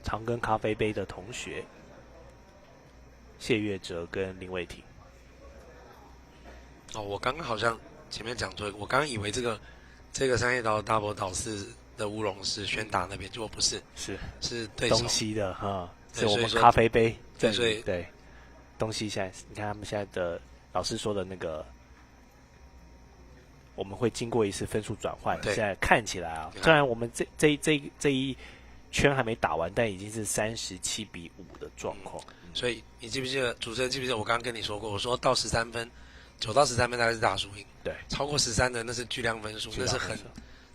Speaker 6: 长庚咖啡杯的同学谢月哲跟林伟霆。
Speaker 9: 哦，我刚刚好像前面讲错，我刚刚以为这个三叶刀 double 倒4的乌龙是宣达那边，结果不是，是对手
Speaker 6: 东西的哈，是我们咖啡杯。
Speaker 9: 对，所以
Speaker 6: 对，东西现在你看他们现在的老师说的那个，我们会经过一次分数转换，现在看起来啊，虽然我们这一圈还没打完，但已经是37-5的状况。
Speaker 9: 所以你记不记得主持人记不记得我刚刚跟你说过，我说到13分，9到13分大概是大输赢，
Speaker 6: 对，
Speaker 9: 超过13的那是巨量分数，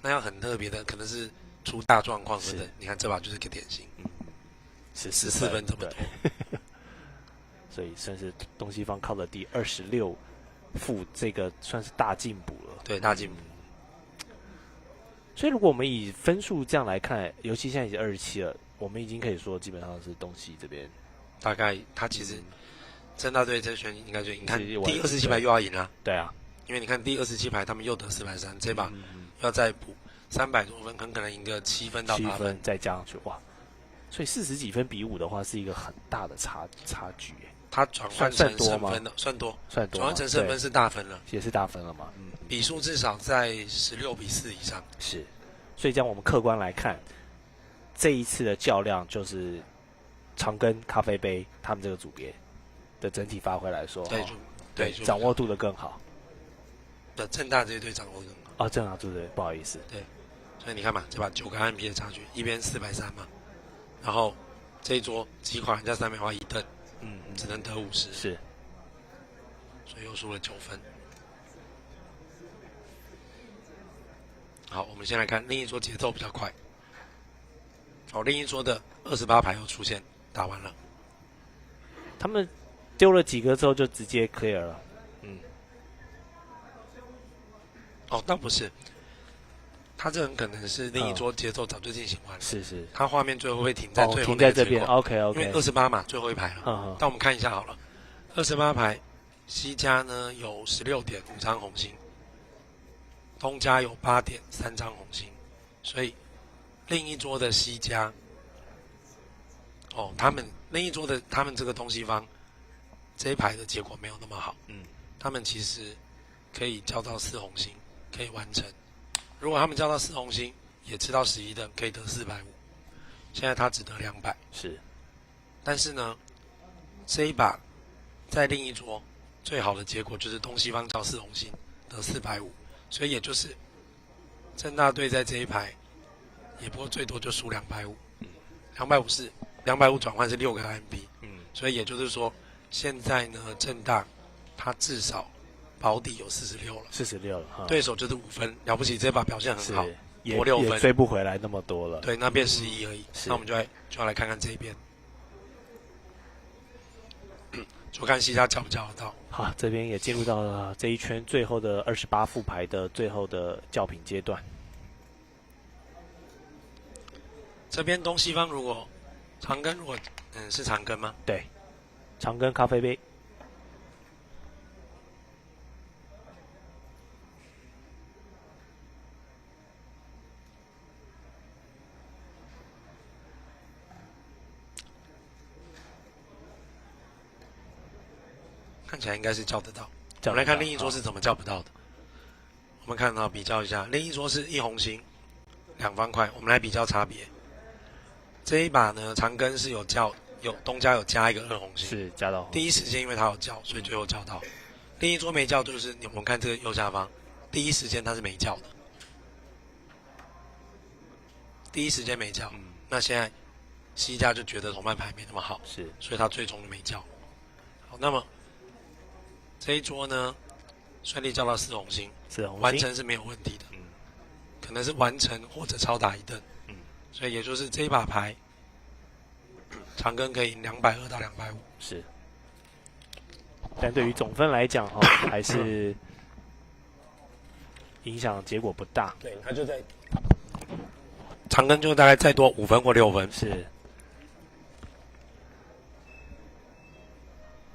Speaker 9: 那要很特别的，可能是出大状况等等。你看这把就是个典型，14分这么多，
Speaker 6: 所以算是东西方靠的第26负，这个算是大进步了。
Speaker 9: 对，大进步。
Speaker 6: 所以如果我们以分数这样来看，尤其现在已经27了，我们已经可以说基本上是东西这边。
Speaker 9: 大概他其实正大队这圈应该就你看第27排又要赢了。
Speaker 6: 对啊，
Speaker 9: 因为你看第27排他们又得430，这把要再补300多分，很可能赢个7分到8分，
Speaker 6: 再加上去，哇！所以40几分比5的话，是一个很大的差距耶。
Speaker 9: 它转换成胜分了，算多，转换成胜分是大分了，
Speaker 6: 也是大分了嘛。
Speaker 9: 比数至少在16-4以上。
Speaker 6: 是，所以这样我们客观来看，这一次的较量就是长庚咖啡杯他们这个组别的整体发挥来说，对，掌握度的更好。
Speaker 9: 的正大这一队掌握更好。
Speaker 6: 正大对，不好意思。
Speaker 9: 对，所以你看嘛，这把9个 MP 的差距，一边430嘛，然后这一桌击垮人家三梅花1等，只能得50，
Speaker 6: 是，
Speaker 9: 所以又输了9分。好，我们先来看另一桌节奏比较快。好，另一桌的28排又出现，打完了。
Speaker 6: 他们丢了几个之后就直接 clear 了。
Speaker 9: 倒不是，他这很可能是另一桌节奏早就进行完了。
Speaker 6: 是，
Speaker 9: 他画面最后会停在最后
Speaker 6: 停在这边。OK，
Speaker 9: 因为28嘛，最后一排了。但我们看一下好了，28排西家呢有16点5张红心，东家有8点3张红心，所以另一桌的西家，他们另一桌的他们这个东西方这一排的结果没有那么好。他们其实可以叫到4红心，可以完成如果他们叫到4红星，也吃到11灯，可以得450。现在他只得200。
Speaker 6: 是，
Speaker 9: 但是呢，这一把在另一桌最好的结果就是东西方叫4红星得450，所以也就是政大队在这一排也不过最多就输250。250转换是6个 IMP。所以也就是说，现在呢，政大他至少保底有46了
Speaker 6: ，46了哈。
Speaker 9: 对手就是5分，了不起，这把表现很好，
Speaker 6: 也
Speaker 9: 夺6分，
Speaker 6: 也追不回来那么多了。
Speaker 9: 对，那变11而已。那我们就要来看看这一边，就看西家叫不叫得到。
Speaker 6: 好，这边也进入到了这一圈最后的28副牌的最后的校品阶段。
Speaker 9: 这边东西方如果长庚，如果是长庚吗？
Speaker 6: 对，长庚咖啡杯。
Speaker 9: 看起来应该是叫得到。
Speaker 6: 我
Speaker 9: 们来看另一桌是怎么叫不到的。我们看到比较一下，另一桌是1红星2方块，我们来比较差别。这一把呢，长庚是有东家有加一个2红星，
Speaker 6: 是加到
Speaker 9: 第一时间，因为他有叫，所以最后叫到。另一桌没叫，就是我们看这个右下方，第一时间他是没叫的，第一时间没叫。那现在西家就觉得同伴牌没那么好，
Speaker 6: 是，
Speaker 9: 所以他最终就没叫。好，那么这一桌呢，顺利叫到4红星，完成是没有问题的。可能是完成或者超打1灯。所以也就是这一把牌，长庚可以赢220到250。
Speaker 6: 是，但对于总分来讲还是影响结果不大。
Speaker 9: 对，他就在长庚就大概再多5分或6分。
Speaker 6: 是。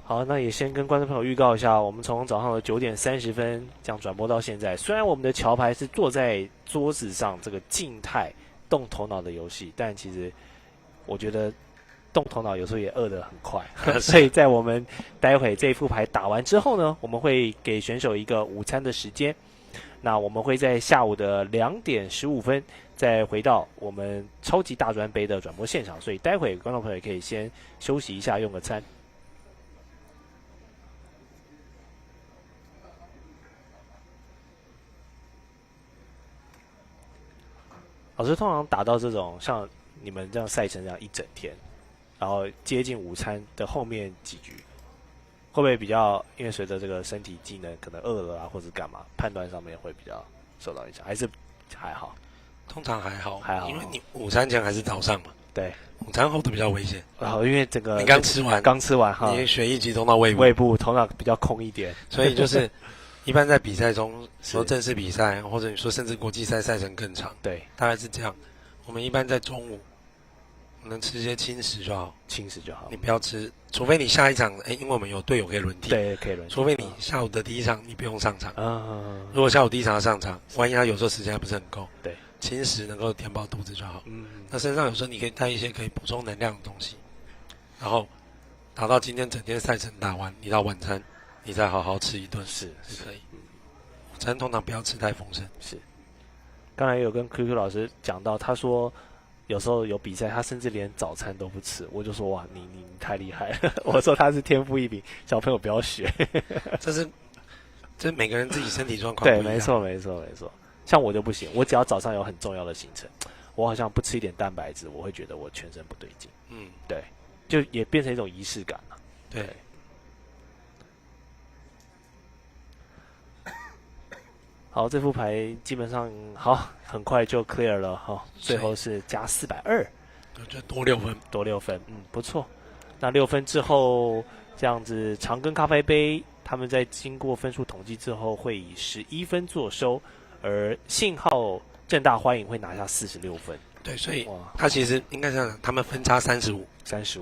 Speaker 6: 好，那也先跟观众朋友预告一下，我们从早上的9点30分这样转播到现在。虽然我们的桥牌是坐在桌子上这个静态动头脑的游戏，但其实我觉得动头脑有时候也饿得很快。所以在我们待会这一副牌打完之后呢，我们会给选手一个午餐的时间。那我们会在下午的2点15分再回到我们超级大专杯的转播现场，所以待会观众朋友也可以先休息一下，用个餐。老师通常打到这种像你们这样赛程这样一整天，然后接近午餐的后面几局，会不会比较因为随着这个身体机能可能饿了啊，或者干嘛，判断上面会比较受到影响，还是还好？
Speaker 9: 通常还好，
Speaker 6: 还好，
Speaker 9: 因为你午餐前还是早上嘛。
Speaker 6: 对，
Speaker 9: 午餐后的比较危险。
Speaker 6: 然后因为整个
Speaker 9: 你刚吃完
Speaker 6: 哈，
Speaker 9: 你血液集中到胃部，
Speaker 6: 头脑比较空一点，
Speaker 9: 所以就是一般在比赛中，说正式比赛，或者你说甚至国际赛赛程更长，
Speaker 6: 对，
Speaker 9: 大概是这样。我们一般在中午能吃些轻食就好，你不要吃，除非你下一场，因为我们有队友可以轮替，
Speaker 6: 对，可以轮替。
Speaker 9: 除非你下午的第一场你不用上场，如果下午第一场要上场，万一他有时候时间还不是很够，
Speaker 6: 对，
Speaker 9: 轻食能够填饱肚子就好。那身上有时候你可以带一些可以补充能量的东西，然后打到今天整天赛程打完，你到晚餐你再好好吃一顿，是可以。午餐通常不要吃太丰盛。
Speaker 6: 是。刚才有跟 QQ 老师讲到，他说有时候有比赛，他甚至连早餐都不吃。我就说哇，你太厉害了！我说他是天赋异禀，小朋友不要学。
Speaker 9: 这是每个人自己身体状况
Speaker 6: 对，没错。像我就不行，我只要早上有很重要的行程，我好像不吃一点蛋白质，我会觉得我全身不对劲。对，就也变成一种仪式感了。
Speaker 9: 对。
Speaker 6: 好，这副牌基本上好，很快就 clear 了哈。最后是加420，
Speaker 9: 就多6分，
Speaker 6: 多6分，不错。那6分之后，这样子长庚咖啡杯他们在经过分数统计之后，会以11分作收，而信号政大欢迎会拿下46分。
Speaker 9: 对，所以他其实应该这样，他们分差35，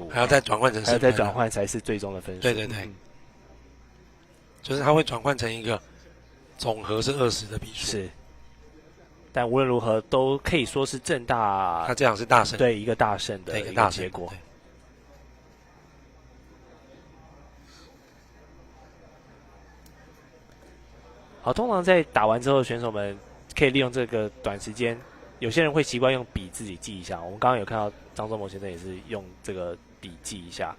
Speaker 6: 还
Speaker 9: 要再转换成4分，
Speaker 6: 还要再转换才是最终的分数。
Speaker 9: 对，就是他会转换成一个总和是20的比数。
Speaker 6: 是，但无论如何都可以说是政大，
Speaker 9: 他这样是大胜，
Speaker 6: 对，一个大胜的一个结果。好，通常在打完之后，选手们可以利用这个短时间，有些人会习惯用笔自己记一下。我们刚刚有看到张忠谋先生也是用这个笔记一下。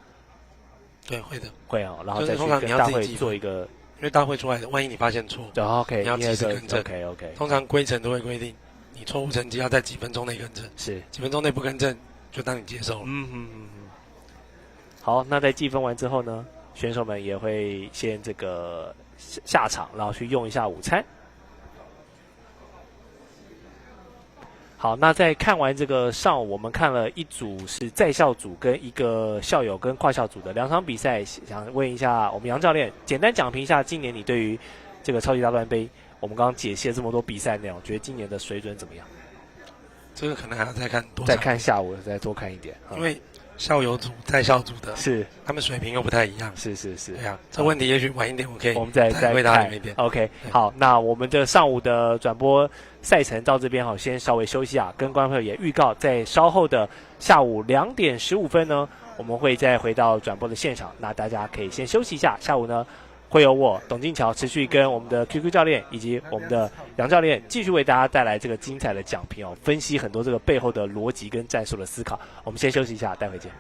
Speaker 9: 对，会的，
Speaker 6: 会啊，然后再去
Speaker 9: 通常
Speaker 6: 跟大会做一个，
Speaker 9: 因为大会出来的，万一你发现错，
Speaker 6: 对 ，OK，
Speaker 9: 你要及时更正。
Speaker 6: OK。
Speaker 9: 通常规程都会规定，你错误成绩要在几分钟内更正，
Speaker 6: 是
Speaker 9: 几分钟内不更正就当你接受了。
Speaker 6: 好，那在计分完之后呢，选手们也会先这个下场，然后去用一下午餐。好，那在看完这个上午，我们看了一组是在校组跟一个校友跟跨校组的2场比赛，想问一下我们杨教练，简单讲评一下今年你对于这个超级大专杯，我们刚刚解析了这么多比赛内容，觉得今年的水准怎么样？
Speaker 9: 这个可能还要再看多，
Speaker 6: 再看下午再多看一点，
Speaker 9: 因为校友组、在校组的
Speaker 6: 是
Speaker 9: 他们水平又不太一样，
Speaker 6: 是，
Speaker 9: 对啊，这问题也许晚一点我们
Speaker 6: 再
Speaker 9: 回答
Speaker 6: 看
Speaker 9: 你一遍。
Speaker 6: OK， 好，那我们的上午的转播赛程到这边好，先稍微休息啊，跟观众朋友也预告，在稍后的下午2点15分呢，我们会再回到转播的现场，那大家可以先休息一下，下午呢会有我董金桥持续跟我们的 QQ 教练以及我们的杨教练继续为大家带来这个精彩的讲评哦，分析很多这个背后的逻辑跟战术的思考。我们先休息一下，待会见。